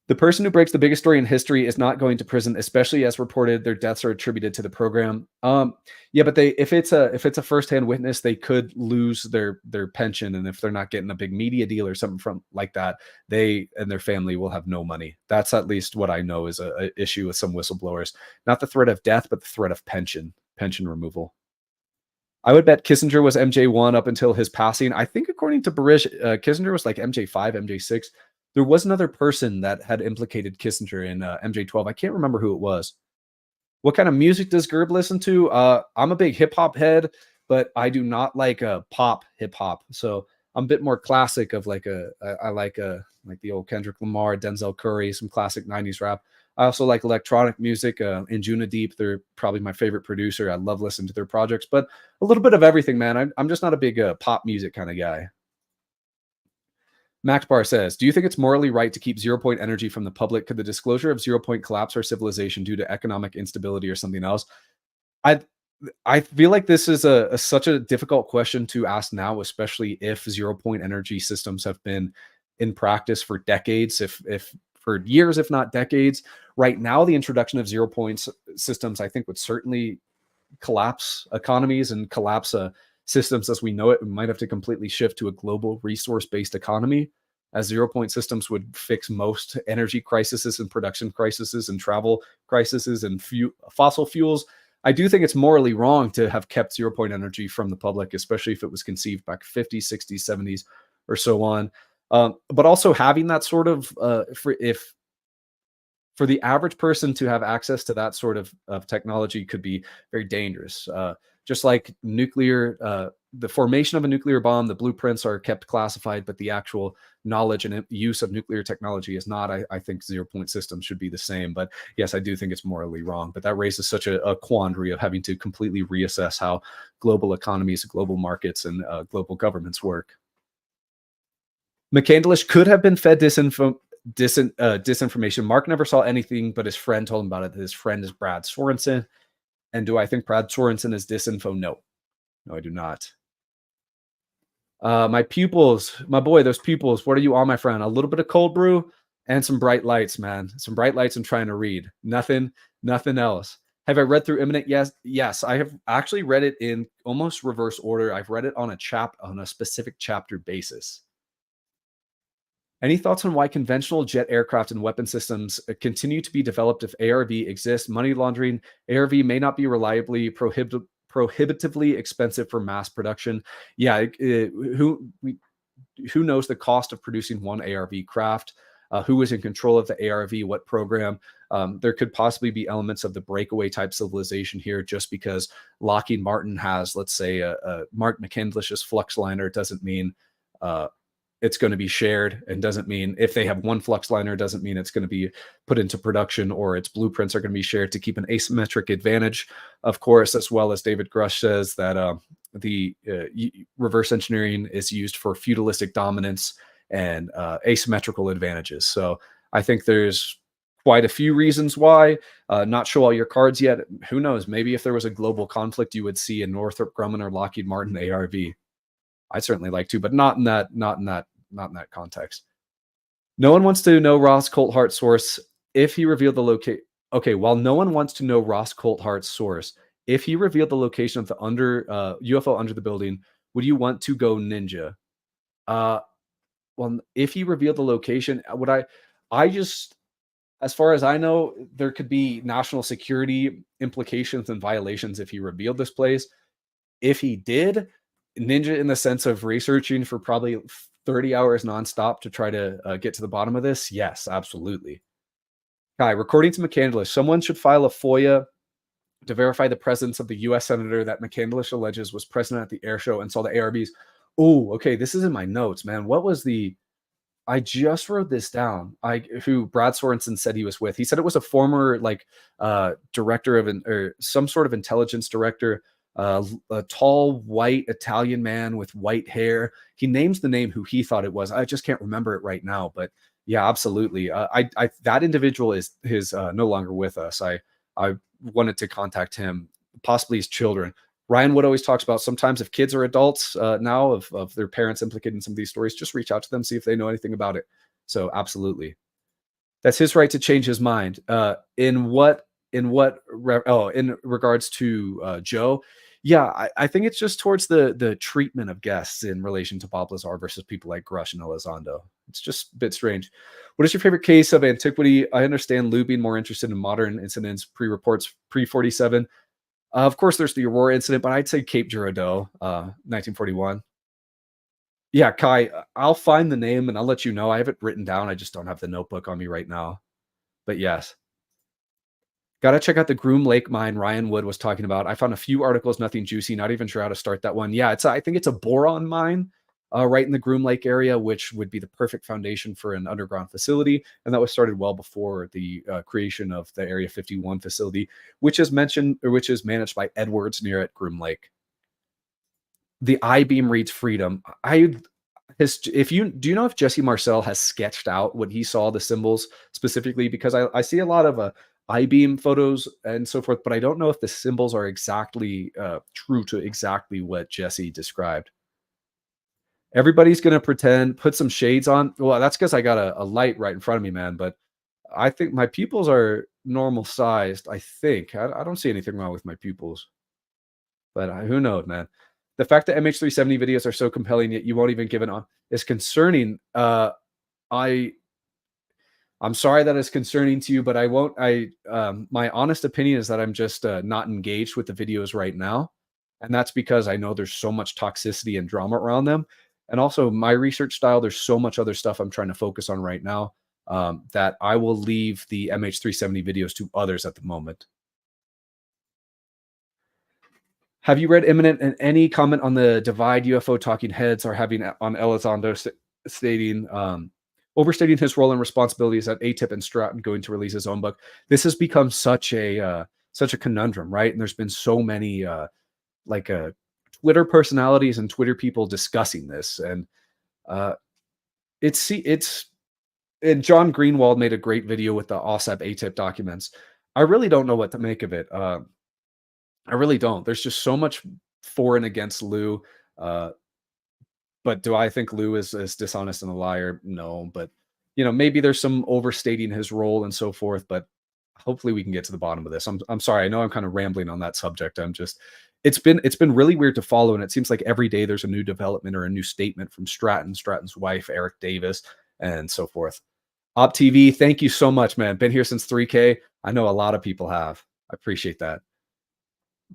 The person who breaks the biggest story in history is not going to prison, especially as reported their deaths are attributed to the program. Yeah, but if it's a firsthand witness, they could lose their pension, and if they're not getting a big media deal or something from like that, they and their family will have no money. That's at least what I know is a issue with some whistleblowers. Not the threat of death, but the threat of pension removal. I would bet Kissinger was MJ1 up until his passing. I think according to Barish, Kissinger was like MJ5, MJ6. There was another person that had implicated Kissinger in MJ12. I can't remember who it was. What kind of music does Gerb listen to? I'm a big hip hop head, but I do not like pop hip hop. So I'm a bit more classic of I like the old Kendrick Lamar, Denzel Curry, some classic 90s rap. I also like electronic music. In Juna Deep, they're probably my favorite producer. I love listening to their projects, but a little bit of everything, man. I'm just not a big pop music kind of guy. Max Bar says, do you think it's morally right to keep 0 point energy from the public? Could the disclosure of 0 point collapse our civilization due to economic instability or something else? I feel like this is such a difficult question to ask now, especially if 0 point energy systems have been in practice for decades, if for years, if not decades. Right now, the introduction of 0 point systems, I think, would certainly collapse economies and collapse systems as we know it. We might have to completely shift to a global resource-based economy, as 0 point systems would fix most energy crises and production crises and travel crises and fossil fuels. I do think it's morally wrong to have kept 0 point energy from the public, especially if it was conceived back 50s, 60s, 70s, or so on. But also having that sort of, for the average person to have access to that sort of technology could be very dangerous. Just like the formation of a nuclear bomb, the blueprints are kept classified, but the actual knowledge and use of nuclear technology is not. I think 0-point systems should be the same. But yes, I do think it's morally wrong. But that raises such a quandary of having to completely reassess how global economies, global markets, and global governments work. McCandlish could have been fed disinformation. Mark never saw anything, but his friend told him about it. His friend is Brad Sorensen. And do I think Brad Sorensen is disinfo? No. No, I do not. My pupils, my boy, those pupils. What are you on, my friend? A little bit of cold brew and some bright lights, man. Some bright lights and trying to read. Nothing else. Have I read through Imminent? Yes. I have actually read it in almost reverse order. I've read it on a specific chapter basis. Any thoughts on why conventional jet aircraft and weapon systems continue to be developed if ARV exists? Money laundering, ARV may not be reliably prohibitively expensive for mass production. Yeah, who knows the cost of producing one ARV craft? Who is in control of the ARV? What program? There could possibly be elements of the Breakaway type civilization here, just because Lockheed Martin has, let's say, a Mark McCandlish's flux liner doesn't mean it's going to be shared, and doesn't mean if they have one flux liner doesn't mean it's going to be put into production, or its blueprints are going to be shared to keep an asymmetric advantage, of course, as well as David Grush says that the reverse engineering is used for feudalistic dominance and asymmetrical advantages. So I think there's quite a few reasons why. Not show all your cards yet. Who knows? Maybe if there was a global conflict, you would see a Northrop Grumman or Lockheed Martin ARV. I'd certainly like to, but not in that context. No one wants to know Ross Coulthart's source if he revealed the location. Okay, while no one wants to know Ross Coulthart's source, if he revealed the location of the UFO under the building, would you want to go ninja? Well, if he revealed the location, would I just, as far as I know, there could be national security implications and violations if he revealed this place. If he did, ninja in the sense of researching for probably 30 hours nonstop to try to get to the bottom of this. Yes, absolutely. Guy, according to McCandlish, someone should file a FOIA to verify the presence of the U.S. senator that McCandlish alleges was present at the air show and saw the ARVs. Oh, okay. This is in my notes, man. What was I just wrote this down. Who Brad Sorensen said he was with. He said it was a former director or some sort of intelligence director. A tall white Italian man with white hair. He names the name who he thought it was. I just can't remember it right now, but yeah, absolutely. That individual is no longer with us. I wanted to contact him, possibly his children. Ryan Wood always talks about sometimes if kids are adults now of their parents implicated in some of these stories, just reach out to them, see if they know anything about it. So absolutely, that's his right to change his mind. In regards to Joe, yeah, I think it's just towards the treatment of guests in relation to Bob Lazar versus people like Grush and Elizondo. It's just a bit strange. What is your favorite case of antiquity? I understand Lou being more interested in modern incidents, pre-reports, pre-47. Of course, there's the Aurora incident, but I'd say Cape Girardeau, 1941. Yeah, Kai, I'll find the name and I'll let you know. I have it written down. I just don't have the notebook on me right now. But yes. Got to check out the Groom Lake mine Ryan Wood was talking about. I found a few articles, nothing juicy, not even sure how to start that one. Yeah, I think it's a boron mine right in the Groom Lake area, which would be the perfect foundation for an underground facility. And that was started well before the creation of the Area 51 facility, which is managed by Edwards near at Groom Lake. The I-beam reads freedom. Do you know if Jesse Marcel has sketched out what he saw, the symbols specifically? Because I see a lot of I-beam photos and so forth, but I don't know if the symbols are exactly true to exactly what Jesse described. Everybody's going to put some shades on. Well, that's because I got a light right in front of me, man. But I think my pupils are normal sized. I think. I don't see anything wrong with my pupils. But who knows, man. The fact that MH370 videos are so compelling, yet you won't even give it on, is concerning. I'm sorry that is concerning to you, but I won't. My honest opinion is that I'm just not engaged with the videos right now. And that's because I know there's so much toxicity and drama around them. And also my research style, there's so much other stuff I'm trying to focus on right now that I will leave the MH370 videos to others at the moment. Have you read Imminent and any comment on the divide UFO talking heads are having on Elizondo stating overstating his role and responsibilities at ATIP and Stratton going to release his own book? This has become such a conundrum, right? And there's been so many like Twitter personalities and Twitter people discussing this, and uh, it's and John Greenwald made a great video with the OSAP ATIP documents. I really don't know what to make of it. I really don't. There's just so much for and against Lou. Uh, but do I think Lou is dishonest and a liar? No, but maybe there's some overstating his role and so forth. But hopefully we can get to the bottom of this. I'm sorry. I know I'm kind of rambling on that subject. It's been really weird to follow, and it seems like every day there's a new development or a new statement from Stratton's wife, Eric Davis, and so forth. Op TV, thank you so much, man. Been here since 3K. I know a lot of people have. I appreciate that.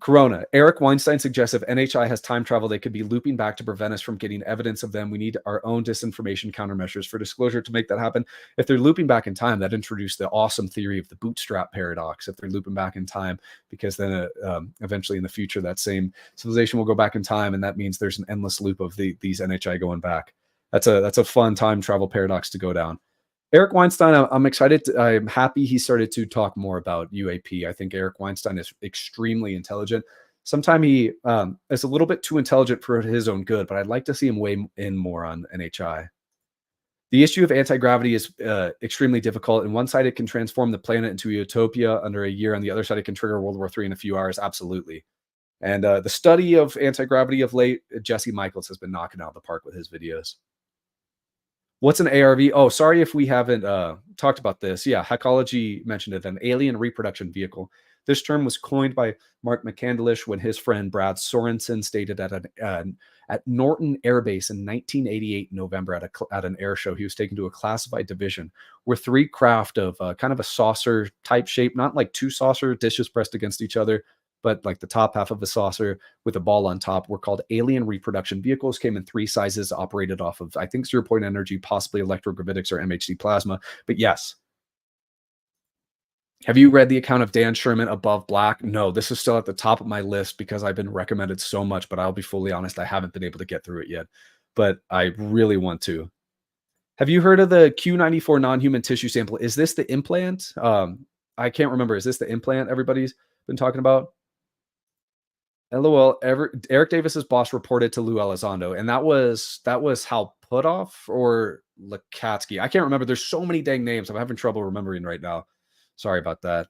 Corona. Eric Weinstein suggests if NHI has time travel, they could be looping back to prevent us from getting evidence of them. We need our own disinformation countermeasures for disclosure to make that happen. If they're looping back in time, that introduced the awesome theory of the bootstrap paradox. If they're looping back in time, because then eventually in the future, that same civilization will go back in time, and that means there's an endless loop of these NHI going back. That's a fun time travel paradox to go down. Eric Weinstein, I'm excited. I'm happy he started to talk more about UAP. I think Eric Weinstein is extremely intelligent. Sometimes he is a little bit too intelligent for his own good, but I'd like to see him weigh in more on NHI. The issue of anti-gravity is extremely difficult. On one side, it can transform the planet into a utopia under a year. On the other side, it can trigger World War III in a few hours. Absolutely. And the study of anti-gravity of late, Jesse Michaels has been knocking out the park with his videos. What's an ARV? Oh, sorry if we haven't talked about this. Yeah, Hackology mentioned it, an alien reproduction vehicle. This term was coined by Mark McCandlish when his friend Brad Sorensen stated at Norton Air Base in 1988 November at an air show. He was taken to a classified division where three craft of kind of a saucer type shape, not like two saucer dishes pressed against each other, but like the top half of a saucer with a ball on top, were called alien reproduction vehicles, came in three sizes, operated off of, I think, 0-point energy, possibly electrogravitics or MHD plasma. But yes. Have you read the account of Dan Sherman Above Black? No, this is still at the top of my list because I've been recommended so much, but I'll be fully honest, I haven't been able to get through it yet. But I really want to. Have you heard of the Q94 non-human tissue sample? Is this the implant? I can't remember. Is this the implant everybody's been talking about? LOL. Eric Davis's boss reported to Lou Elizondo, and that was Hal Putoff or Lakatsky. I can't remember. There's so many dang names. I'm having trouble remembering right now. Sorry about that.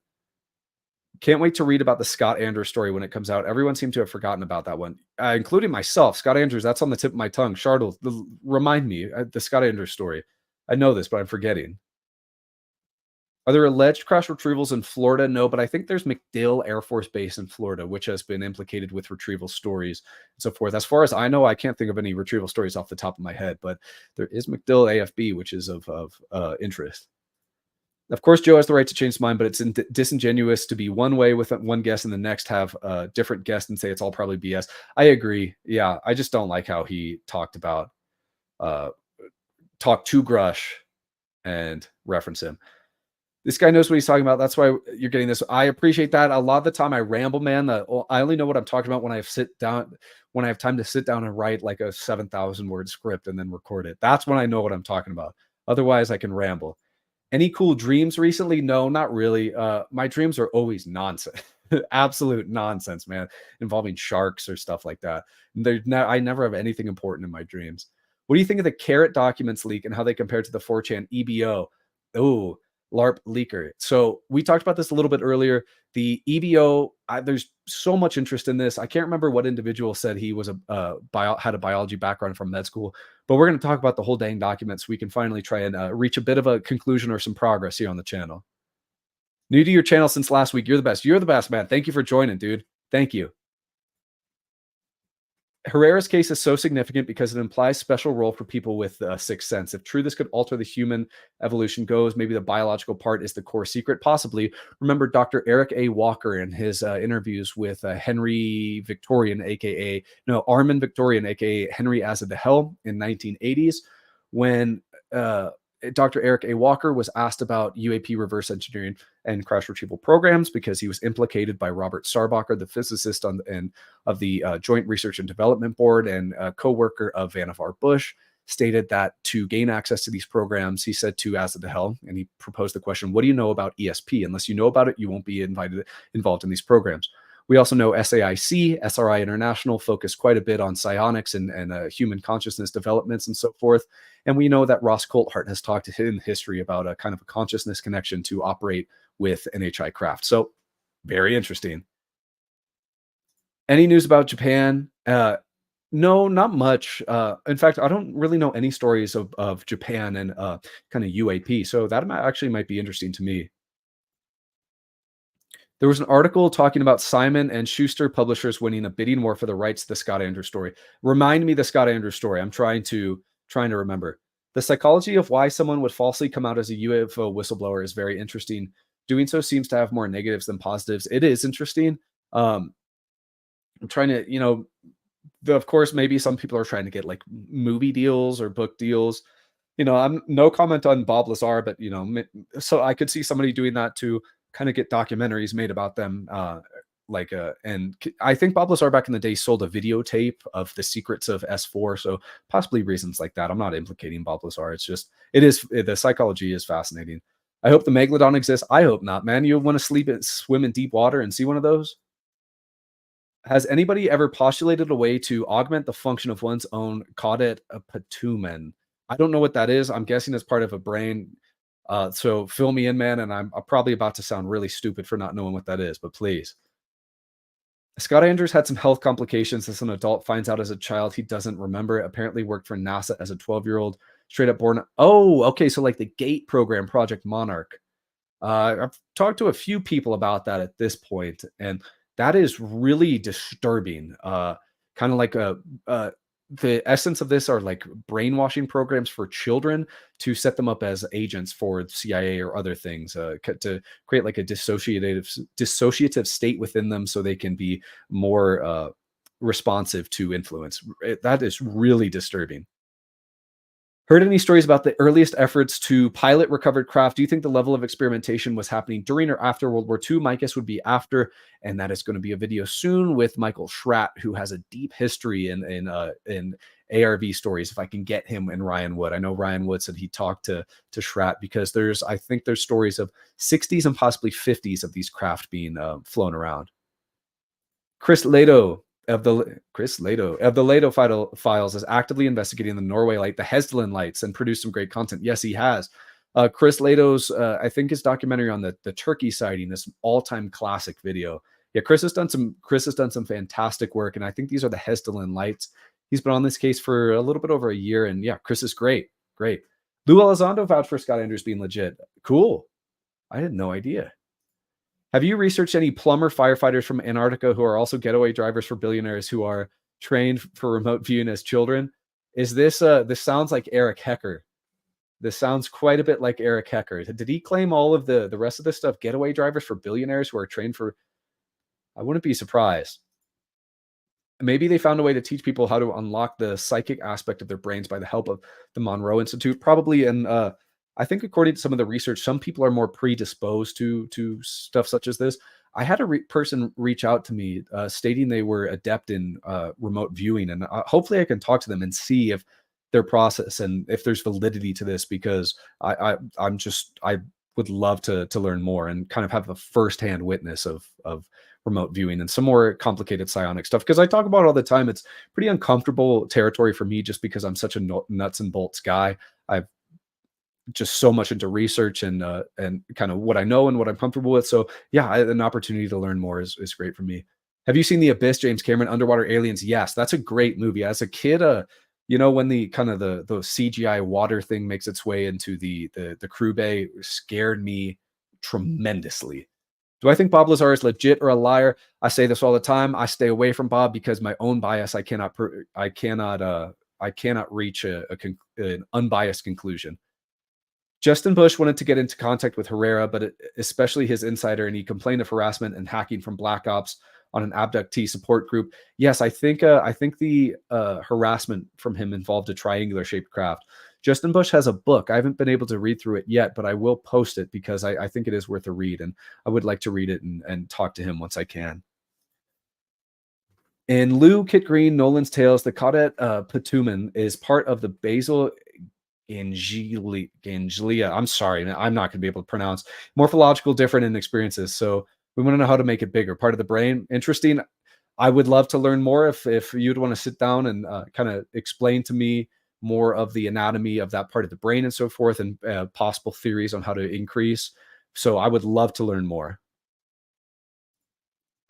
Can't wait to read about the Scott Andrews story when it comes out. Everyone seemed to have forgotten about that one, including myself. Scott Andrews, that's on the tip of my tongue. Shardle, remind me the Scott Andrews story. I know this, but I'm forgetting. Are there alleged crash retrievals in Florida? No, but I think there's MacDill Air Force Base in Florida, which has been implicated with retrieval stories and so forth. As far as I know, I can't think of any retrieval stories off the top of my head, but there is MacDill AFB, which is of interest. Of course, Joe has the right to change his mind, but it's disingenuous to be one way with one guest and the next have a different guest and say it's all probably BS. I agree. Yeah, I just don't like how he talked to Grush and reference him. This guy knows what he's talking about. That's why you're getting this. I appreciate that. A lot of the time I ramble, man. I only know what I'm talking about when I have time to sit down and write like a 7,000 word script and then record it. That's when I know what I'm talking about. Otherwise, I can ramble. Any cool dreams recently? No, not really. My dreams are always nonsense. Absolute nonsense, man, involving sharks or stuff like that. I never have anything important in my dreams. What do you think of the Carrot documents leak and how they compare to the 4chan EBO? Oh, LARP leaker. So we talked about this a little bit earlier. The EBO, there's so much interest in this. I can't remember what individual said he was had a biology background from med school, but we're going to talk about the whole dang document so we can finally try and reach a bit of a conclusion or some progress here on the channel. New to your channel since last week. You're the best. You're the best, man. Thank you for joining, dude. Thank you. Herrera's case is so significant because it implies special role for people with a sixth sense. If true, this could alter the human evolution goes. Maybe the biological part is the core secret, possibly. Remember Dr. Eric A. Walker and his interviews with Armin Victorian, aka Henry As of the Hell in 1980s, when Dr. Eric A. Walker was asked about UAP reverse engineering and crash retrieval programs because he was implicated by Robert Starbacher, the physicist of the Joint Research and Development Board and a co-worker of Vannevar Bush, stated that to gain access to these programs, he said to As the Hell, and he proposed the question, what do you know about ESP? Unless you know about it, you won't be involved in these programs. We also know SAIC, SRI International focused quite a bit on psionics and human consciousness developments and so forth. And we know that Ross Coulthart has talked in history about a kind of a consciousness connection to operate with NHI craft. So very interesting. Any news about Japan? No, not much. In fact, I don't really know any stories of Japan and kind of UAP. So that actually might be interesting to me. There was an article talking about Simon and Schuster publishers winning a bidding war for the rights to the Scott Andrews story. Remind me the Scott Andrews story. I'm trying to remember. The psychology of why someone would falsely come out as a UFO whistleblower is very interesting. Doing so seems to have more negatives than positives. It is interesting. I'm trying to, of course, maybe some people are trying to get like movie deals or book deals. I'm no comment on Bob Lazar, but so I could see somebody doing that to kind of get documentaries made about them. I think Bob Lazar back in the day sold a videotape of the secrets of S4. So possibly reasons like that. I'm not implicating Bob Lazar. It's just, the psychology is fascinating. I hope the Megalodon exists. I hope not, man. You want to swim in deep water and see one of those? Has anybody ever postulated a way to augment the function of one's own caudate patumen? I don't know what that is. I'm guessing it's part of a brain. So fill me in, man. And I'm probably about to sound really stupid for not knowing what that is, but please. Scott Andrews had some health complications as an adult, finds out as a child he doesn't remember. Apparently worked for NASA as a 12-year-old, straight up born. Oh, okay. So like the GATE program, Project Monarch. I've talked to a few people about that at this point, and that is really disturbing. Kind of like the essence of this are like brainwashing programs for children to set them up as agents for CIA or other things, to create like a dissociative state within them so they can be more responsive to influence. That is really disturbing. Heard any stories about the earliest efforts to pilot recovered craft? Do you think the level of experimentation was happening during or after World War II? My guess would be after, and that is going to be a video soon with Michael Schratt, who has a deep history in ARV stories. If I can get him and Ryan Wood, I know Ryan Wood said he talked to Schratt because I think there's stories of 60s and possibly 50s of these craft being flown around. Chris Lato of the Lato Files is actively investigating the Norway Light, the Hesdelin lights, and produced some great content. Yes, he has. Chris Lato's, I think his documentary on the Turkey sighting, this all-time classic video. Yeah, Chris has done some fantastic work, and I think these are the Hesdelin lights. He's been on this case for a little bit over a year, and yeah, Chris is great. Lou Elizondo vouched for Scott Andrews being legit. Cool. I had no idea. Have you researched any plumber firefighters from Antarctica who are also getaway drivers for billionaires who are trained for remote viewing as children? Is this sounds like Eric Hecker. This sounds quite a bit like Eric Hecker. Did he claim all of the rest of this stuff? Getaway drivers for billionaires who are trained for... I wouldn't be surprised. Maybe they found a way to teach people how to unlock the psychic aspect of their brains by the help of the Monroe Institute. Probably, and I think according to some of the research, some people are more predisposed to stuff such as this. I had a person reach out to me stating they were adept in remote viewing, and hopefully I can talk to them and see if their process and if there's validity to this, because I would love to learn more and kind of have a firsthand witness of remote viewing and some more complicated psionic stuff, because I talk about it all the time. It's pretty uncomfortable territory for me just because I'm such a nuts and bolts guy. I've just so much into research and kind of what I know and what I'm comfortable with. So yeah, an opportunity to learn more is great for me. Have you seen The Abyss, James Cameron, Underwater Aliens? Yes, that's a great movie. As a kid, when the kind of the CGI water thing makes its way into the crew bay, scared me tremendously. Do I think Bob Lazar is legit or a liar? I say this all the time. I stay away from Bob because my own bias. I cannot reach an unbiased conclusion. Justin Bush wanted to get into contact with Herrera, but especially his insider, and he complained of harassment and hacking from Black Ops on an abductee support group. Yes, I think the harassment from him involved a triangular shaped craft. Justin Bush has a book. I haven't been able to read through it yet, but I will post it because I think it is worth a read, and I would like to read it and talk to him once I can. In Lou, Kit Green, Nolan's Tales, the Cadet Patumen is part of the basal Ganglia. I'm sorry, I'm not going to be able to pronounce morphological different in experiences. So we want to know how to make it bigger. Part of the brain. Interesting. I would love to learn more if you'd want to sit down and kind of explain to me more of the anatomy of that part of the brain and so forth, and possible theories on how to increase. So I would love to learn more.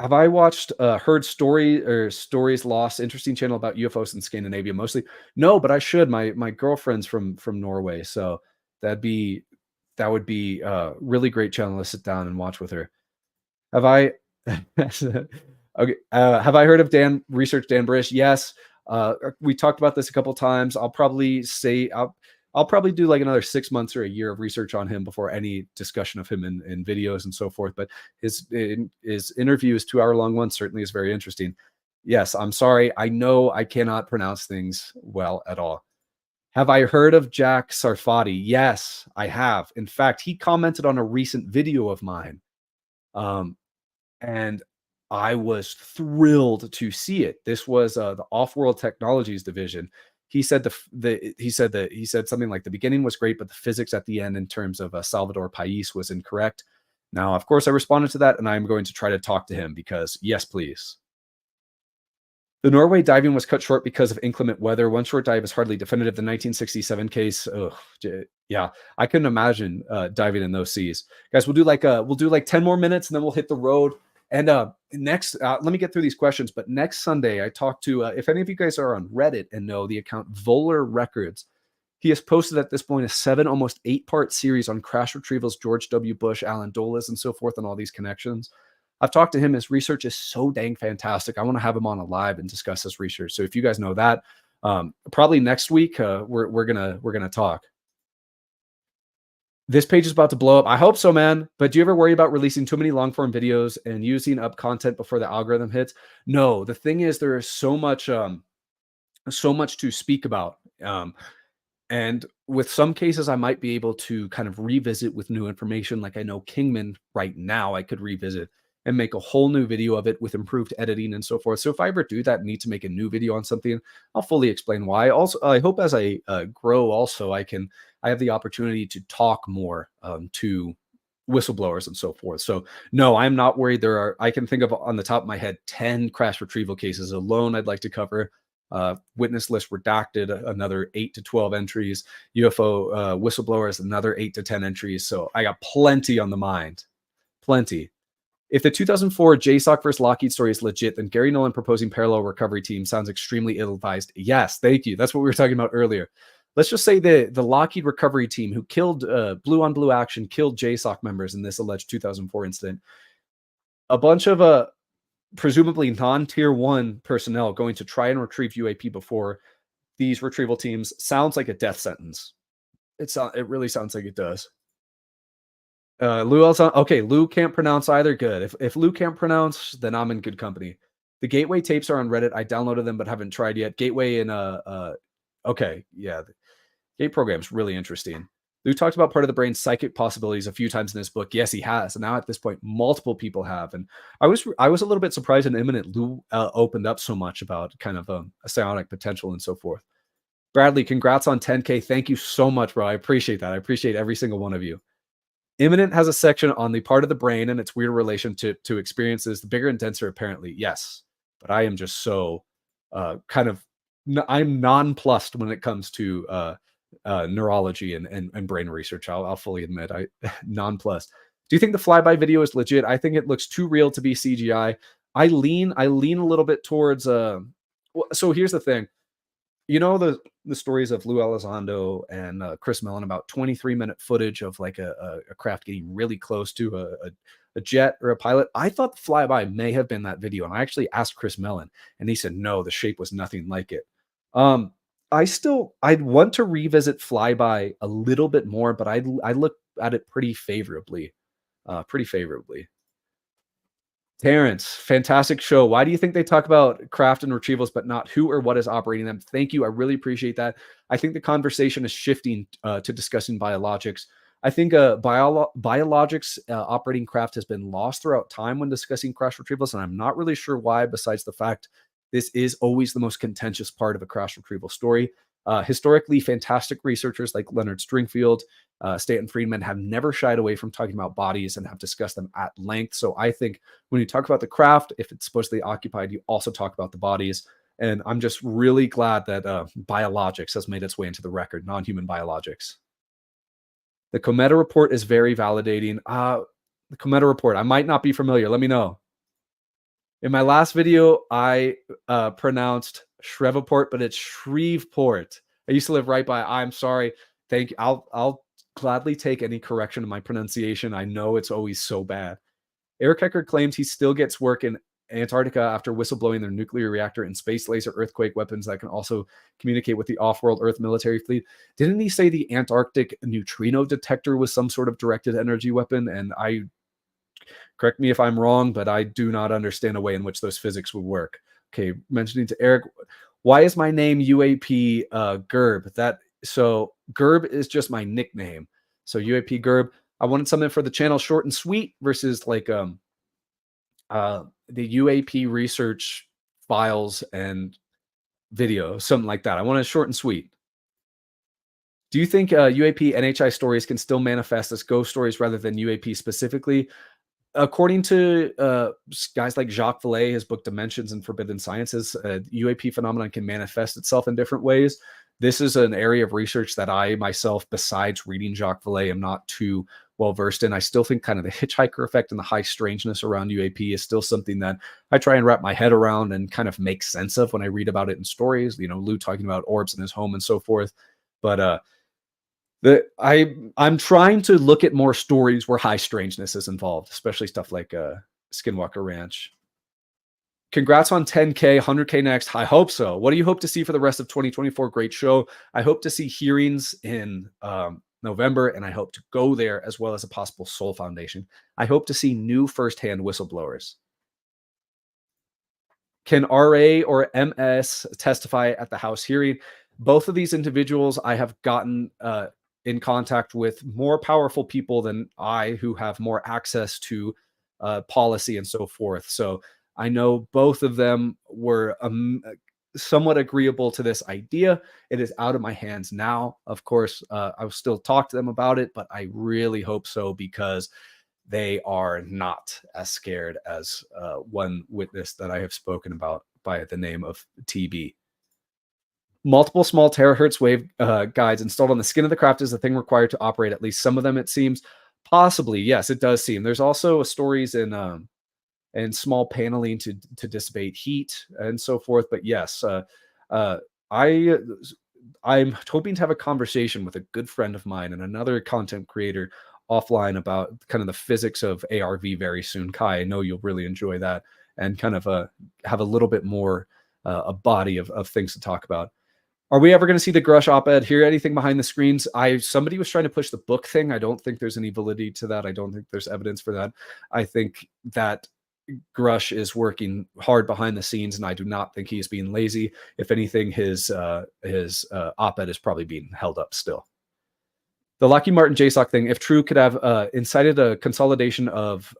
Have I watched, heard stories lost, interesting channel about UFOs in Scandinavia mostly? No, but I should. My girlfriend's from Norway, so that'd be that would be a really great channel to sit down and watch with her. Have I okay, have I heard of Dan Brish? Yes. We talked about this a couple times. I'll probably do like another 6 months or a year of research on him before any discussion of him in videos and so forth. But his interview, his 2 hour long one, certainly is very interesting. Yes, I'm sorry. I know I cannot pronounce things well at all. Have I heard of Jack Sarfati? Yes, I have. In fact, he commented on a recent video of mine. Um, and I was thrilled to see it. This was the Off-World Technologies division. He said he said something like the beginning was great, but the physics at the end in terms of Salvador Pais was incorrect. Now, of course, I responded to that, and I'm going to try to talk to him because yes, please. The Norway diving was cut short because of inclement weather. One short dive is hardly definitive. The 1967 case, ugh, yeah, I couldn't imagine diving in those seas. Guys, we'll do like 10 more minutes, and then we'll hit the road. And next, let me get through these questions. But next Sunday, I talked to if any of you guys are on Reddit and know the account Voller Records. He has posted at this point a 7, almost 8-part series on crash retrievals, George W. Bush, Alan Dulles, and so forth, and all these connections. I've talked to him. His research is so dang fantastic. I want to have him on a live and discuss this research. So if you guys know that, probably next week we're gonna talk. This page is about to blow up. I hope so, man. But do you ever worry about releasing too many long form videos and using up content before the algorithm hits? No. The thing is, there is so much to speak about. And with some cases, I might be able to kind of revisit with new information. Like I know Kingman right now, I could revisit and make a whole new video of it with improved editing and so forth. So if I ever do that and need to make a new video on something, I'll fully explain why. Also, I hope as I grow, also I have the opportunity to talk more to whistleblowers and so forth. So no, I'm not worried. I can think of on the top of my head 10 crash retrieval cases alone I'd like to cover. Witness list redacted, another 8 to 12 entries. UFO whistleblowers, another 8 to 10 entries. So I got plenty on the mind. Plenty. If the 2004 JSOC versus Lockheed story is legit, then Gary Nolan proposing parallel recovery team sounds extremely ill-advised. Yes, thank you. That's what we were talking about earlier. Let's just say the Lockheed recovery team who killed blue on blue action, killed JSOC members in this alleged 2004 incident. A bunch of presumably non-tier 1 personnel going to try and retrieve UAP before these retrieval teams sounds like a death sentence. It really sounds like it does. Lou okay, Lou can't pronounce either. Good. If Lou can't pronounce, then I'm in good company. The Gateway tapes are on Reddit. I downloaded them but haven't tried yet. Gateway and okay, yeah. The Gate program's really interesting. Lou talked about part of the brain's psychic possibilities a few times in this book. Yes, he has. And now at this point, multiple people have. And I was a little bit surprised and imminent Lou opened up so much about kind of a psionic potential and so forth. Bradley, congrats on 10K. Thank you so much, bro. I appreciate that. I appreciate every single one of you. Imminent has a section on the part of the brain and its weird relation to experiences, the bigger and denser, apparently. Yes. But I am just so I'm nonplussed when it comes to neurology and brain research. I'll fully admit I nonplussed. Do you think the flyby video is legit? I think it looks too real to be CGI. I lean a little bit towards so here's the thing. You know the stories of Lou Elizondo and Chris Mellon about 23-minute footage of like a craft getting really close to a jet or a pilot. I thought the flyby may have been that video, and I actually asked Chris Mellon, and he said no, the shape was nothing like it. I'd want to revisit flyby a little bit more, but I look at it pretty favorably. Terrence, fantastic show. Why do you think they talk about craft and retrievals, but not who or what is operating them? Thank you. I really appreciate that. I think the conversation is shifting to discussing biologics. I think biologics operating craft has been lost throughout time when discussing crash retrievals, and I'm not really sure why, besides the fact this is always the most contentious part of a crash retrieval story. Historically, fantastic researchers like Leonard Stringfield, Stanton Friedman have never shied away from talking about bodies and have discussed them at length. So I think when you talk about the craft, if it's supposedly occupied, you also talk about the bodies. And I'm just really glad that biologics has made its way into the record, non-human biologics. The Cometa report is very validating. The Cometa report, I might not be familiar. Let me know. In my last video, I pronounced Shreveport, but it's Shreveport. I used to live right by. I'm sorry. Thank you. I'll gladly take any correction in my pronunciation. I know it's always so bad. Eric Hecker claims he still gets work in Antarctica after whistleblowing their nuclear reactor and space laser earthquake weapons that can also communicate with the off-world Earth military fleet. Didn't he say the Antarctic neutrino detector was some sort of directed energy weapon? And correct me if I'm wrong, but I do not understand a way in which those physics would work. Okay, mentioning to Eric, why is my name UAP Gerb? So Gerb is just my nickname. So UAP Gerb. I wanted something for the channel short and sweet versus like the UAP research files and video, something like that. I want it short and sweet. Do you think UAP NHI stories can still manifest as ghost stories rather than UAP specifically? According to guys like Jacques Vallée, his book Dimensions and Forbidden Sciences, UAP phenomenon can manifest itself in different ways. This is an area of research that I myself, besides reading Jacques Vallée, am not too well versed in. I still think kind of the hitchhiker effect and the high strangeness around UAP is still something that I try and wrap my head around and kind of make sense of when I read about it in stories. You know, Lou talking about orbs in his home and so forth. But I'm trying to look at more stories where high strangeness is involved, especially stuff like Skinwalker Ranch. Congrats on 10K, 100K next. I hope so. What do you hope to see for the rest of 2024? Great show. I hope to see hearings in November, and I hope to go there as well as a possible Soul Foundation. I hope to see new firsthand whistleblowers. Can RA or MS testify at the House hearing? Both of these individuals I have gotten in contact with more powerful people than I who have more access to policy and so forth. So I know both of them were somewhat agreeable to this idea. It is out of my hands now. Of course, I'll still talk to them about it, but I really hope so because they are not as scared as one witness that I have spoken about by the name of TB. Multiple small terahertz wave guides installed on the skin of the craft is the thing required to operate at least some of them, it seems. Possibly, yes, it does seem. There's also stories in small paneling to dissipate heat and so forth. But yes, I'm hoping to have a conversation with a good friend of mine and another content creator offline about kind of the physics of ARV very soon. Kai, I know you'll really enjoy that and kind of have a little bit more a body of things to talk about. Are we ever going to see the Grush op-ed? Hear anything behind the screens? Somebody was trying to push the book thing. I don't think there's any validity to that. I don't think there's evidence for that. I think that Grush is working hard behind the scenes, and I do not think he's being lazy. If anything, his op-ed is probably being held up still. The Lockheed Martin JSOC thing, if true, could have incited a consolidation of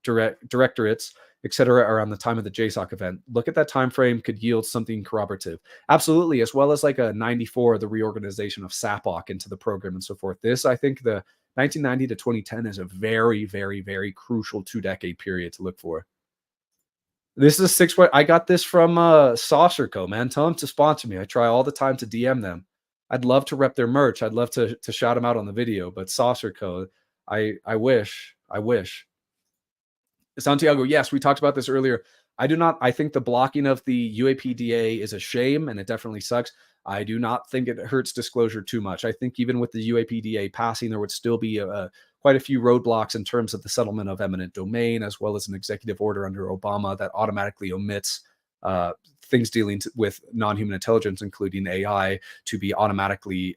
directorates, etc., around the time of the JSOC event. Look at that time frame could yield something corroborative. Absolutely, as well as like a 94, the reorganization of SAPOC into the program and so forth. This, I think, the 1990 to 2010 is a very, very, very crucial 2-decade period to look for. This is a 6-way. I got this from Saucer Co, man. Tell them to sponsor me. I try all the time to DM them. I'd love to rep their merch. I'd love to shout them out on the video, but Saucer Co, I wish. Santiago, yes, we talked about this earlier. I think the blocking of the UAPDA is a shame, and it definitely sucks. I do not think it hurts disclosure too much. I think even with the UAPDA passing, there would still be quite a few roadblocks in terms of the settlement of eminent domain, as well as an executive order under Obama that automatically omits things dealing with non-human intelligence, including AI, to be automatically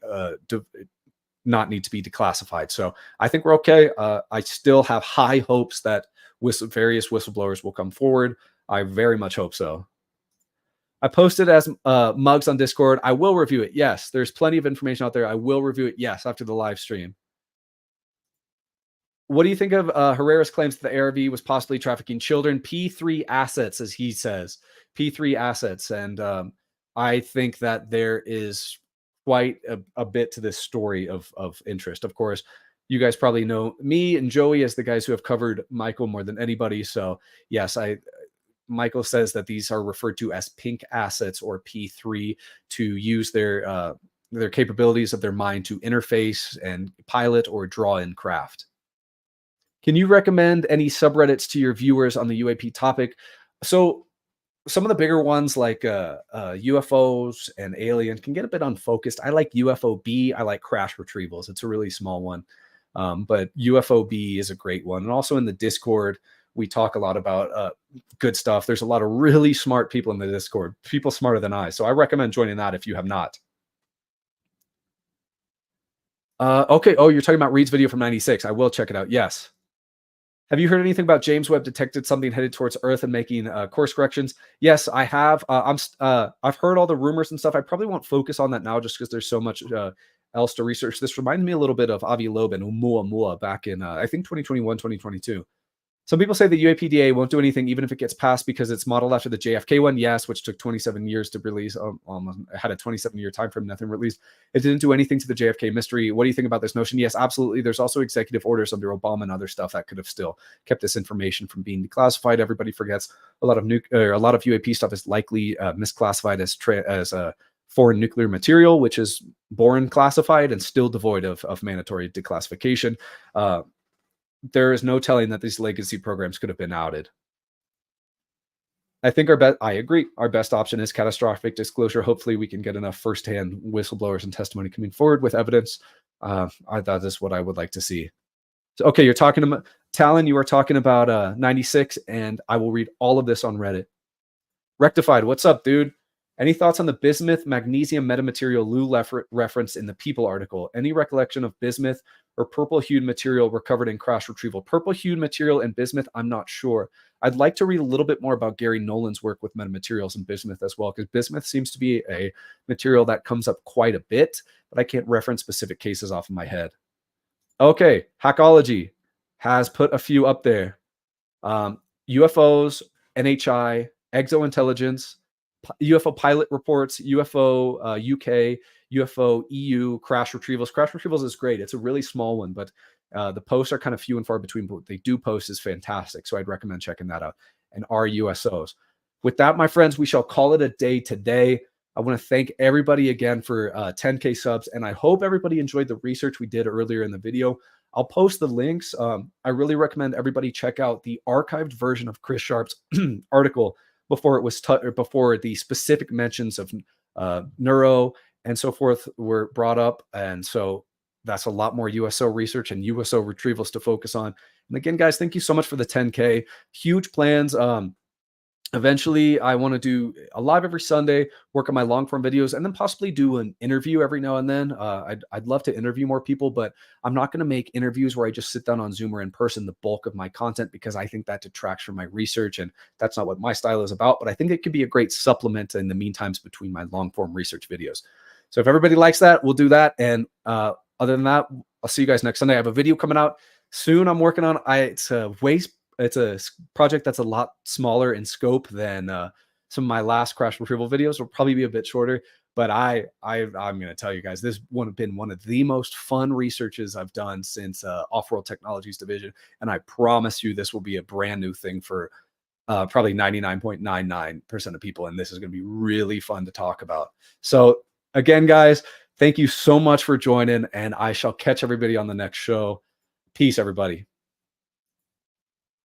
not need to be declassified. So I think we're okay. I still have high hopes that various whistleblowers will come forward. I very much hope so. I posted as mugs on Discord. I will review it. Yes, there's plenty of information out there. I will review it. Yes, after the live stream. What do you think of Herrera's claims that the ARV was possibly trafficking children? P3 assets, as he says. P3 assets. And I think that there is quite a bit to this story of interest. Of course, you guys probably know me and Joey as the guys who have covered Michael more than anybody. So yes, Michael says that these are referred to as pink assets, or P3, to use their capabilities of their mind to interface and pilot or draw in craft. Can you recommend any subreddits to your viewers on the UAP topic? So some of the bigger ones like UFOs and alien can get a bit unfocused. I like UFOB. I like Crash Retrievals. It's a really small one. But UFOB is a great one. And also in the Discord, we talk a lot about good stuff. There's a lot of really smart people in the Discord, people smarter than I. So I recommend joining that if you have not. Okay. Oh, you're talking about Reed's video from 96. I will check it out. Yes. Have you heard anything about James Webb detected something headed towards Earth and making course corrections? Yes, I have. I've heard all the rumors and stuff. I probably won't focus on that now just because there's so much else to research. This reminds me a little bit of Avi Loeb and Oumuamua back in, I think, 2021, 2022. Some people say the UAPDA won't do anything even if it gets passed because it's modeled after the JFK one. Yes, which took 27 years to release. Almost had a 27-year time frame, nothing released. It didn't do anything to the JFK mystery. What do you think about this notion? Yes, absolutely. There's also executive orders under Obama and other stuff that could have still kept this information from being declassified. Everybody forgets a lot of UAP stuff is likely misclassified as foreign nuclear material, which is born classified and still devoid of mandatory declassification. There is no telling that these legacy programs could have been outed. I think I agree. Our best option is catastrophic disclosure. Hopefully we can get enough firsthand whistleblowers and testimony coming forward with evidence. That is what I would like to see. So, okay, you're talking about Talon. You are talking about 96, and I will read all of this on Reddit. Rectified. What's up, dude? Any thoughts on the bismuth magnesium metamaterial Lou referenced in the People article? Any recollection of bismuth or purple-hued material recovered in crash retrieval? Purple-hued material and bismuth, I'm not sure. I'd like to read a little bit more about Gary Nolan's work with metamaterials and bismuth as well, because bismuth seems to be a material that comes up quite a bit, but I can't reference specific cases off of my head. Okay, Hackology has put a few up there. UFOs, NHI, exointelligence, UFO pilot reports, UFO UK, UFO EU, crash retrievals. Crash retrievals is great. It's a really small one, but the posts are kind of few and far between, but what they do post is fantastic. So I'd recommend checking that out. And RUSOs. With that, my friends, we shall call it a day today. I want to thank everybody again for 10K subs, and I hope everybody enjoyed the research we did earlier in the video. I'll post the links. I really recommend everybody check out the archived version of Chris Sharp's article before it was before the specific mentions of neuro and so forth were brought up. And so that's a lot more USO research and USO retrievals to focus on. And again, guys, thank you so much for the 10K. Huge plans. Eventually, I want to do a live every Sunday, work on my long form videos, and then possibly do an interview every now and then. I'd love to interview more people, but I'm not going to make interviews where I just sit down on Zoom or in person the bulk of my content, because I think that detracts from my research, and that's not what my style is about. But I think it could be a great supplement in the meantimes between my long form research videos. So if everybody likes that, we'll do that. And other than that, I'll see you guys next Sunday. I have a video coming out soon. I'm working on it's a project that's a lot smaller in scope than some of my last crash retrieval videos. It'll probably be a bit shorter, but I'm going to tell you guys, this would have been one of the most fun researches I've done since Off-World Technologies Division. And I promise you, this will be a brand new thing for probably 99.99% of people. And this is going to be really fun to talk about. So again, guys, thank you so much for joining, and I shall catch everybody on the next show. Peace, everybody.